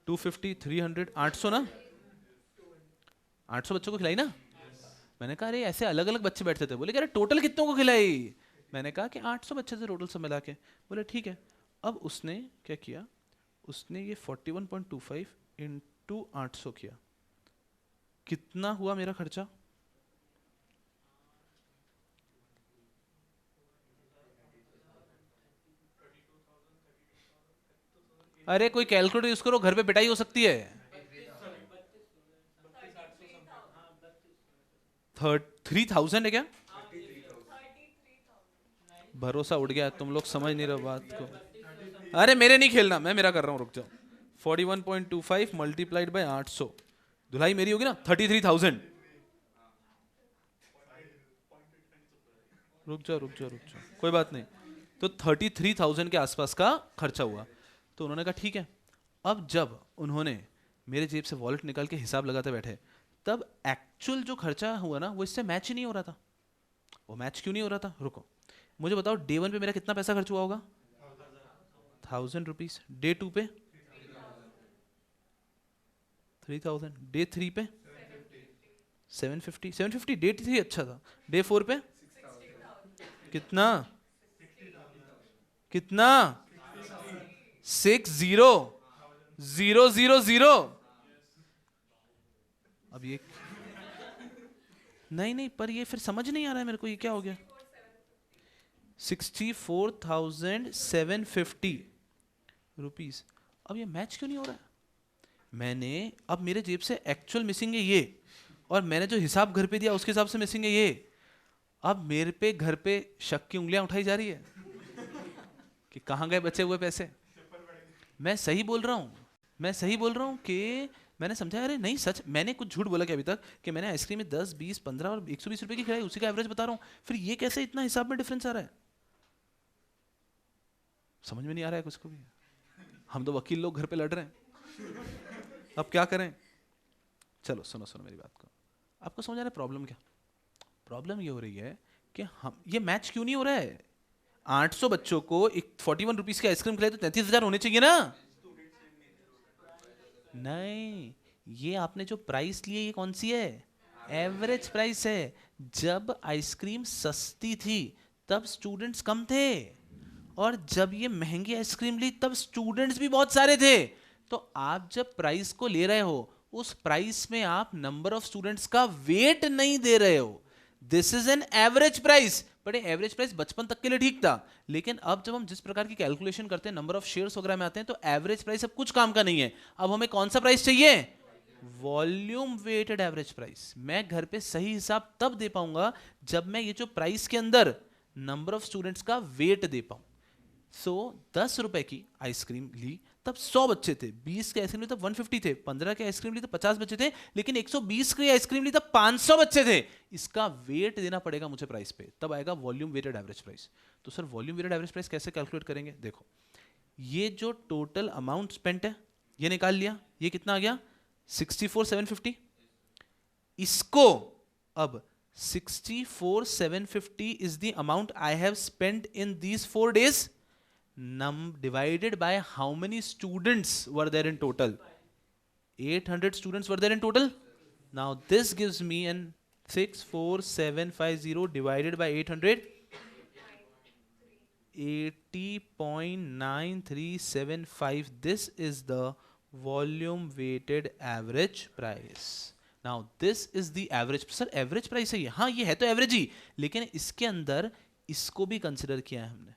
250, 300, 800 ना, 800 बच्चों को खिलाई ना। मैंने कहा अरे ऐसे अलग अलग बच्चे बैठते थे। बोले कि अरे टोटल कितनों को खिलाई? मैंने कहा कि 800 बच्चे थे टोटल सब मिला के। बोले ठीक है। अब उसने क्या किया, उसने ये 41.25 इंटू 800 किया। कितना हुआ मेरा खर्चा? अरे कोई कैलकुलेटर यूज करो, घर पे पिटाई हो सकती है। 3,000 है क्या? भरोसा उड़ गया, तुम लोग समझ नहीं रहे बात को। अरे मेरे नहीं खेलना, मैं मेरा कर रहा हूँ, रुक जाओ। 41.25 मल्टीप्लाइड बाय 800, धुलाई मेरी होगी ना 33,000। रुक जाओ, कोई बात नहीं। तो 33,000 के आसपास का खर्चा हुआ। तो उन्होंने कहा ठीक है। अब जब उन्होंने मेरे जेब से वॉलेट निकाल के हिसाब लगाते बैठे, तब एक्चुअल जो खर्चा हुआ ना वो इससे मैच ही नहीं हो रहा था। वो मैच क्यों नहीं हो रहा था? रुको मुझे बताओ, डे 1 पे मेरा कितना पैसा खर्च हुआ होगा? 1,000 रुपीज। डे 2 पे 3,000। डे 3 पे 750। 750 डे 3 अच्छा था। डे 4 पे कितना? 60,000। अब ये नहीं, पर ये फिर समझ नहीं आ रहा है मेरे को, ये क्या हो गया? 64,750 रुपीज। अब ये मैच क्यों नहीं हो रहा है? मैंने अब मेरे जेब से एक्चुअल मिसिंग है ये, और मैंने जो हिसाब घर पे दिया उसके हिसाब से मिसिंग है ये। अब मेरे पे घर पे शक की उंगलियां उठाई जा रही है कि कहाँ गए बचे हुए पैसे। मैं सही बोल रहा हूँ कि मैंने समझा अरे नहीं सच, मैंने कुछ झूठ बोला कि अभी तक कि मैंने आइसक्रीम में 10, 20, 15 और 120 रुपए की खिलाई, उसी का एवरेज बता रहा हूँ। फिर ये कैसे इतना हिसाब में डिफरेंस आ रहा है? समझ में नहीं आ रहा है कुछ को भी। हम तो वकील लोग घर पे लड़ रहे हैं, अब क्या करें? चलो सुनो मेरी बात को। आपको समझ आ रहा है प्रॉब्लम क्या? प्रॉब्लम ये हो रही है कि हम ये मैच क्यों नहीं हो रहा है? 800 बच्चों को एक 41 रुपीज की आइसक्रीम खिलाई तो 33,000 होने चाहिए ना? नहीं, ये आपने जो प्राइस ली है ये कौन सी है? एवरेज प्राइस है। जब आइसक्रीम सस्ती थी तब स्टूडेंट्स कम थे, और जब ये महंगी आइसक्रीम ली तब स्टूडेंट्स भी बहुत सारे थे। तो आप जब प्राइस को ले रहे हो, उस प्राइस में आप नंबर ऑफ स्टूडेंट्स का वेट नहीं दे रहे हो। This is an average price. But average price बचपन तक के लिए ठीक था, लेकिन अब जब हम जिस प्रकार की कैलकुलेशन करते हैं, नंबर ऑफ शेयर्स वगैरह में आते हैं, तो एवरेज प्राइस अब कुछ काम का नहीं है। अब हमें कौन सा प्राइस चाहिए? Volume weighted average price. मैं घर पे सही हिसाब तब दे पाऊंगा जब मैं ये जो प्राइस के अंदर नंबर ऑफ स्टूडेंट्स का वेट दे पाऊं। सो 10 रुपए की आइसक्रीम ली तब 100 बच्चे थे, 20 के आइसक्रीम ली तब 150 थे, 15 के आइसक्रीम ली तब 50 बच्चे थे, लेकिन 120 की आइसक्रीम ली तब 500 बच्चे थे। इसका वेट देना पड़ेगा मुझे प्राइस पे, तब आएगा वॉल्यूम वेटेड एवरेज प्राइस। तो sir volume weighted average price कैसे कैलकुलेट करेंगे? देखो, ये जो टोटल अमाउंट स्पेंट है ये निकाल लिया, ये कितना आ गया? 64,750। इसको अब 64,750 is the amount I have spent in these 4 days, divided by how many students were there in total? 800 students were there in total. Now this gives me an 64,750 divided by 800, 80.9375. This is the volume weighted average price. Now this is the average. Sir average price है ये? हाँ ये है तो average ही, लेकिन इसके अंदर इसको भी कंसिडर किया है हमने।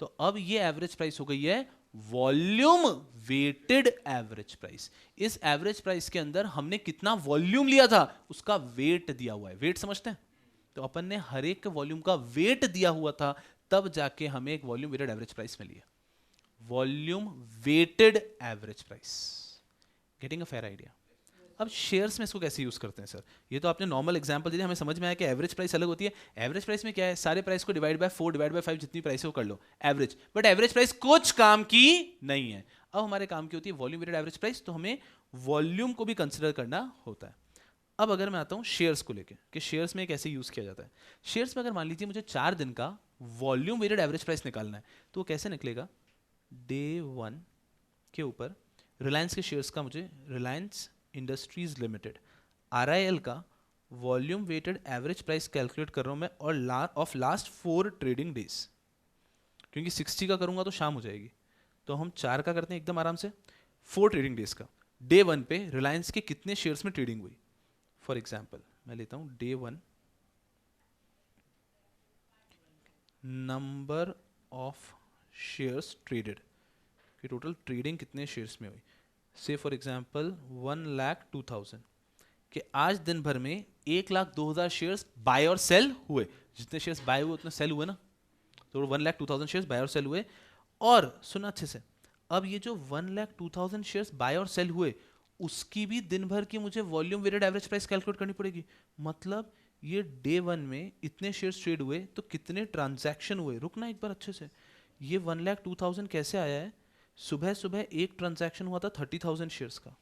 तो अब ये एवरेज प्राइस हो गई है वॉल्यूम वेटेड एवरेज प्राइस। इस एवरेज प्राइस के अंदर हमने कितना वॉल्यूम लिया था उसका वेट दिया हुआ है। वेट समझते हैं? तो अपन ने हर एक के वॉल्यूम का वेट दिया हुआ था, तब जाके हमें एक वॉल्यूम वेटेड एवरेज प्राइस मिली है। Volume weighted average price. Getting a fair idea? अब शेयर्स में इसको कैसे यूज करते हैं सर? ये तो आपने नॉर्मल एग्जांपल दिया, हमें समझ में आया कि एवरेज प्राइस अलग होती है। एवरेज प्राइस में क्या है? सारे प्राइस को डिवाइड बाय 4 डिवाइड बाय 5 जितनी प्राइस हो कर लो एवरेज। बट एवरेज प्राइस कुछ काम की नहीं है। अब हमारे काम की होती है वॉल्यूम वेटेड एवरेज प्राइस, तो हमें वॉल्यूम को भी कंसिडर करना होता है। अब अगर मैं आता हूँ शेयर्स को लेके कि शेयर्स में कैसे यूज़ किया जाता है। शेयर्स में अगर मान लीजिए मुझे 4 दिन का वॉल्यूम वेटेड एवरेज प्राइस निकालना है, तो वो कैसे निकलेगा? डे 1 के ऊपर रिलायंस के शेयर्स का, मुझे रिलायंस इंडस्ट्रीज लिमिटेड RIL का volume weighted average price calculate कर रहा हूँ मैं, और ऑफ लास्ट 4 ट्रेडिंग डेज, क्योंकि 60 का करूँगा तो शाम हो जाएगी, तो हम 4 का करते हैं एकदम आराम से। 4 ट्रेडिंग डेज का डे 1 पे रिलायंस के कितने शेयर्स में ट्रेडिंग हुई। फॉर एग्जाम्पल मैं लेता हूँ day 1 number of shares traded, कि टोटल ट्रेडिंग कितने शेयर्स में हुई। से फॉर एग्जाम्पल 1,02,000, कि आज दिन भर में 1,02,000 शेयर्स बाय और सेल हुए। जितने शेयर्स बाय हुए उतने सेल हुए ना, तो 1,02,000 शेयर्स बाय और सेल हुए। और सुना अच्छे से, अब ये जो 1,02,000 शेयर्स बाय और सेल हुए, उसकी भी दिन भर की मुझे volume weighted average price calculate करनी पड़ेगी। मतलब ये डे 1 में इतने शेयर्स ट्रेड हुए तो कितने ट्रांजैक्शन हुए। रुकना एक बार अच्छे से, ये 1,02,000 कैसे आया है? सुबह सुबह एक ट्रांजैक्शन हुआ था 30,000 शेयर्स का,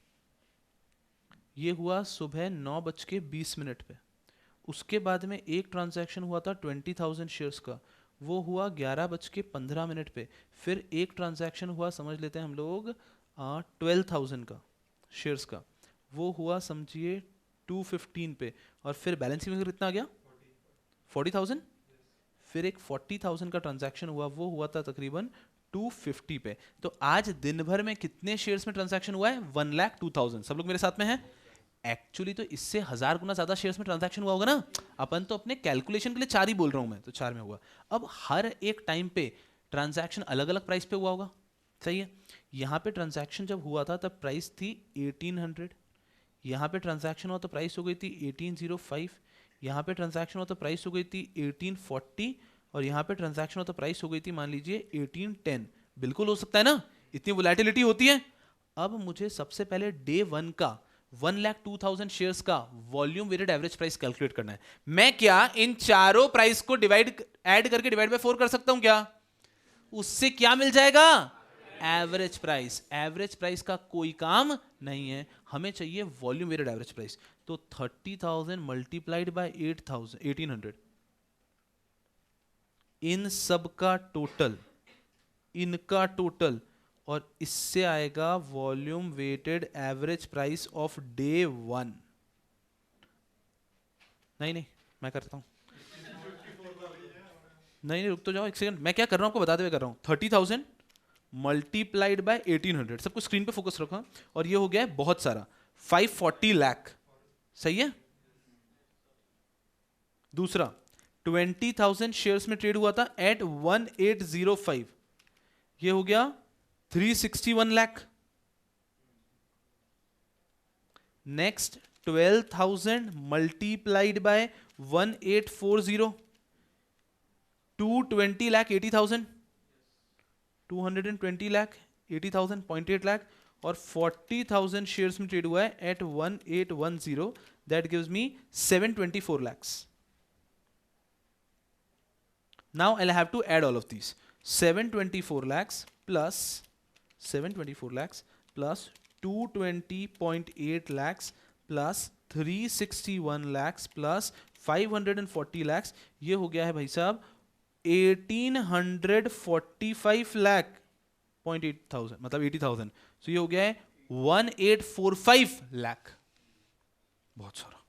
ये हुआ सुबह 9:20 पे। उसके बाद में एक ट्रांजैक्शन हुआ था 20,000 शेयर्स का, वो हुआ 11:15 पे। फिर एक ट्रांजैक्शन हुआ, समझ लेते हैं हम लोग 12,000 का शेयर्स का, वो हुआ समझिए 2:15 पे। और फिर बैलेंसिंग फिगर कितना आ गया? 40,000। फिर एक 40,000 का ट्रांजैक्शन हुआ, वो हुआ था तकरीबन 250 पे। तो आज दिन भर में कितने शेयर्स में ट्रांजैक्शन हुआ है? 1,02,000। सब लोग मेरे साथ में हैं? एक्चुअली तो इससे 1000 गुना ज्यादा शेयर्स में ट्रांजैक्शन हुआ होगा ना। अपन तो अपने कैलकुलेशन के लिए 4 ही बोल रहा हूं मैं, तो 4 में हुआ। अब हर एक टाइम पे ट्रांजैक्शन अलग अलग प्राइस पे हुआ होगा, सही है। यहाँ पे ट्रांजैक्शन जब हुआ था तब प्राइस थी 1800, यहाँ पे ट्रांजैक्शन हुआ तो प्राइस हो गई थी 1805, यहाँ पे ट्रांजैक्शन हुआ तो प्राइस हो गई थी 1840, और यहाँ पे ट्रांजैक्शन हुआ तो प्राइस हो गई थी मान लीजिए 1810। बिल्कुल हो सकता है ना, इतनी वोलेटिलिटी होती है। अब मुझे सबसे पहले डे 1 का 1,02,000 शेयर्स का volume weighted average price calculate करना है। मैं क्या इन चारों प्राइस को ऐड करके डिवाइड बाय 4 कर सकता हूं क्या? उससे क्या मिल जाएगा? Average price. एवरेज प्राइस का कोई काम नहीं है, हमें चाहिए वॉल्यूम वेटेड एवरेज प्राइस। तो 30,000 मल्टीप्लाइड बाय 1800, इन सब का टोटल, इनका टोटल, और इससे आएगा volume weighted average price of day 1। नहीं मैं करता हूं। नहीं रुक तो जाओ एक सेकंड, मैं क्या कर रहा हूं आपको बताते हुए कर रहा हूं। 30,000 मल्टीप्लाइड बाय 1800, सबको स्क्रीन पे फोकस रखो, और ये हो गया है बहुत सारा 540 लाख, सही है। दूसरा 20,000 शेयर्स में ट्रेड हुआ था एट 1805, ये हो गया 361 lakh. Next 12,000 multiplied by 1840, 220 lakh 80,000, 220 lakh 80,000, 0.8 lakh. और 40,000 शेयर्स में ट्रेड हुआ है at 1810, that gives me 724 lakhs. Now I'll have to add all of these. 724 lakhs plus 220.8 lakhs plus 361 lakhs plus 540 lakhs, ये हो गया है भाई साहब 1845 लाख 0.8,000, मतलब 80,000। सो ये हो गया है 1845 लाख, बहुत सारा।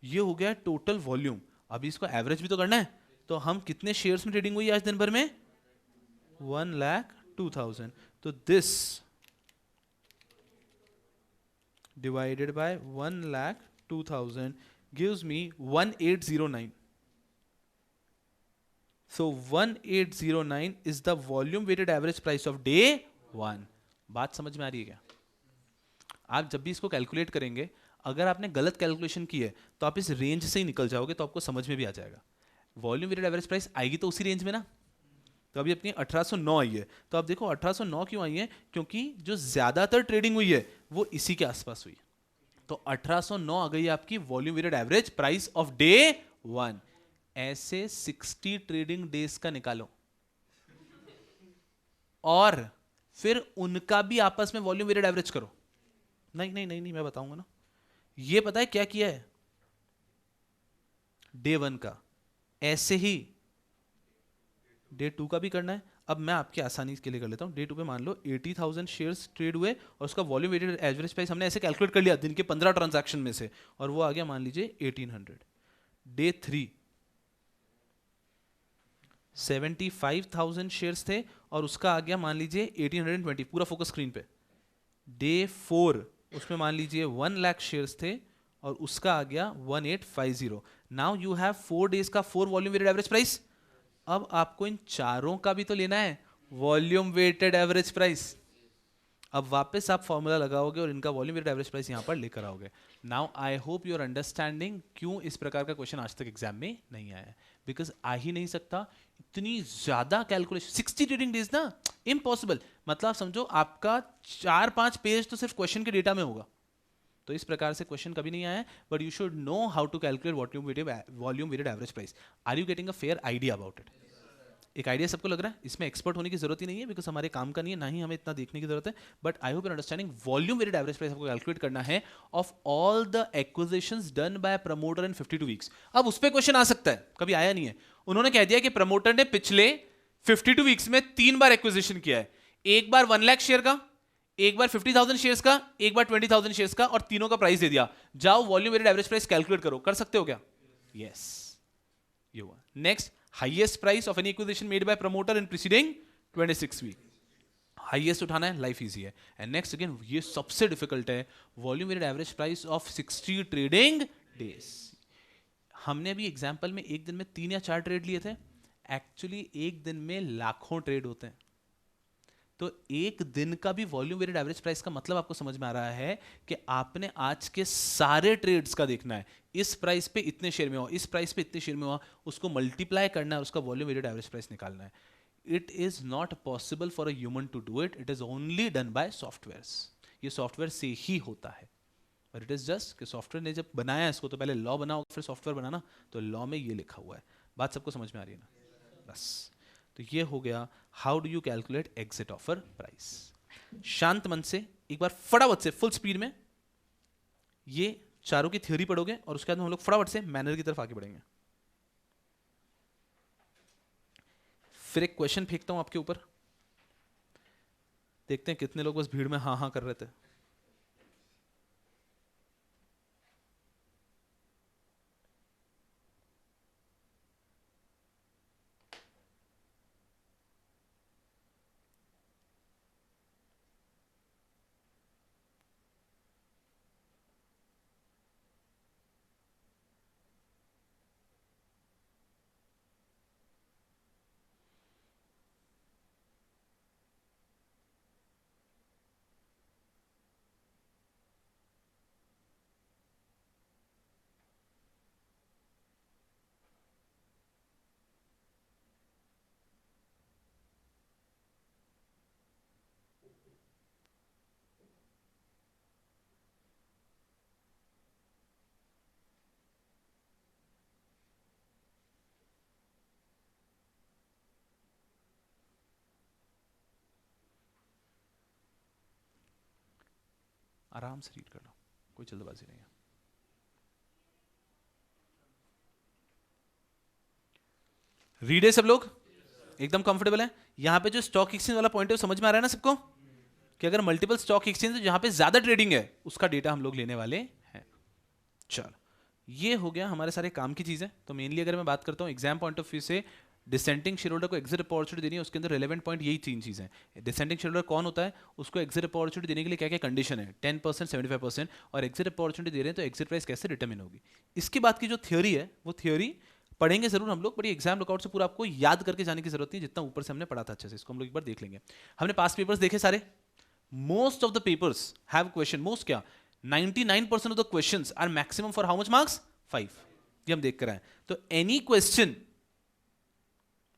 ये हो गया है टोटल वॉल्यूम। अभी इसको एवरेज भी तो करना है, तो हम कितने शेयर्स में ट्रेडिंग हुई आज दिन भर में? 1,02,000। तो this divided by 1,02,000 gives me 1809. So 1809 is the volume weighted average price of day 1. बात समझ में आ रही है क्या? आप जब भी इसको कैलकुलेट करेंगे, अगर आपने गलत कैलकुलेशन की है तो आप इस रेंज से ही निकल जाओगे, तो आपको समझ में भी आ जाएगा। वॉल्यूम वेटेड एवरेज प्राइस आएगी तो उसी रेंज में ना। तो अभी अपनी 1809 आई है, तो आप देखो 1809 क्यों आई है? क्योंकि जो ज्यादातर ट्रेडिंग हुई है वो इसी के आसपास हुई। तो 1809 आ गई है आपकी volume weighted average price of day 1। ऐसे 60 ट्रेडिंग डेज का निकालो, और फिर उनका भी आपस में वॉल्यूम वेटेड एवरेज करो। नहीं मैं बताऊंगा ना। ये पता है क्या किया है? डे 1 का, ऐसे ही डे 2 का भी करना है। अब मैं आपकी आसानी के लिए कर लेता हूँ। डे 2 पे मान लो 80,000 शेयर्स ट्रेड हुए और उसका वॉल्यूम वेटेड एवरेज प्राइस हमने ऐसे कैलकुलेट कर लिया दिन के 15 ट्रांजैक्शन में से, और वो आ गया मान लीजिए 1800। डे 3 75,000 शेयर्स थे और उसका आ गया मान लीजिए 1820, पूरा फोकस स्क्रीन पे। डे 4 उसमें मान लीजिए 1 लाख शेयर्स थे और उसका आ गया 1850। नाउ यू हैव 4 डेज का 4 वॉल्यूम वेटेड एवरेज प्राइस। अब आपको इन चारों का भी तो लेना है वॉल्यूम वेटेड एवरेज प्राइस। अब वापस आप फॉर्मूला लगाओगे और इनका वॉल्यूम वेटेड एवरेज प्राइस यहां पर लेकर आओगे। Now I hope you are understanding क्यों इस प्रकार का क्वेश्चन आज तक एग्जाम में नहीं आया है। बिकॉज आ ही नहीं सकता, इतनी ज्यादा कैलकुलेशन, 60 ट्रेडिंग डेज ना, इम्पॉसिबल। मतलब आप समझो आपका 4-5 पेज तो सिर्फ क्वेश्चन के डेटा में होगा। तो इस प्रकार से क्वेश्चन कभी नहीं आया है, but you should know how to calculate volume weighted average price. Are you getting a fair idea about it? एक आइडिया सबको लग रहा है? इसमें एक्सपर्ट होने की जरूरत ही नहीं है, बिकॉज हमारे काम का नहीं है, ना ही हमें इतना देखने की जरूरत है। But I hope you understanding volume weighted average price आपको कैलकुलेट करना है of all the acquisitions done by promoter in 52 weeks. अब उस पर क्वेश्चन आ सकता है, कभी आया नहीं है। उन्होंने कह दिया कि प्रमोटर ने पिछले 52 वीक्स में 3 बार एक्विजिशन किया है, एक बार 1 लाख शेयर का, एक बार 50,000 शेयर्स का, एक बार 20,000 शेयर्स का, और तीनों का प्राइस दे दिया। जाओ volume weighted average price calculate करो। कर सकते हो क्या? Yes, you. Next, highest price of any acquisition made by promoter in preceding 26 week. Highest उठाना है, लाइफ इजी है। एंड नेक्स्ट अगेन ये सबसे डिफिकल्ट है, volume weighted average price of 60 trading days. हमने अभी एग्जांपल में एक दिन में 3 या 4 ट्रेड लिए थे, एक्चुअली एक दिन में लाखों ट्रेड होते हैं। तो एक दिन का भी वॉल्यूम वेटेड एवरेज प्राइस का मतलब आपको समझ में आ रहा है कि आपने आज के सारे ट्रेड्स का देखना है। इस प्राइस पे इतने शेयर में हुआ, इस प्राइस पे इतने शेयर में हुआ, उसको मल्टीप्लाई करना है, उसका वॉल्यूम वेटेड एवरेज प्राइस निकालना है। It is not possible for a human to do it, it is only done by softwares. ये सॉफ्टवेयर से ही होता है। और इट इज जस्ट कि सॉफ्टवेयर ने जब बनाया इसको तो पहले लॉ बनाओ फिर सॉफ्टवेयर बनाना, तो लॉ में ये लिखा हुआ है। बात सबको समझ में आ रही है ना? बस, तो ये हो गया how do you calculate exit offer price. शांत मन से एक बार फटाफट से फुल स्पीड में ये चारों की थ्योरी पढ़ोगे और उसके बाद हम लोग फटाफट से मैनर की तरफ आगे बढ़ेंगे। फिर एक क्वेश्चन फेंकता हूं आपके ऊपर, देखते हैं कितने लोग बस भीड़ में हाँ हाँ कर रहे थे। आराम से रीड कर लो, कोई जल्दबाजी नहीं है। रीड है सब लोग? एकदम कंफर्टेबल है? यहां पे जो स्टॉक एक्सचेंज वाला पॉइंट है समझ में आ रहा है ना सबको, कि अगर मल्टीपल स्टॉक एक्सचेंज जहां पे ज्यादा ट्रेडिंग है उसका डेटा हम लोग लेने वाले हैं। चलो, ये हो गया हमारे सारे काम की चीजें। तो मेनली अगर मैं बात करता हूं एग्जाम पॉइंट ऑफ व्यू से, डिसेंटिंग शेयर होल्डर को एग्जिट अपॉर्चुनिटी देनी है, उसके अंदर रेलेवेंट पॉइंट यही 3 चीजें हैं। डिसेंटिंग शेयर होल्डर कौन होता है, उसको एग्जिट अपॉर्चुनिटी देने के लिए क्या क्या कंडीशन है, 10%, 75%, और एग्जिट अपॉर्चुनिटी दे रहे हैं तो एग्जिट प्राइस कैसे डिटरमिन होगी। इसके बाद की जो थ्योरी है वो थ्योरी पढ़ेंगे जरूर हम लोग, बट एग्जाम लुकआउट से पूरा आपको याद करके जाने की जरूरत नहीं, जितना ऊपर से हमने पढ़ा था अच्छे से, इसको हम लोग एक बार देख लेंगे। हमने पास पेपर्स देखे सारे, most of the papers have question, most क्या 99% of the questions are maximum for how much marks, 5। ये हम देख कर आए। तो any question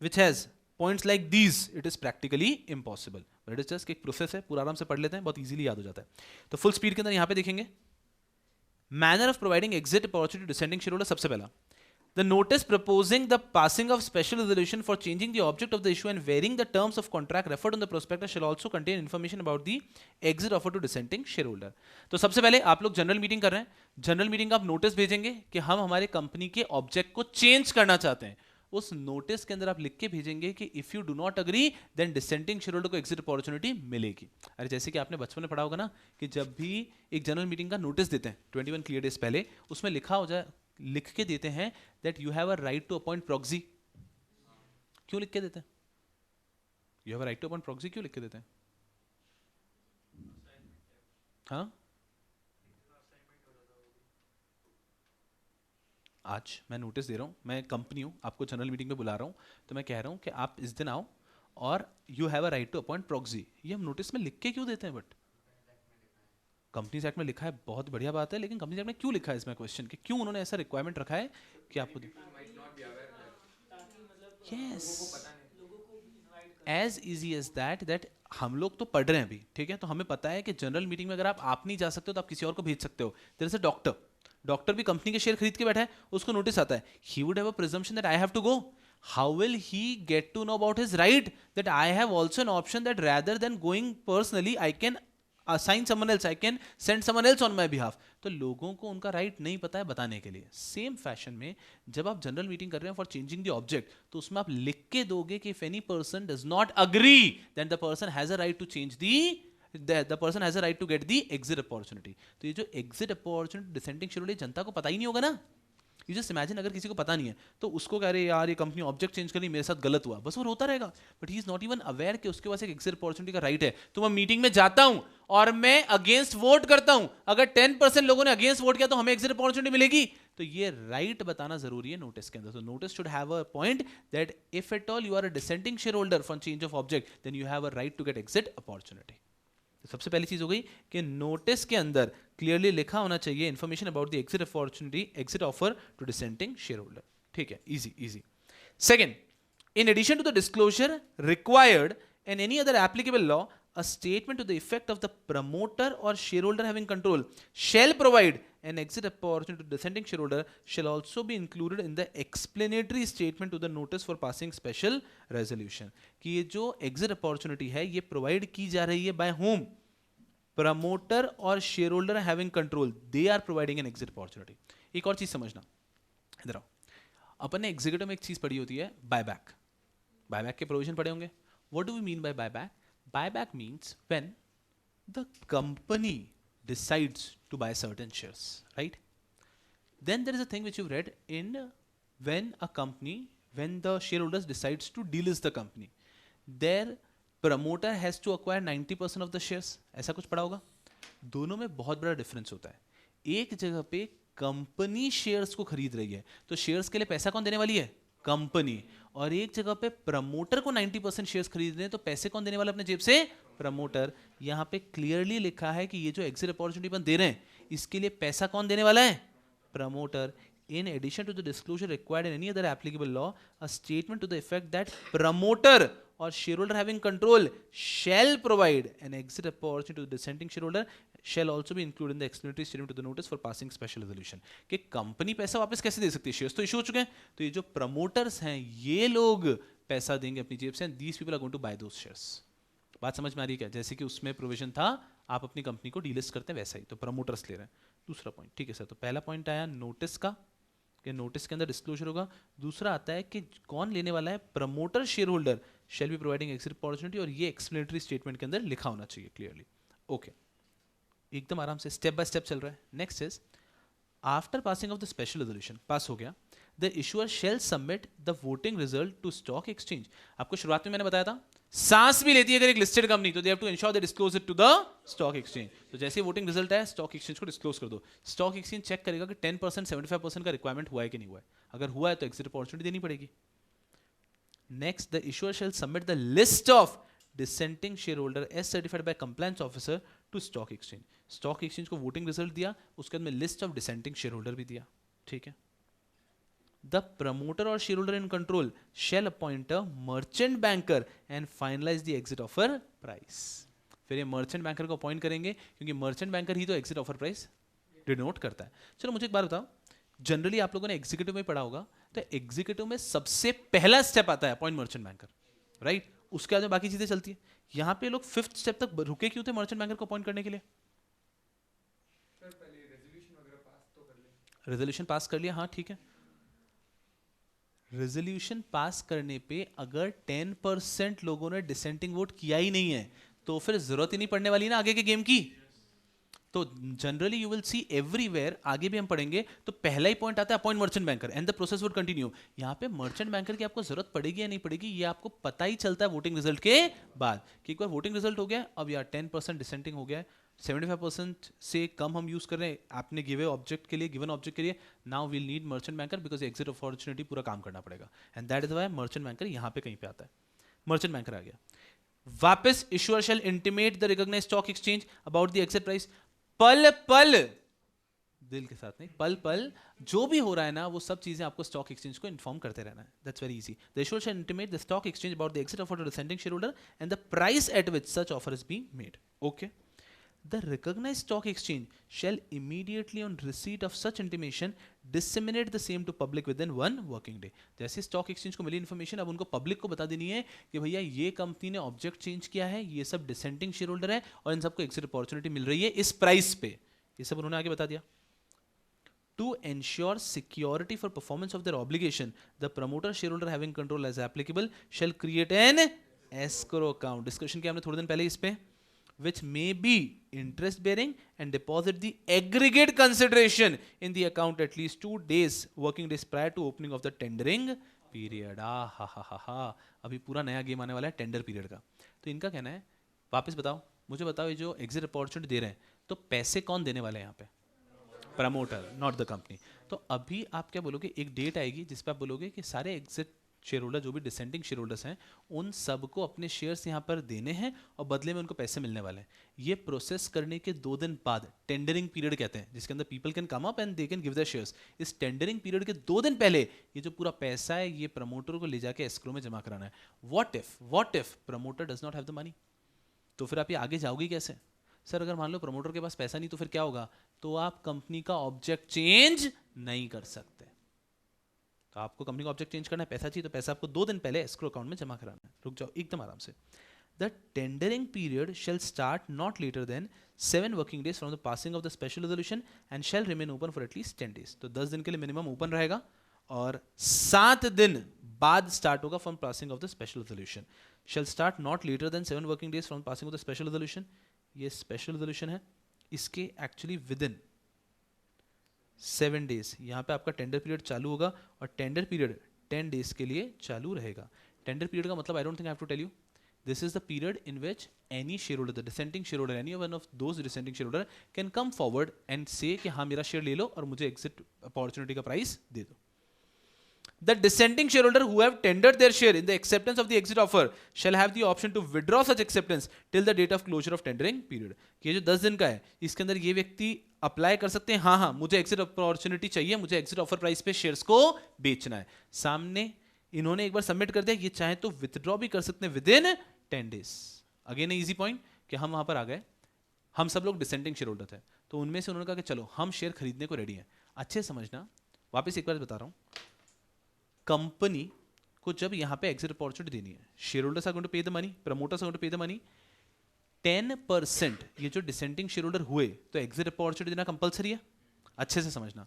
which has points like these, it is practically impossible, but it is just एक process है, पूरा आराम से पढ़ लेते हैं, बहुत इजीली याद हो जाता है। तो फुल स्पीड के अंदर यहां पे देखेंगे manner of providing exit opportunity descending share holder. सबसे पहला, The notice proposing the passing of special resolution for changing the object of the issue and varying the terms of contract referred on the prospectus shall also contain information about the exit offer to dissenting shareholder. तो सबसे पहले आप लोग general meeting कर रहे हैं, general meeting का आप नोटिस भेजेंगे कि हम हमारे कंपनी के ऑब्जेक्ट को चेंज करना चाहते हैं. उस नोटिस के अंदर आप लिख के भेजेंगे कि if you do not agree then dissenting share holder को एग्जिट अपॉर्चुनिटी मिलेगी. अरे जैसे कि आपने बचपन में पढ़ा होगा ना कि जब भी एक जनरल मीटिंग का नोटिस देते हैं 21 क्लियर डेज पहले, उसमें लिखा हो जाए, लिख के देते हैं that you have a right to appoint proxy. क्यों लिख के देते हैं? You have a right to appoint proxy क्यों लिख के देते हैं? हाँ, आज मैं नोटिस दे रहा हूँ, मैं कंपनी हूँ, आपको जनरल मीटिंग में बुला रहा हूँ, तो मैं कह रहा हूँ कि आप इस दिन आओ और you have a right to appoint proxy. ये हम नोटिस में लिख के क्यों देते हैं? बट कंपनीज एक्ट में लिखा है, बहुत बढ़िया बात है, लेकिन कंपनीज एक्ट में क्यों लिखा है इसमें क्वेश्चन कि क्यों उन्होंने ऐसा रिक्वायरमेंट रखा है कि आपको yes as easy as that हम लोग तो पढ़ रहे हैं अभी, ठीक है, तो हमें पता है कि जनरल मीटिंग में अगर आप नहीं जा सकते हो तो आप किसी और को भेज सकते हो. देयर इज अ डॉक्टर भी कंपनी के शेयर खरीद के बैठा है, उसको नोटिस आता है, he would have a presumption that I have to go. How will he get to know about his right that I have also an option that rather than going personally I can assign someone else, I can send someone else on my behalf. तो लोगों को उनका right नहीं पता है बताने के लिए. सेम फैशन में जब आप जनरल मीटिंग कर रहे हैं फॉर चेंजिंग द ऑब्जेक्ट, तो उसमें आप लिख के दोगे कि if any person does not agree then the person has a right to change the person has a right to get the exit opportunity. तो ये जो exit opportunity dissenting shareholder जनता को पता ही नहीं होगा ना. You just imagine अगर किसी को पता नहीं है तो उसको कह रहे यार ये कंपनी ऑब्जेक्ट चेंज कर ली, मेरे साथ गलत हुआ, बस वो रोता रहेगा. But he is not even aware कि उसके पास एक एग्जिट अपॉर्चुनिटी का राइट है. तो मैं मीटिंग में जाता हूं और मैं अगेंस्ट वोट करता हूं, अगर 10% लोगों ने अगेंस्ट वोट किया तो हमें एग्जिट अपॉर्चुनिटी मिलेगी. तो ये राइट बताना जरूरी है नोटिस के अंदर. तो notice should have a point that if at all you are a dissenting share holder for change of object then you have a right to get exit opportunity. सबसे पहली चीज हो गई कि नोटिस के अंदर क्लियरली लिखा होना चाहिए information about the exit opportunity, exit offer to dissenting share holder. ठीक है, easy. Second, in addition to the disclosure required in any other applicable law, a statement to the effect of the promoter or shareholder having control shall provide an exit opportunity to dissenting shareholder shall also be included in the explanatory statement to the notice for passing special resolution. कि ये जो exit opportunity है ये provide की जा रही है by whom? Promoter और shareholder having control, they are providing an exit opportunity. एक और चीज समझना, इधर आओ. अपन ने एग्जीक्यूटिव में एक चीज पढ़ी होती है, बायबैक. बायबैक के प्रोविजन पढ़े होंगे. What do we mean by buyback? Buyback means when the company decides to buy certain shares, right? Then there is a thing which you've read in when the shareholders decides to delist the company, their promoter has to acquire 90% of the shares. ऐसा कुछ पढ़ा होगा. दोनों में बहुत बड़ा difference होता है. एक जगह पे कंपनी शेयर्स को खरीद रही है तो शेयर्स के लिए पैसा कौन देने वाली है? कंपनी. और एक जगह पे प्रमोटर को 90% शेयर्स खरीदने हैं तो पैसे कौन देने वाला अपने जेब से? प्रमोटर. यहां पे क्लियरली लिखा है कि ये जो एग्जिट अपॉर्चुनिटी अपन दे रहे हैं इसके लिए पैसा कौन देने वाला है? Promoter. In addition to the disclosure required in any other applicable law, a statement to the effect that promoter or shareholder having control shall provide an exit opportunity to the dissenting shareholder shall also be included in the explanatory statement to the notice for passing special resolution. कि company पैसा वापस कैसे दे सकती है? Shares तो issue हो चुके हैं, तो ये जो प्रमोटर्स हैं ये लोग पैसा देंगे अपनी जेब से. these people are going to buy those shares. बात समझ में आ रही है क्या? जैसे कि उसमें प्रोविजन था आप अपनी कंपनी को डीलिस्ट करते हैं वैसा ही तो प्रमोटर्स ले रहे हैं. दूसरा पॉइंट, ठीक है सर, तो पहला पॉइंट आया नोटिस का कि नोटिस के अंदर डिस्क्लोजर होगा. दूसरा आता है कि कौन लेने वाला है? Promoter share holder shall be providing exit opportunity, और ये एक्सप्लेनेटरी स्टेटमेंट के अंदर लिखा होना चाहिए क्लियरली. ओके, एकदम आराम से स्टेप बाय स्टेप चल रहा है. Next is after passing of the special resolution, pass हो गया, the issuer shall submit the voting result to stock exchange. आपको शुरुआत में मैंने बताया था सांस भी लेती है अगर एक लिस्टेड कंपनी तो they have to ensure they disclose it to the stock exchange. तो जैसे वोटिंग रिजल्ट है स्टॉक एक्सचेंज को डिस्क्लोज कर दो. स्टॉक एक्सचेंज चेक करेगा कि 10% 75% का रिक्वायरमेंट हुआ है कि नहीं हुआ है. अगर हुआ है तो एग्जिट अपॉर्चुनिटी देनी पड़ेगी. Next, the issuer shall submit the list of dissenting share holder as certified by compliance officer to stock exchange. Stock exchange को वोटिंग रिजल्ट दिया, उसके बाद में list of dissenting share holder भी दिया. ठीक है. The promoter or shareholder in control shall appoint a merchant banker and finalize the exit offer price. फिर ये merchant banker को अपॉइंट करेंगे क्योंकि merchant banker ही तो exit offer price डिनोट करता है. चलो मुझे एक बात बताओ, जनरली आप लोगों ने एग्जीक्यूटिव में पढ़ा होगा, तो एग्जीक्यूटिव में सबसे पहला स्टेप आता है अपॉइंट मर्चेंट बैंकर, राइट? उसके बाद में बाकी चीजें चलती है। यहाँ पे लोग 5th स्टेप तक रुके क्यों थे मर्चेंट बैंकर को अपॉइंट करने के लिए?
सर पहले रेजोल्यूशन वगैरह पास तो कर ले।
रेजोल्यूशन पास कर लिया, हाँ ठीक है। रेजोल्यूशन पास करने पे अगर 10% लोगों ने डिसेंटिंग वोट किया ही नहीं है तो फिर जरूरत ही नहीं पड़ने वाली ना आगे के गेम की। तो generally you will see everywhere, आगे भी हम पढ़ेंगे, तो पहला ही पॉइंट आता है appoint merchant banker and the process would continue. यहाँ पे मर्चेंट बैंकर की आपको जरूरत पड़ेगी या नहीं पड़ेगी ये आपको पता ही चलता है वोटिंग रिजल्ट के बाद, कि एक बार वोटिंग रिजल्ट हो गया, अब यार 10% डिसेंटिंग हो गया है, 75% से कम हम यूज कर रहे हैं आपने गिवन ऑब्जेक्ट के लिए, now we'll need merchant banker because exit opportunity पूरा काम करना पड़ेगा, and that is why merchant banker यहाँ पे कहीं पे आता है। मर्चेंट बैंकर आ गया, वापस issuer shall intimate the recognised stock exchange about the exit price. पल पल, दिल के साथ नहीं, पल पल जो भी हो रहा है ना वो सब चीजें आपको स्टॉक एक्सचेंज को इन्फॉर्म करते रहना है। That's very easy. The issuer shall intimate the stock exchange about the exit offer to dissenting share holder and the price at which such offer is being made. Okay, the recognized stock exchange shall immediately on receipt of such intimation disseminate the same to public within 1 working day। जैसे stock exchange को मिली information अब उनको public को बता देनी है कि भैया ये कंपनी ने ऑब्जेक्ट चेंज किया है, ये सब डिसेंटिंग शेयर होल्डर है और इन सबको एक्सिट अपॉर्चुनिटी मिल रही है इस प्राइस पे, ये सब उन्होंने आगे बता दिया। To ensure security for performance of their obligation, the promoter shareholder having control as applicable shall create an escrow account। Discussion किया हमने थोड़े दिन पहले इस पे, which may be interest bearing and deposit the aggregate consideration in the account at least 2 days working days prior to opening of the tendering period। हा अभी पूरा नया गेम आने वाला है टेंडर पीरियड का। तो इनका कहना है, वापस बताओ मुझे, बताओ ये जो एग्जिट अपॉर्चुनिटी दे रहे हैं तो पैसे कौन देने वाले हैं यहाँ पे? Promoter, not the company. तो अभी आप क्या बोलोगे, एक डेट आएगी जिस पे आप बोलोगे कि सारे एग्जिट शेयर होल्डर जो भी डिसेंडिंग शेयर होल्डर्स हैं उन सबको अपने शेयर्स यहाँ पर देने हैं और बदले में उनको पैसे मिलने वाले हैं। ये प्रोसेस करने के 2 दिन बाद टेंडरिंग पीरियड कहते हैं, जिसके अंदर people can come up and they can give their shares. इस टेंडरिंग पीरियड के 2 दिन पहले ये जो पूरा पैसा है ये प्रमोटर को ले जाके एस्क्रो में जमा कराना है। What if promoter does not have the money? तो फिर आप ये आगे जाओगे कैसे? सर अगर मान लो प्रमोटर के पास पैसा नहीं तो फिर क्या होगा? तो आप कंपनी का ऑब्जेक्ट चेंज नहीं कर सकते। तो आपको कंपनी का ऑब्जेक्ट चेंज करना है, पैसा चाहिए, तो पैसा आपको 2 दिन पहले एस्क्रो अकाउंट में जमा कराना है। रुक जाओ एकदम आराम से। The tendering period shall start not later than 7 working days from the passing of the special resolution and shall remain open for at least 10 days. तो 10 दिन के लिए मिनिमम ओपन रहेगा और 7 दिन बाद स्टार्ट होगा from passing of the special resolution. Shall start not later than 7 working days from passing of the special resolution. ये स्पेशल रेजोल्यूशन है, इसके एक्चुअली विद इन 7 डेज यहाँ पे आपका टेंडर पीरियड चालू होगा और टेंडर पीरियड 10 डेज के लिए चालू रहेगा। टेंडर पीरियड का मतलब I don't think I have to tell you, this is the period in which any shareholder, the dissenting share holder, any one of those dissenting share holder can come forward and say कि हाँ मेरा share ले लो और मुझे exit opportunity का price दे दो। The dissenting shareholder who have tendered their share in the acceptance of the exit offer shall have the option to withdraw such acceptance till the date of closure of tendering period। ये जो 10 दिन का है इसके अंदर ये व्यक्ति apply कर सकते हैं, हाँ मुझे एग्जिट अपॉर्चुनिटी चाहिए, मुझे एग्जिट ऑफर प्राइस पे शेयर्स को बेचना है। सामने इन्होंने एक बार सबमिट कर दिया, ये चाहे तो विथड्रॉ भी कर सकते हैं with in 10 days. Again easy point कि हम वहां पर आ गए, हम सब लोग डिसेंटिंग शेयर होल्डर थे, तो उनमें से उन्होंने कहा कि चलो हम शेयर खरीदने को रेडी हैं। अच्छे समझना, वापस एक बार बता रहा हूँ, कंपनी को जब यहां पे एग्जिट अपॉर्चुनिटी देनी है, share holders are going to pay the money, promoters are going to pay the money. 10% ये जो डिसेंटिंग शेयर होल्डर हुए तो एग्जिट अपॉर्चुनिटी देना कंपलसरी है। अच्छे से समझना,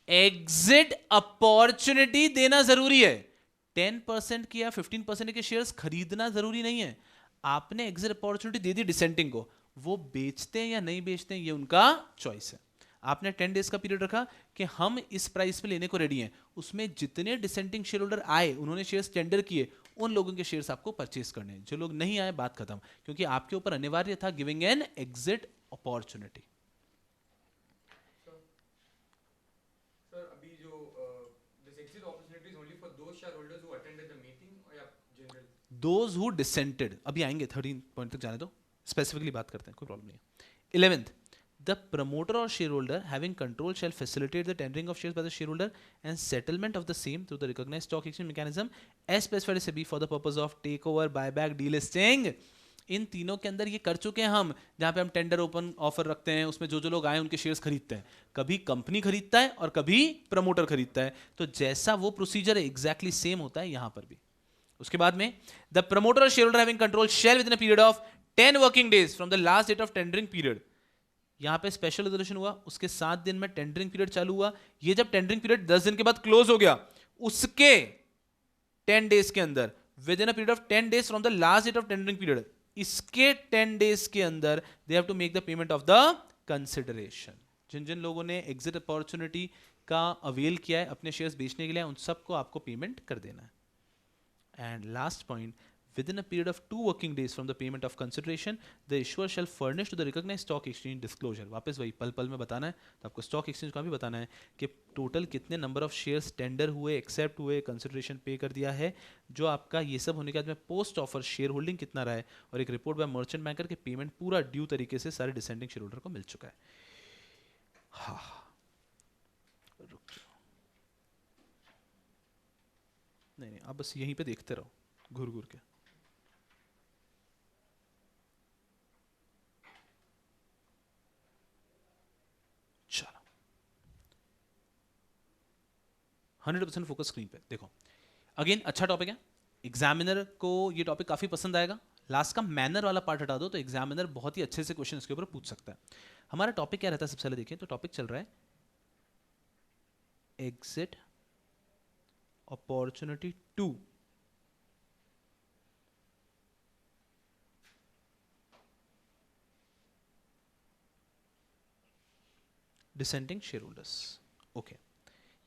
एग्जिट अपॉर्चुनिटी देना जरूरी है। 10% की या 15% के शेयर्स खरीदना जरूरी नहीं है। आपने एग्जिट अपॉर्चुनिटी दे दी डिसेंटिंग को, वो बेचते हैं या नहीं बेचते हैं ये उनका चॉइस है। आपने 10 डेज का पीरियड रखा कि हम इस प्राइस पे लेने को रेडी हैं, उसमें जितने डिसेंटिंग शेयर होल्डर आए उन्होंने शेयर्स टेंडर किए, उन लोगों के शेयर्स आपको परचेज करने हैं। जो लोग नहीं आए बात खत्म, क्योंकि आपके ऊपर अनिवार्य था giving an exit opportunity.
Sir अभी जो this exit opportunity is only for those share holders who attended the meeting या जनरल?
दोज हु डिसेंटेड, अभी आएंगे 13 पॉइंट तक जाने दो, स्पेसिफिकली बात करते हैं, कोई प्रॉब्लम नहीं है। 11th, the promoter or shareholder having control shall facilitate the tendering of shares by the shareholder and settlement of the same through the recognized stock exchange mechanism as specified in SEBI for the purpose of takeover, buyback, delisting। इन तीनों के अंदर ये कर चुके हैं हम, जहां पे हम टेंडर ओपन ऑफर रखते हैं, उसमें जो जो लोग आए उनके शेयर्स खरीदते हैं। कभी कंपनी खरीदता है और कभी प्रमोटर खरीदता है। तो जैसा वो प्रोसीजर है एग्जैक्टली सेम होता है यहां पर भी। उसके बाद में द प्रमोटर और share holder having control shall within a period of 10 working days from the last date of tendering period. यहां पे स्पेशल रेजोल्यूशन हुआ, उसके 7 दिन में टेंडरिंग पीरियड चालू हुआ। ये जब टेंडरिंग पीरियड 10 दिन के बाद क्लोज हो गया, उसके 10 डेज के अंदर, within a period of 10 days from the last date of tendering period, इसके 10 डेज के अंदर they have to make the payment of the consideration. जिन जिन लोगों ने एग्जिट अपॉर्चुनिटी का अवेल किया है अपने शेयर्स बेचने के लिए, उन सबको आपको पेमेंट कर देना है। And last point, within a period of 2 working days from the payment of consideration, the issuer shall furnish to the recognized stock exchange disclosure। वापस वही पल पल में बताना है, तो आपको स्टॉक एक्सचेंज का भी बताना है कि टोटल कितने नंबर ऑफ शेयर्स टेंडर हुए, एक्सेप्ट हुए, कंसिडरेशन पे कर दिया है, जो आपका ये सब होने के बाद में पोस्ट ऑफर शेयर होल्डिंग कितना रहा है, और एक रिपोर्ट बाय मर्चेंट बैंकर के पेमेंट पूरा ड्यू तरीके से सारे डिसेंडिंग शेयर होल्डर को मिल चुका है। हाँ, रुक जाओ, नहीं आप बस यहीं पे देखते रहो घूर घूर के। चलो 100% फोकस स्क्रीन पे देखो। अगेन अच्छा टॉपिक है, एग्जामिनर को ये टॉपिक काफी पसंद आएगा। लास्ट का मैनर वाला पार्ट हटा दो तो एग्जामिनर बहुत ही अच्छे से क्वेश्चन इसके ऊपर पूछ सकता है। हमारा टॉपिक क्या रहता है, सबसे पहले देखिए तो टॉपिक चल रहा है exit opportunity 2। Descending share holders. Okay,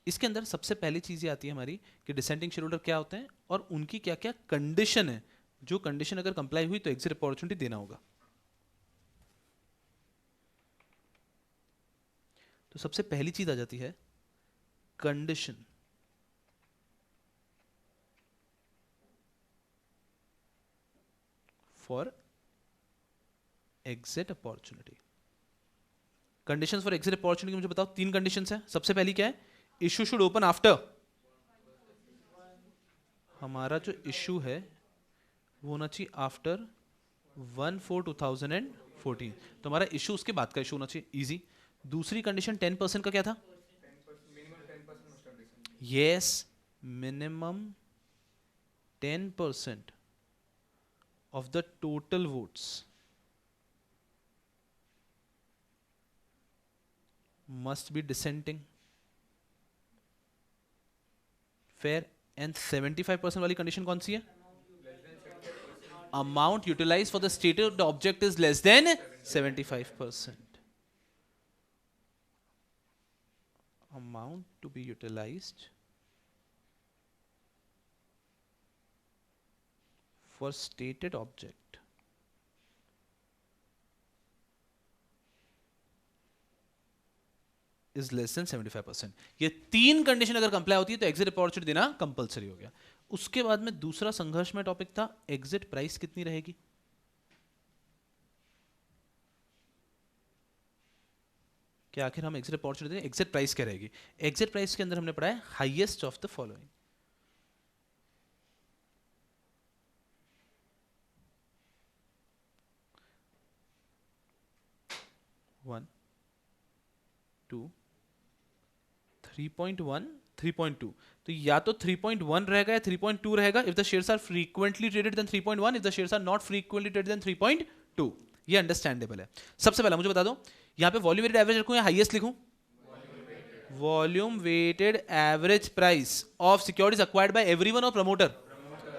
इसके अंदर सबसे पहली चीज ये आती है हमारी कि डिसेंडिंग शेयर होल्डर क्या होते हैं और उनकी क्या क्या कंडीशन है। जो कंडीशन अगर कंप्लाई हुई तो एग्जिट अपॉर्चुनिटी देना होगा। तो सबसे पहली चीज आ जाती है condition for exit opportunity. Conditions for exit opportunity मुझे बताओ, 3 कंडीशंस हैं। सबसे पहली क्या है, इशू शुड ओपन आफ्टर। हमारा जो इशू है वो होना चाहिए आफ्टर 1/4/2014। तो हमारा इशू उसके बाद का इशू होना चाहिए, इजी। दूसरी कंडीशन 10% का क्या था? Yes, minimum 10% of the total votes must be dissenting, fair। and 75% वाली कंडीशन कौन सी है? Amount utilise for the stated object is less than 75%। Amount to be utilised for stated object is less than 75%। ये 3 condition अगर comply होती है तो exit opportunity देना कंपलसरी हो गया। उसके बाद में दूसरा संघर्ष में टॉपिक था एग्जिट प्राइस कितनी रहेगी। क्या आखिर हम एग्जिट अपॉर्चुनिटी दें, एग्जिट प्राइस क्या रहेगी। एग्जिट प्राइस के अंदर हमने पढ़ा है highest of the following. One 2 3.1 3.2। तो या तो 3.1 रहेगा या 3.2 रहेगा। If the shares are frequently traded then 3.1, if the shares are not frequently traded then 3.2। ये अंडरस्टैंडेबल है। सबसे पहला मुझे बता दो, यहां पे वॉल्यूम वेटेड एवरेज रखूं या हाईएस्ट लिखूं? Volume weighted average price of securities acquired by everyone और promoter?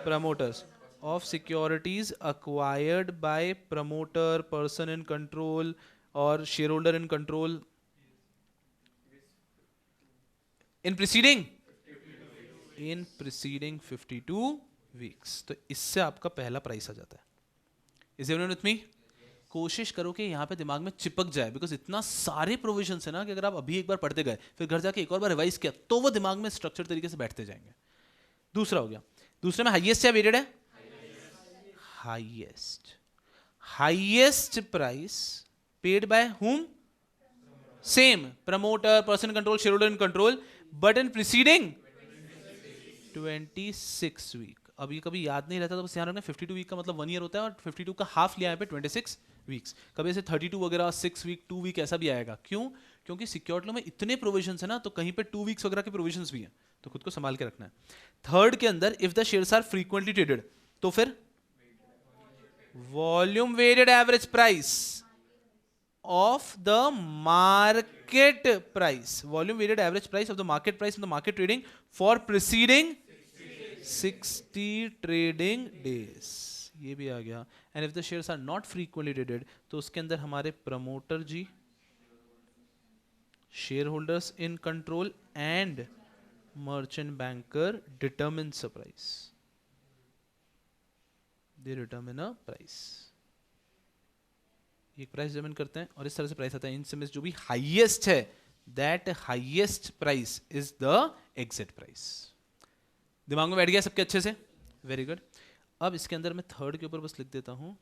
Promoters of securities acquired by promoter, person in control और share holder in control in preceding 52 weeks। तो इससे आपका पहला प्राइस आ जाता है। Is everyone with me? कोशिश करो कि यहाँ पे दिमाग में चिपक जाए, बिकॉज इतना सारे प्रोविजंस है ना कि अगर आप अभी एक बार पढ़ते गए फिर घर जाके एक और बार रिवाइज किया तो वो दिमाग में स्ट्रक्चर तरीके से बैठते जाएंगे। दूसरा हो गया, दूसरे में हाईएस्ट या वेटेड है? Highest. Highest price paid by whom? Same, promoter, person control, share holder in control, but in preceding 26 week। अब ये कभी याद नहीं रहता तो बस ध्यान रखना 52 वीक का मतलब 1 ईयर होता है और 52 का हाफ लिया है पे 26 वीक्स। कभी ऐसे 32 वगैरह 6 वीक 2 वीक ऐसा भी आएगा। क्यों? क्योंकि सिक्योर्ड लॉ में इतने प्रोविजंस है ना, तो कहीं पे 2 वीक्स वगैरह के प्रोविजंस भी हैं, तो खुद को संभाल के रखना है। थर्ड के अंदर if the shares are frequently traded, तो फिर volume weighted average price of the market price, volume weighted average price of the market price in the market trading for preceding 60 trading days, ये भी आ गया। and if the shares are not frequently traded, तो उसके अंदर हमारे promoter जी, shareholders in control and merchant banker determines a price, they determine a price, एक प्राइस डिटरमाइन करते हैं और इस तरह से प्राइस आता है। इन समय जो भी हाईएस्ट है, that highest price is the exit price. दिमाग में बैठ गया सबके अच्छे से? Very good. अब इसके अंदर मैं थर्ड के ऊपर बस लिख देता हूं,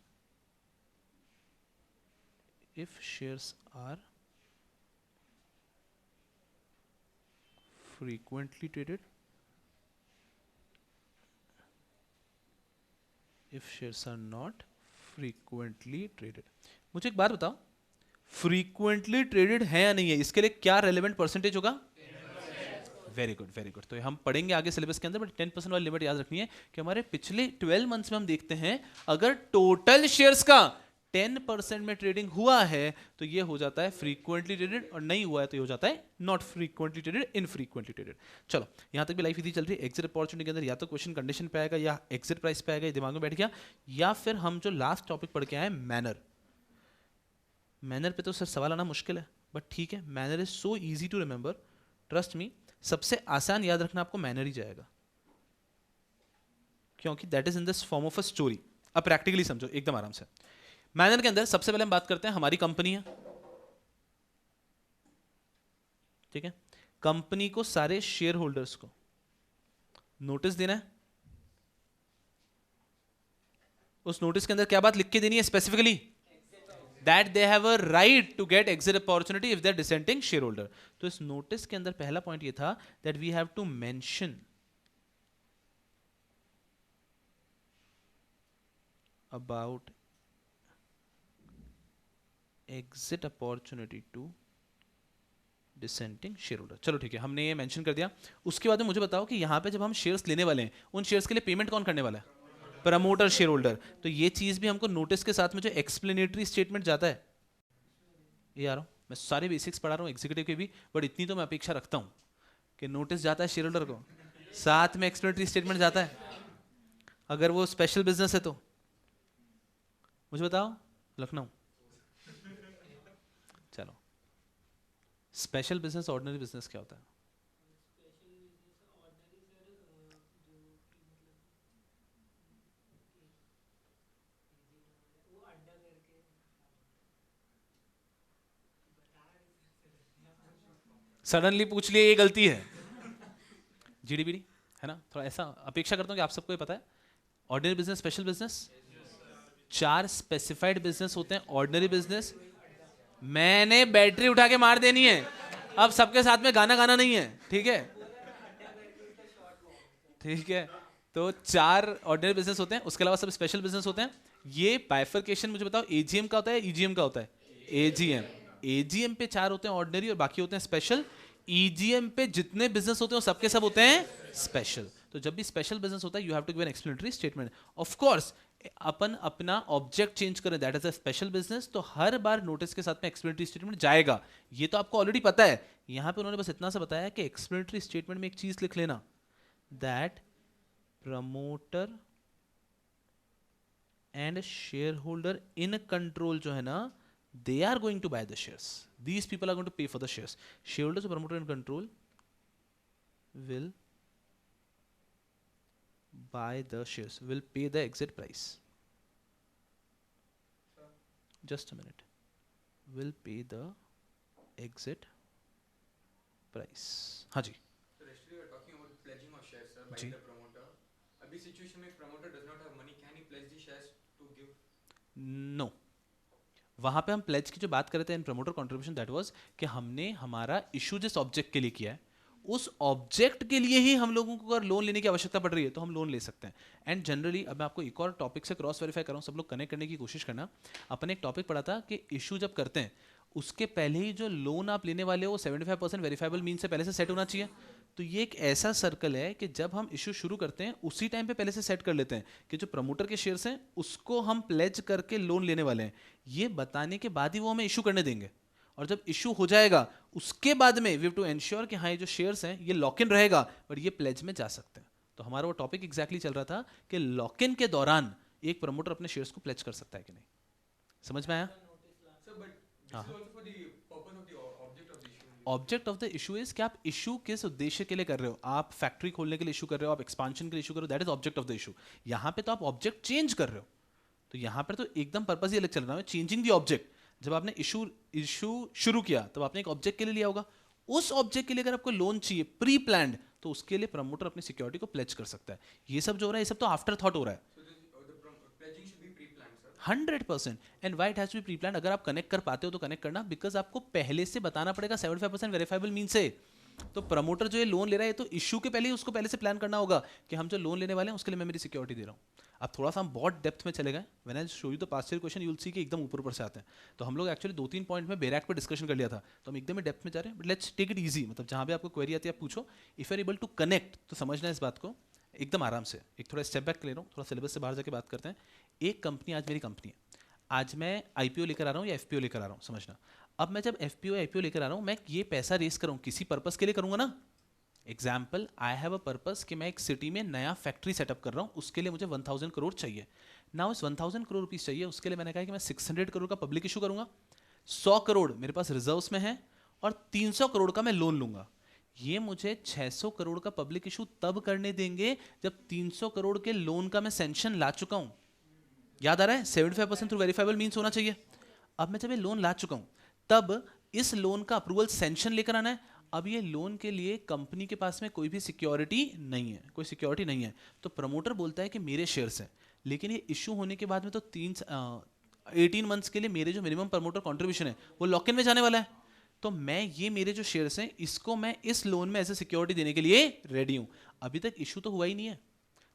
if shares are frequently traded, if shares are not frequently traded. मुझे एक बात बताओ, फ्रीक्वेंटली ट्रेडेड है या नहीं है, इसके लिए क्या रेलेवेंट परसेंटेज होगा? Very good very good. तो हम पढ़ेंगे आगे सिलेबस के अंदर, बट 10% वाली लिमिट याद रखनी है कि हमारे पिछले 12 मंथ्स में हम देखते हैं अगर टोटल शेयर्स का 10% में ट्रेडिंग हुआ है तो ये हो जाता है फ्रीक्वेंटली ट्रेडेड, और नहीं हुआ है तो ये हो जाता है not frequently traded, infrequently traded. चलो यहां तक भी लाइफ इजी चल रही है। एग्जिट अपॉर्चुनिटी के अंदर या तो क्वेश्चन कंडीशन पे आएगा या एग्जिट प्राइस पे आएगा, ये दिमाग में बैठ गया। या फिर हम जो लास्ट टॉपिक पढ़ के आए मैनर, मैनर पे तो सर सवाल आना मुश्किल है, बट ठीक है, manner is so easy to remember, trust me. सबसे आसान याद रखना आपको मैनर ही जाएगा, क्योंकि that is in this form of a story. अब प्रैक्टिकली समझो एकदम आराम से। मैनर के अंदर सबसे पहले हम बात करते हैं, हमारी कंपनी है, ठीक है। कंपनी को सारे शेयर होल्डर्स को नोटिस देना है। उस नोटिस के अंदर क्या बात लिख के देनी है specifically? that they have a right to get exit opportunity if they're dissenting shareholder। तो इस नोटिस के अंदर पहला पॉइंट ये था that we have to mention about exit opportunity to dissenting shareholder। चलो ठीक है, हमने ये मेंशन कर दिया। उसके बाद में मुझे बताओ कि यहाँ पे जब हम शेयर्स लेने वाले हैं, उन शेयर्स के लिए पेमेंट कौन करने वाला है? Promoter share holder. तो ये चीज भी हमको नोटिस के साथ में जो एक्सप्लेनेटरी स्टेटमेंट जाता है, ये आ रहा हूं मैं सारे बेसिक्स पढ़ा रहा हूँ एग्जीक्यूटिव के भी, बट इतनी तो मैं अपेक्षा रखता हूं कि नोटिस जाता है शेयर होल्डर को, साथ में एक्सप्लेनेटरी स्टेटमेंट जाता है। अगर वो स्पेशल बिजनेस है तो मुझे बताओ, लखनऊ। चलो, स्पेशल बिजनेस ऑर्डिनरी बिजनेस क्या होता है? सडनली पूछ लिए, ये गलती है। जीडीपीडी है ना, थोड़ा ऐसा अपेक्षा करता हूँ कि आप सबको ये पता है। Ordinary business, special business, 4 specified business होते हैं। ऑर्डिनरी बिजनेस, मैंने बैटरी उठा के मार देनी है, अब सबके साथ में गाना गाना नहीं है, ठीक है? ठीक है, तो 4 ऑर्डिनरी बिजनेस होते हैं, उसके अलावा सब स्पेशल बिजनेस होते हैं। ये बाइफरकेशन मुझे बताओ, एजीएम का होता है, ईजीएम का होता है? एजीएम। एजीएम पे 4 होते हैं ऑर्डिनरी और बाकी होते हैं स्पेशल। ईजीएम पे जितने बिजनेस होते हैं सबके सब होते हैं स्पेशल। तो जब भी स्पेशल बिजनेस होता है you have to give an explanatory statement. Of course अपन अपना ऑब्जेक्ट चेंज करें, that is a special business, तो हर बार नोटिस के साथ में एक्सप्लेनेटरी स्टेटमेंट जाएगा। ये तो आपको ऑलरेडी पता है। यहां पे उन्होंने बस इतना सा बताया कि एक्सप्लेनेटरी स्टेटमेंट में एक चीज लिख लेना, that promoter and share holder in control जो है ना, they are going to buy the shares, these people are going to pay for the shares। shareholders or promoter in control will buy the shares, will pay the exit price। just a minute, will pay the exit price। हाँ जी।
So yesterday we were talking about pledging of shares, sir, by
ji.
the promoter। अभी situation में promoter does not have money, can he pledge the shares to give?
no, वहां पे हम pledge की जो बात कर रहे थे इन प्रमोटर कंट्रीब्यूशन, दैट वाज कि हमने हमारा इशू जिस ऑब्जेक्ट के लिए किया है उस ऑब्जेक्ट के लिए ही हम लोगों को अगर लोन लेने की आवश्यकता पड़ रही है तो हम लोन ले सकते हैं. एंड जनरली अब मैं आपको एक और टॉपिक से क्रॉस वेरीफाई कर रहा हूँ, सब लोग कनेक्ट करने की कोशिश करना. अपन एक टॉपिक पढ़ा था कि इशू जब करते हैं उसके पहले ही जो लोन आप लेने वाले हो 75% वेरीफाइबल मीन से पहले से सेट होना चाहिए. तो ये एक ऐसा सर्कल है कि जब हम इशू शुरू करते हैं उसी टाइम पे पहले से सेट कर लेते हैं कि जो प्रमोटर के शेयर्स हैं उसको हम प्लेज करके लोन लेने वाले हैं. ये बताने के बाद ही वो हमें इशू करने देंगे. और जब इशू हो जाएगा उसके बाद में वी हैव टू एंश्योर कि हाँ ये जो शेयर्स हैं ये लॉक इन रहेगा बट ये प्लेज में जा सकते हैं. तो हमारा वो टॉपिक एग्जैक्टली चल रहा था कि लॉक इन के दौरान एक प्रमोटर अपने शेयर्स को प्लेज कर सकता है कि नहीं. समझ में आया?
Sir, but this
हाँ.
is also for the purpose of the object of the issue.
Object of the issue is कि आप इशू किस उद्देश्य के लिए कर रहे हो. आप फैक्ट्री खोलने के लिए इशू कर रहे हो, आप एक्सपांशन के लिए इशू कर रहे हो, that is object of the issue. यहाँ पे तो आप ऑब्जेक्ट चेंज कर रहे हो. तो यहाँ पर तो एकदम पर्पस ही अलग चल रहा है, चेंजिंग द ऑब्जेक्ट. जब आपने इशू शुरू किया तब आपने एक ऑब्जेक्ट के लिए लिया होगा. उस ऑब्जेक्ट के लिए अगर आपको लोन चाहिए प्री प्लान्ड तो उसके लिए प्रमोटर अपनी सिक्योरिटी को प्लेज कर सकता है. ये सब जो हो रहा है ये सब तो आफ्टर थॉट हो रहा है.
So the pledging should be pre-planned, sir.
100%. And why it has to be pre plan. अगर आप कनेक्ट कर पाते हो तो कनेक्ट करना, बिकॉज आपको पहले से बताना पड़ेगा 75% वेरीफाइबल मीन से. तो प्रमोटर जो ये लोन ले रहा है तो इशू के पहले ही उसको पहले से प्लान करना होगा कि हम जो लोन लेने वाले हैं उसके लिए मैं मेरी सिक्योरिटी दे रहा हूँ. अब थोड़ा सा हम बहुत डेप्थ में चले गए. When I show you the past year question you will see कि एकदम ऊपर से आते हैं. तो हम लोग एक्चुअली 2-3 पॉइंट में बेरैक पे डिस्कशन कर लिया था तो हम एकदम ही डेप्थ में जा रहे हैं. But let's take it easy. मतलब जहाँ भी आपको क्वेरी आती है आप पूछो. If you are able to connect तो समझना है इस बात को एकदम आराम से. एक थोड़ा स्टेप बैक ले रहा हूँ, थोड़ा सिलेबस से बाहर जाके बात करते हैं. एक कंपनी आज मेरी कंपनी है. आज मैं आईपीओ लेकर आ रहा हूँ या एफपीओ लेकर आ रहा हूँ, समझना. अब मैं जब एफपीओ आईपीओ लेकर आ रहा हूँ मैं ये पैसा रेस करूँ किसी पर्पस के लिए करूँगा ना. Example I have a purpose कि मैं एक सिटी में नया फैक्ट्री सेटअप कर रहा हूँ, उसके लिए मुझे 1000 करोड़ चाहिए. ना उस 1000 करोड़ रुपीस चाहिए, उसके लिए मैंने कहा कि मैं 600 करोड़ का पब्लिक इशू करूंगा, 100 करोड़ मेरे पास रिजर्व्स में है और 300 करोड़ का मैं लोन लूंगा. ये मुझे 600 करोड़ का पब्लिक इशू तब करने देंगे जब 300 करोड़ के लोन का मैं सेंक्शन ला चुका हूं. याद आ रहा है 75% थ्रू वेरीफाइबल मीन्स होना चाहिए. अब मैं जब ये लोन ला चुका हूं तब इस लोन का अप्रूवल सेंक्शन लेकर आना है. अब ये लोन के लिए कंपनी के पास में कोई भी सिक्योरिटी नहीं है, कोई सिक्योरिटी नहीं है. तो प्रमोटर बोलता है कि मेरे शेयर्स हैं, लेकिन ये इशू होने के बाद में तो 18 मंथ्स के लिए मेरे जो मिनिमम प्रमोटर कंट्रीब्यूशन है वो लॉक इन में जाने वाला है. तो मैं ये मेरे जो शेयर्स हैं इसको मैं इस लोन में एज ए सिक्योरिटी देने के लिए रेडी हूँ. अभी तक इशू तो हुआ ही नहीं है.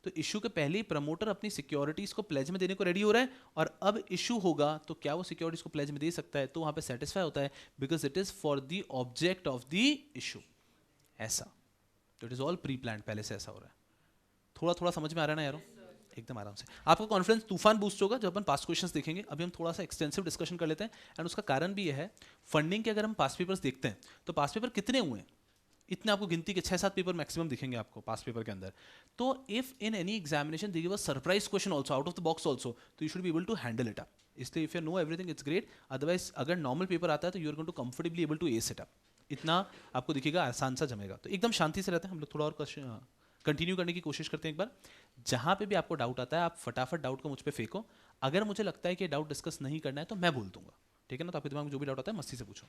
तो इशू के पहले ही प्रमोटर अपनी सिक्योरिटीज को प्लेज में देने को रेडी हो रहा है. और अब इशू होगा तो क्या वो सिक्योरिटीज को प्लेज में दे सकता है, तो वहां पे सेटिस्फाई होता है because it is for the object of the issue. ऐसा तो it is all pre plan, पहले से ऐसा हो रहा है. थोड़ा थोड़ा समझ में आ रहा है ना यारो? एकदम आराम से. आपका कॉन्फिडेंस तूफान बूस्ट होगा जब अपन पास्ट क्वेश्चंस देखेंगे. अभी हम थोड़ा सा एक्सटेंसिव डिस्कशन कर लेते हैं. एंड उसका कारण भी यह है फंडिंग के. अगर हम पास्ट पेपर्स देखते हैं तो पास्ट पेपर कितने हुए हैं, इतने आपको गिनती के 6-7 पेपर मैक्सिमम दिखेंगे आपको पास्ट पेपर के अंदर. तो if in any examination they give a surprise question also out of the box also, तो you should be able to handle it up. इसलिए if you know everything it's great. Otherwise अगर normal paper आता है तो you are going to comfortably able to ace it up. इतना आपको दिखेगा, आसान सा जमेगा. तो एकदम शांति से रहते हैं हम लोग. थोड़ा और कंटिन्यू करने की कोशिश करते हैं एक बार. जहाँ पे भी आपको डाउट आता है आप फटाफट डाउट को मुझ पे फेंको. अगर मुझे लगता है कि डाउट डिस्कस नहीं करना है तो मैं बोल दूंगा, ठीक है ना. तो आपके दिमाग में जो भी डाउट आता है मस्ती से पूछो.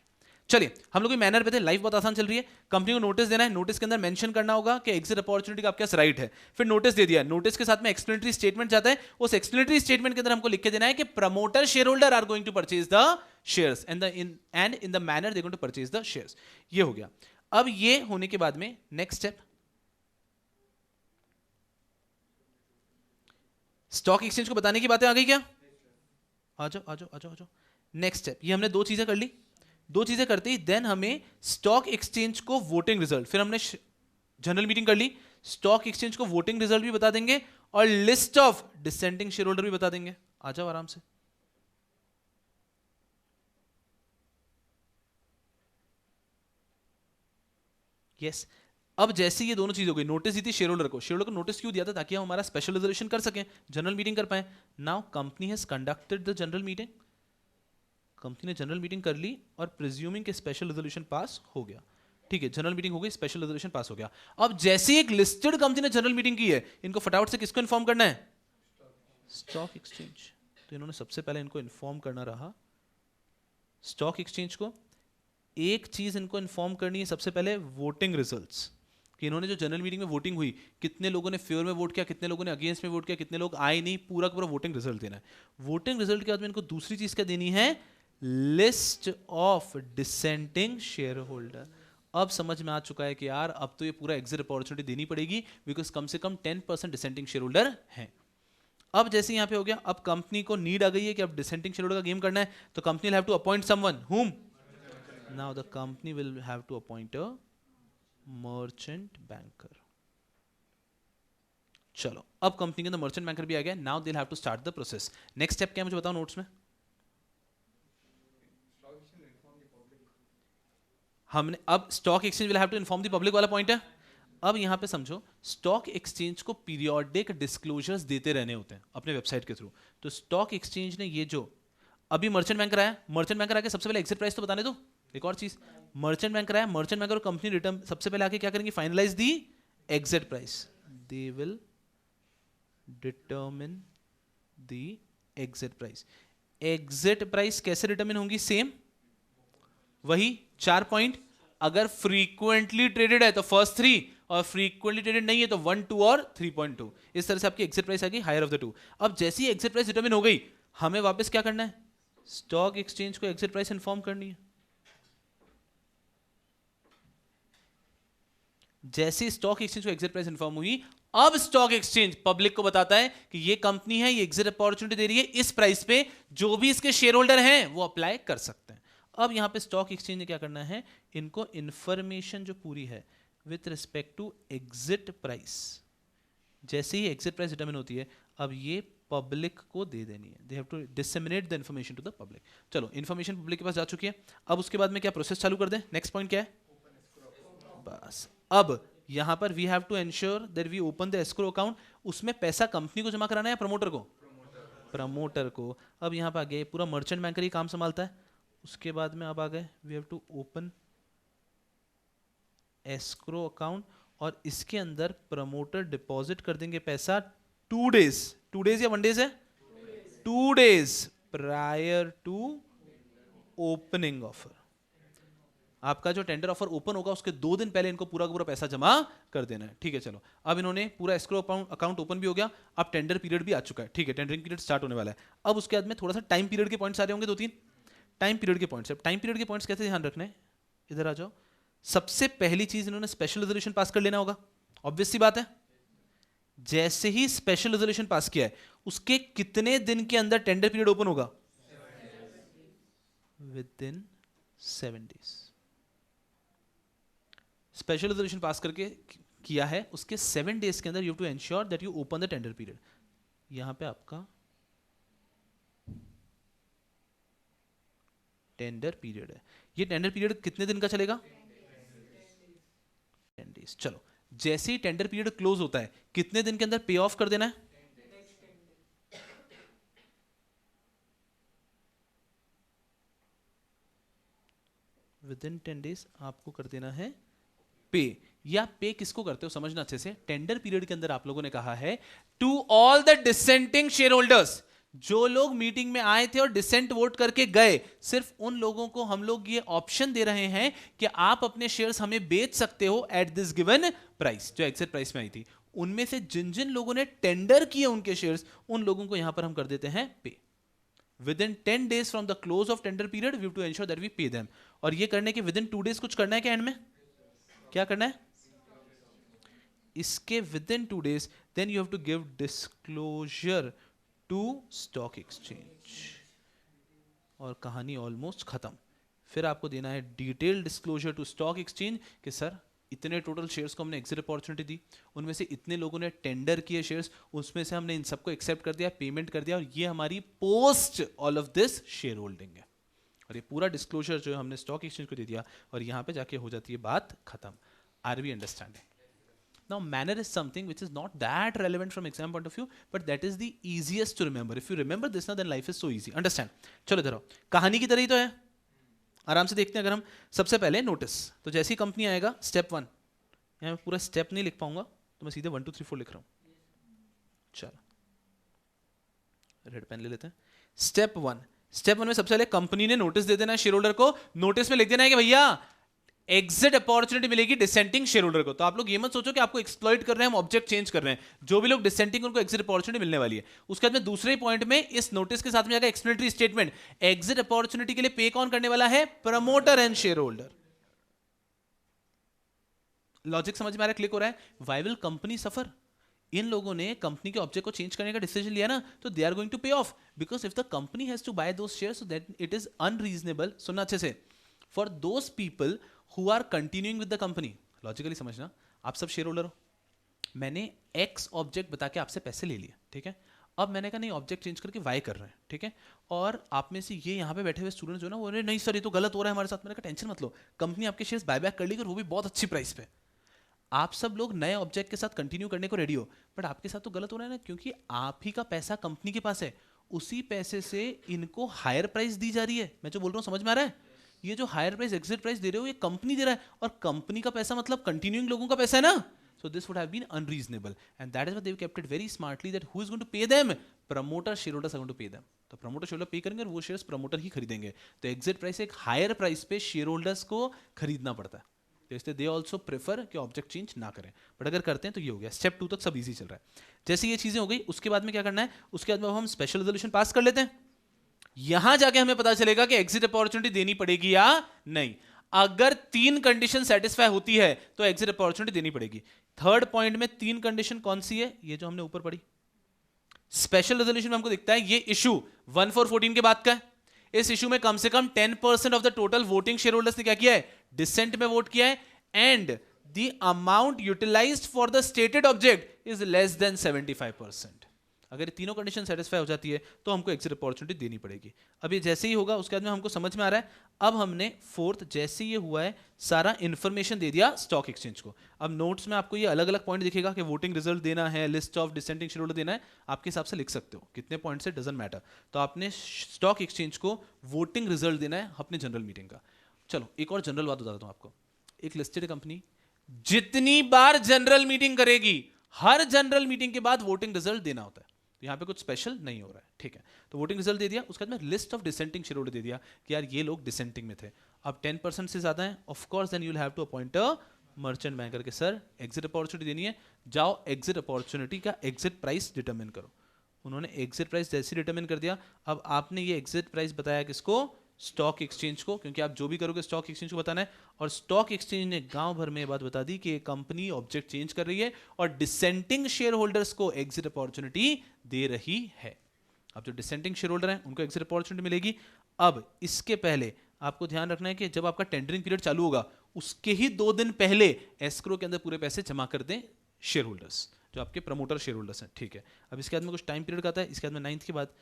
चलिए हम लोग मैनर पे थे. लाइफ बहुत आसान चल रही है. कंपनी को नोटिस देना है. नोटिस के अंदर मेंशन करना होगा कि एग्जिट अपॉर्चुनिटी का आपके पास राइट है. फिर नोटिस दे दिया, नोटिस के साथ में एक्सप्लेनेटरी स्टेटमेंट जाता है. उस एक्सप्लेनेटरी स्टेटमेंट के अंदर हमको लिख के देना है कि promoter share holder are going to purchase the shares and in the manner they going to purchase the shares. ये हो गया. अब ये होने के बाद में नेक्स्ट स्टेप स्टॉक एक्सचेंज को बताने की बातें आ गई क्या? आ जाओ आ जाओ आ जाओ आ जाओ. नेक्स्ट स्टेप ये हमने 2 चीजें कर ली. 2 चीजें करते ही देन हमें स्टॉक एक्सचेंज को वोटिंग रिजल्ट, फिर हमने जनरल मीटिंग कर ली. स्टॉक एक्सचेंज को वोटिंग रिजल्ट भी बता देंगे और list of dissenting share holder भी बता देंगे. आ जाओ आराम से. यस अब जैसे ये दोनों चीज हो गई, नोटिस दी थी शेयर होल्डर को. शेयर होल्डर को नोटिस क्यों दिया था? ताकि हम हमारा स्पेशल रेजोल्यूशन कर सकें, जनरल मीटिंग कर पाए. Now company has conducted the general meeting. Company ने जनरल मीटिंग कर ली और प्रिज्यूमिंग के स्पेशल रेजोल्यूशन पास हो गया. ठीक है, जनरल मीटिंग हो गई, स्पेशल रेजोल्यूशन पास हो गया. अब जैसे एक लिस्टेड कंपनी ने जनरल मीटिंग की है, इनको फटाफट से किसको इन्फॉर्म करना है? Stock exchange. तो इन्होंने सबसे पहले इनको इन्फॉर्म करना रहा स्टॉक एक्सचेंज को. एक चीज इनको इन्फॉर्म करनी है सबसे पहले, वोटिंग रिजल्ट्स. कि इन्होंने जो जनरल मीटिंग में वोटिंग हुई, कितने लोगों ने फेवर में वोट किया, कितने लोगों ने अगेंस्ट में वोट किया, कितने लोग आए नहीं, पूरा का पूरा वोटिंग रिजल्ट देना है. वोटिंग रिजल्ट के बाद में इनको दूसरी चीज क्या देनी है? List of dissenting share holder. अब समझ में आ चुका है कि यार अब तो ये पूरा एग्जिट अपॉर्चुनिटी देनी पड़ेगी, बिकॉज कम से कम 10% डिसेंटिंग शेयर होल्डर हैं। अब जैसे यहाँ पे हो गया, अब कंपनी को नीड आ गई है कि अब डिसेंटिंग शेयर होल्डर का गेम करना है, तो company will have to appoint someone whom, now the company will have to appoint a merchant banker. चलो अब कंपनी के अंदर मर्चेंट बैंकर भी आ गया, now they will have to start the process. Next step क्या है मुझे बताओ नोट्स में। हमने अब stock exchange will have to inform the public वाला पॉइंट है। अब यहां पे समझो, स्टॉक एक्सचेंज को पीरियोडिक डिस्क्लोजर्स देते रहने होते हैं अपने वेबसाइट के थ्रू। तो स्टॉक एक्सचेंज ने ये जो अभी मर्चेंट बैंकर आया, मर्चेंट बैंकर आके सबसे पहले एग्जिट प्राइस तो बताने दो। एक और चीज, मर्चेंट बैंकर आया, मर्चेंट बैंकर और कंपनी रिटर्न सबसे पहले आके क्या करेंगे, finalise the exit price. They will determine the exit price. Exit price कैसे डिटर्मिन होंगी, सेम वही 4 पॉइंट। अगर फ्रीक्वेंटली ट्रेडेड है तो फर्स्ट 3, और फ्रीक्वेंटली ट्रेडेड नहीं है तो 1, 2 और 3.2। इस तरह से आपकी एग्जिट प्राइस आ गई हायर ऑफ द 2। अब जैसे ही एग्जिट प्राइस डिटरमिन हो गई, हमें वापस क्या करना है, स्टॉक एक्सचेंज को एग्जिट प्राइस इन्फॉर्म करनी है। जैसे स्टॉक एक्सचेंज को एग्जिट प्राइस इन्फॉर्म हुई, अब स्टॉक एक्सचेंज पब्लिक को बताता है कि ये कंपनी है, ये एग्जिट अपॉर्चुनिटी दे रही है इस प्राइस पे, जो भी इसके शेयर होल्डर हैं वो अप्लाई कर सकते हैं। अब यहां पे स्टॉक एक्सचेंज ने क्या करना है, इनको इंफॉर्मेशन जो पूरी है with respect to exit price, जैसे ही एग्जिट प्राइस डिटरमिन होती है, अब ये पब्लिक को दे देनी है। They have to disseminate the information to the public. चलो इन्फॉर्मेशन पब्लिक के पास जा चुकी है, अब उसके बाद में क्या प्रोसेस चालू कर दें। नेक्स्ट पॉइंट क्या है, बस अब यहां पर we have to ensure that we open the escrow account. उसमें पैसा कंपनी को जमा कराना है, प्रमोटर को, प्रमोटर को। अब यहां पर आ गए, पूरा मर्चेंट बैंकर ही काम संभालता है। उसके बाद में अब आ गए, we have to open escrow account, और इसके अंदर प्रमोटर डिपॉजिट कर देंगे पैसा 2 डेज, 2 डेज या 1 डेज है, 2 days prior to opening offer. आपका जो टेंडर ऑफर ओपन होगा उसके 2 दिन पहले इनको पूरा का पूरा पैसा जमा कर देना है। ठीक है, चलो अब इन्होंने पूरा एस्क्रो अकाउंट ओपन भी हो गया, अब टेंडर पीरियड भी आ चुका है। ठीक है, टेंडरिंग पीरियड स्टार्ट होने वाला है। अब उसके बाद में थोड़ा सा टाइम पीरियड के पॉइंट्स आ रहे होंगे, 2-3 टाइम पीरियड के पॉइंट्स। टाइम पीरियड के पॉइंट्स कैसे ध्यान रखना है, इधर आ जाओ। सबसे पहली चीज इन्होंने स्पेशल रेजोल्यूशन पास कर लेना होगा, ऑब्वियस सी बात है। जैसे ही स्पेशल रेजोल्यूशन पास किया है, उसके कितने दिन के अंदर टेंडर पीरियड ओपन होगा, within 7 days. Special resolution pass करके किया है, उसके 7 डेज के अंदर you have to ensure that you open the tender period. यहां पे आपका टेंडर पीरियड है, ये टेंडर पीरियड कितने दिन का चलेगा, 10 डेज। चलो जैसे ही टेंडर पीरियड क्लोज होता है, कितने दिन के अंदर पे ऑफ कर देना है, विद इन 10 डेज आपको कर देना है पे। या पे किसको करते हो समझना अच्छे से। टेंडर पीरियड के अंदर आप लोगों ने कहा है to all the dissenting share holders, जो लोग मीटिंग में आए थे और डिसेंट वोट करके गए, सिर्फ उन लोगों को हम लोग ये ऑप्शन दे रहे हैं कि आप अपने शेयर्स हमें बेच सकते हो एट दिस गिवन प्राइस, जो एग्जिट प्राइस में आई थी। उनमें से जिन जिन लोगों ने टेंडर किए उनके शेयर्स, उन लोगों को यहां पर हम कर देते हैं पे। Within 10 days from the close of tender period we have to ensure that we pay them. और ये करने के विद इन 2 डेज कुछ करना है क्या, एंड में क्या करना है, इसके within 2 days then you have to give disclosure to stock exchange, और कहानी ऑलमोस्ट खत्म। फिर आपको देना है detail disclosure to stock exchange कि सर इतने टोटल शेयर्स को हमने एग्जिट अपॉर्चुनिटी दी, उनमें से इतने लोगों ने टेंडर किए शेयर्स, उसमें से हमने इन सबको एक्सेप्ट कर दिया, पेमेंट कर दिया, और ये हमारी post all of this share holding है। और ये पूरा डिस्क्लोजर जो हमने स्टॉक एक्सचेंज को दे दिया, और यहाँ पे जाके हो जाती है बात खत्म। Are we understanding? Now manner is something which is not that relevant from exam point of view, but that is the easiest to remember. If you remember this now, then life is so easy. Understand? चलो इधर आओ, कहानी की तरह ही तो है, आराम से देखते हैं। अगर हम सबसे पहले नोटिस, तो जैसी कंपनी आएगा स्टेप 1, यहाँ मैं पूरा स्टेप नहीं लिख पाऊंगा तो मैं सीधे 1 2 3 4 लिख रहा हूँ। चलो रेड पेन ले लेते हैं। स्टेप 1 में सबसे पहले कंपनी ने नोटिस दे देना है शेयर होल्डर को। नोटिस में लिख देना है कि भैया एग्जिट अपॉर्चुनिटी मिलेगी डिसेंटिंग शेयर होल्डर को। तो आप लोग ये मत सोचो कि आपको एक्सप्लॉइट कर रहे हैं, हम ऑब्जेक्ट चेंज कर रहे हैं। जो भी लोग डिसेंटिंग उनको एग्जिट अपॉर्चुनिटी मिलने वाली है। उसके बाद में दूसरे पॉइंट में इस नोटिस के साथ में जाएगा एक्सप्लेनेटरी स्टेटमेंट। एग्जिट अपॉर्चुनिटी के लिए पे कौन करने वाला है, promoter and share holder. Logic समझ में आ रहा है, क्लिक हो रहा है? वाई विल कंपनी सफर? इन लोगों ने कंपनी के ऑब्जेक्ट को चेंज करने का डिसीजन लिया ना, तो they are going to pay off, because if the company has to buy those shares, so that it is unreasonable, सुनना अच्छे से, for those people who are continuing with the company. Logically समझना, आप सब share holder हो, मैंने x object बता के आपसे पैसे ले लिए, ठीक है? अब मैंने कहा नहीं, ऑब्जेक्ट चेंज करके वाई कर रहे हैं, ठीक है? और आप में से ये यहाँ पे बैठे हुए स्टूडेंट जो ना, वो नहीं सर ये तो गलत हो रहा है हमारे साथ। मैंने कहा टेंशन मत लो, कंपनी आपके शेयर्स बायबैक कर लेगी और वो भी बहुत अच्छी प्राइस पे। आप सब लोग नए ऑब्जेक्ट के साथ कंटिन्यू करने को रेडी हो, बट आपके साथ तो गलत हो रहा है ना, क्योंकि आप ही का पैसा कंपनी के पास है, उसी पैसे से इनको हायर प्राइस दी जा रही है। मैं जो बोल रहा हूँ समझ में आ रहा है? ये जो हायर प्राइस, एग्जिट प्राइस दे रहे हो, ये कंपनी दे रहा है, और कंपनी का पैसा मतलब कंटिन्यूइंग लोगों का पैसा है ना। So this would have been unreasonable, and that is why they've kept it very smartly that who is going to pay them? Promoter shareholders are going to pay them. तो promoter shareholder पे करेंगे और वो shares promoter ही खरीदेंगे। तो exit price एक higher price पे shareholders को खरीदना पड़ता है। तो इसलिए they also prefer कि object change ना करें। बट अगर करते हैं तो ये हो गया। Step 2 तक सब easy चल रहा है। जैसे ये चीजें हो गई, उसके बाद में क्या करना है? उसके बाद में हम special resolution पास कर लेते हैं। यहां जाके हमें पता चलेगा कि exit opportunity देनी पड़ेगी या नहीं। अगर 3 कंडीशन सेटिस्फाई होती है तो एग्जिट अपॉर्चुनिटी देनी पड़ेगी। थर्ड पॉइंट में 3 कंडीशन कौन सी है? ये जो हमने ऊपर पढ़ी, स्पेशल रेजोल्यूशन में हमको दिखता है ये इशू 1414 के बाद का है। इस इशू में कम से कम 10% of the total voting shareholders ने क्या किया है? डिसेंट में वोट किया है, and the amount utilised for the stated object is less than 75%। अगर ये तीनों कंडीशन सेटिस्फाई हो जाती है तो हमको एग्जिट अपॉर्चुनिटी देनी पड़ेगी। अब ये जैसे ही होगा उसके बाद में हमको समझ में आ रहा है, अब हमने फोर्थ जैसे ये हुआ है सारा इंफॉर्मेशन दे दिया स्टॉक एक्सचेंज को। अब नोट्स में आपको ये अलग अलग पॉइंट दिखेगा कि वोटिंग रिजल्ट देना है, list of dissenting share holder देना है, आपके हिसाब से लिख सकते हो कितने पॉइंट से, डजंट मैटर। तो आपने स्टॉक एक्सचेंज को वोटिंग रिजल्ट देना है अपने जनरल मीटिंग का। चलो एक और जनरल बात बता देता हूं आपको। एक लिस्टेड कंपनी जितनी बार जनरल मीटिंग करेगी, हर जनरल मीटिंग के बाद वोटिंग रिजल्ट देना होता है। तो यहाँ पे कुछ स्पेशल नहीं हो रहा है, ठीक है? तो वोटिंग रिजल्ट दे दिया, उसके बाद में list of dissenting share holder दे दिया कि यार ये लोग डिसेंटिंग में थे। अब 10% से ज्यादा है, of course then you will have to appoint a merchant banker के सर एग्जिट अपॉर्चुनिटी देनी है, जाओ एग्जिट अपॉर्चुनिटी का एग्जिट प्राइस डिटरमिन करो। उन्होंने एग्जिट प्राइस जैसे डिटरमिन कर दिया। अब आपने ये एग्जिट प्राइस बताया किसको? स्टॉक एक्सचेंज को, क्योंकि आप जो भी करोगे स्टॉक एक्सचेंज को बताना है। और स्टॉक एक्सचेंज ने गांव भर में ये बात बता दी कि कंपनी ऑब्जेक्ट चेंज कर रही है और डिसेंटिंग शेयर होल्डर्स को एग्जिट अपॉर्चुनिटी दे रही है। अब जो डिसेंटिंग शेयर होल्डर हैं उनको एग्जिट अपॉर्चुनिटी मिलेगी। अब इसके पहले आपको ध्यान रखना है कि जब आपका टेंडरिंग पीरियड चालू होगा उसके ही 2 दिन पहले एस्क्रो के अंदर पूरे पैसे जमा कर दें शेयर होल्डर्स, जो आपके प्रमोटर शेयर होल्डर्स हैं, ठीक है? अब इसके बाद में कुछ टाइम पीरियड का आता है। इसके बाद में 9th के बाद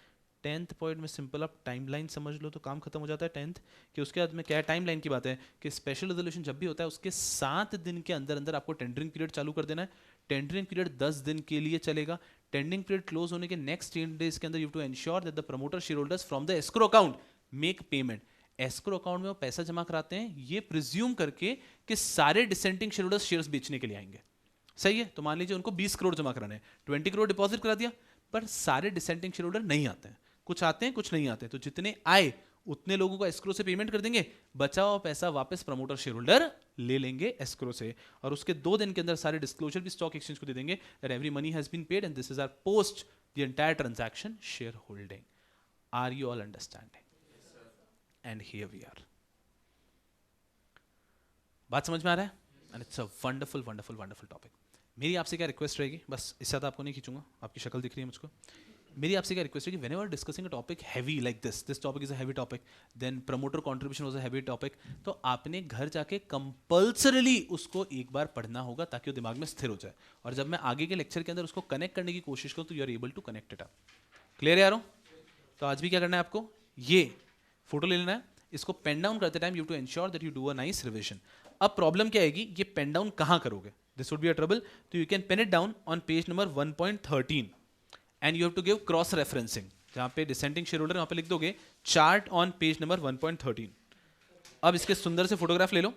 10th पॉइंट में सिंपल आप टाइमलाइन समझ लो तो काम खत्म हो जाता है 10th कि उसके बाद में क्या है टाइमलाइन की बात है कि स्पेशल रेजोल्यूशन जब भी होता है उसके 7 दिन के अंदर अंदर आपको टेंडरिंग पीरियड चालू कर देना है। टेंडरिंग पीरियड 10 दिन के लिए चलेगा। टेंडरिंग पीरियड क्लोज होने के नेक्स्ट 10 डेज के अंदर you have to ensure that the promoter shareholders from the escrow account make payment. Escrow account में वो पैसा जमा कराते हैं ये प्रिज्यूम करके कि सारे डिसेंटिंग शेयर होल्डर्स शेयर्स बेचने के लिए आएंगे, सही है? तो मान लीजिए उनको 20 करोड़ जमा कराने हैं, 20 करोड़ डिपॉजिट करा दिया, पर सारे डिसेंटिंग शेयर होल्डर नहीं आते हैं, कुछ आते हैं कुछ नहीं आते, तो जितने आए उतने लोगों को एस्क्रो से पेमेंट कर देंगे, बचा हुआ पैसा वापस प्रमोटर शेयर होल्डर ले लेंगे एस्क्रो से, और उसके 2 दिन के अंदर सारे डिस्क्लोजर भी स्टॉक एक्सचेंज को दे देंगे that every money has been paid and this is our post the entire transaction shareholding. Are you all understanding? And here we are. बात समझ में आ रहा है? And it's a wonderful wonderful wonderful topic. मेरी आपसे क्या request रहेगी, बस इससे ज़्यादा आपको नहीं खींचूंगा, आपकी शक्ल दिख रही है मुझको। मेरी आपसे क्या रिक्वेस्ट है कि whenever discussing a topic heavy like this topic is a heavy topic, then promoter contribution was a heavy topic, तो आपने घर जाके कंपल्सरीली उसको एक बार पढ़ना होगा ताकि वो दिमाग में स्थिर हो जाए, और जब मैं आगे के लेक्चर के अंदर उसको कनेक्ट करने की कोशिश करूँ तो you are able to connect it up. Clear यारों? तो आज भी क्या करना है आपको, ये फोटो ले लेना है, इसको पेन डाउन करते time you to ensure that you do a nice revision. अब प्रॉब्लम क्या आएगी, ये पेन डाउन कहाँ करोगे? This would be a trouble. तो you can pen it down on page number 1.13 and you have to give cross referencing. जहाँ पे dissenting share holder वहाँ पे लिख दोगे चार्ट ऑन पेज नंबर 1.13। अब इसके सुंदर से फोटोग्राफ ले लो।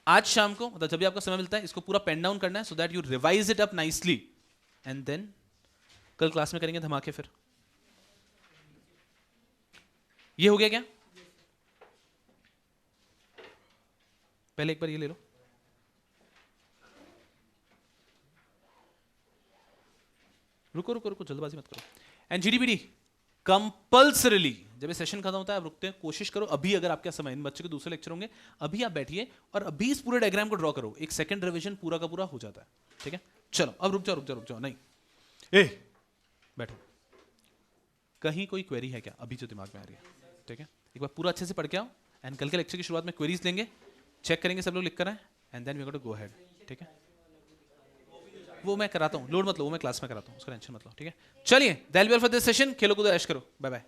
आज शाम को मतलब जब भी आपको समय मिलता है इसको पूरा पेन डाउन करना है so that you revise it up nicely, and then कल क्लास में करेंगे धमाके। फिर ये हो गया क्या? पहले एक बार ये ले लो। रुको रुको रुको, जल्दबाजी मत करो। एंड जीडीपीडी कंपल्सरीली जब ये सेशन खत्म होता है आप रुकते हैं, कोशिश करो अभी, अगर आपके समय इन बच्चों के दूसरे लेक्चर होंगे, अभी आप बैठिए और अभी इस पूरे डायग्राम को ड्रॉ करो, एक सेकंड रिवीजन पूरा का पूरा हो जाता है, ठीक है? चलो अब रुक जाओ, नहीं बैठो। कहीं कोई क्वेरी है क्या अभी जो दिमाग में आ रही है? ठीक है, एक बार पूरा अच्छे से पढ़ के आओ एंड कल के लेक्चर की शुरुआत में क्वेरीज लेंगे, चेक करेंगे सब लोग लिख कर आए and then we got to go ahead, ठीक है? वो मैं कराता हूँ, लोड मत लो, वो मैं क्लास में कराता हूँ, उसका टेंशन मत लो, ठीक है? चलिए, that will be all for this session, खेलो कूदो ऐश करो, बाय बाय।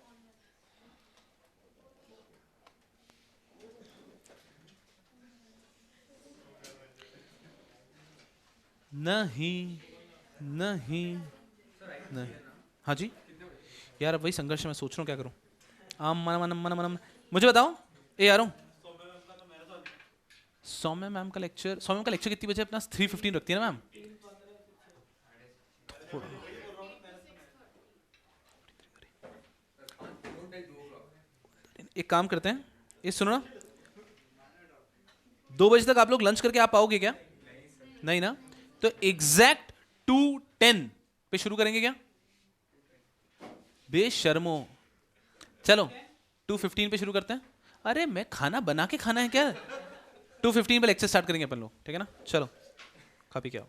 नहीं नहीं नहीं, हाँ जी यार, अब वही संघर्ष मैं सोच रहा हूँ क्या करूँ। मुझे बताओ, ए आ रहा हूँ। सौम्या मैम का लेक्चर कितनी बजे? अपना 3:15 रखती है ना मैम? एक काम करते हैं, ये सुनो ना, 2 बजे तक आप लोग लंच करके आप आओगे क्या? नहीं ना, तो एग्जैक्ट 2:10 पे शुरू करेंगे क्या? बेशर्मो, चलो 2:15 पे शुरू करते हैं। अरे मैं खाना बना के खाना है क्या? 2:15 पे लेक्चर स्टार्ट करेंगे अपन लोग, ठीक है ना? चलो खा पी के आओ।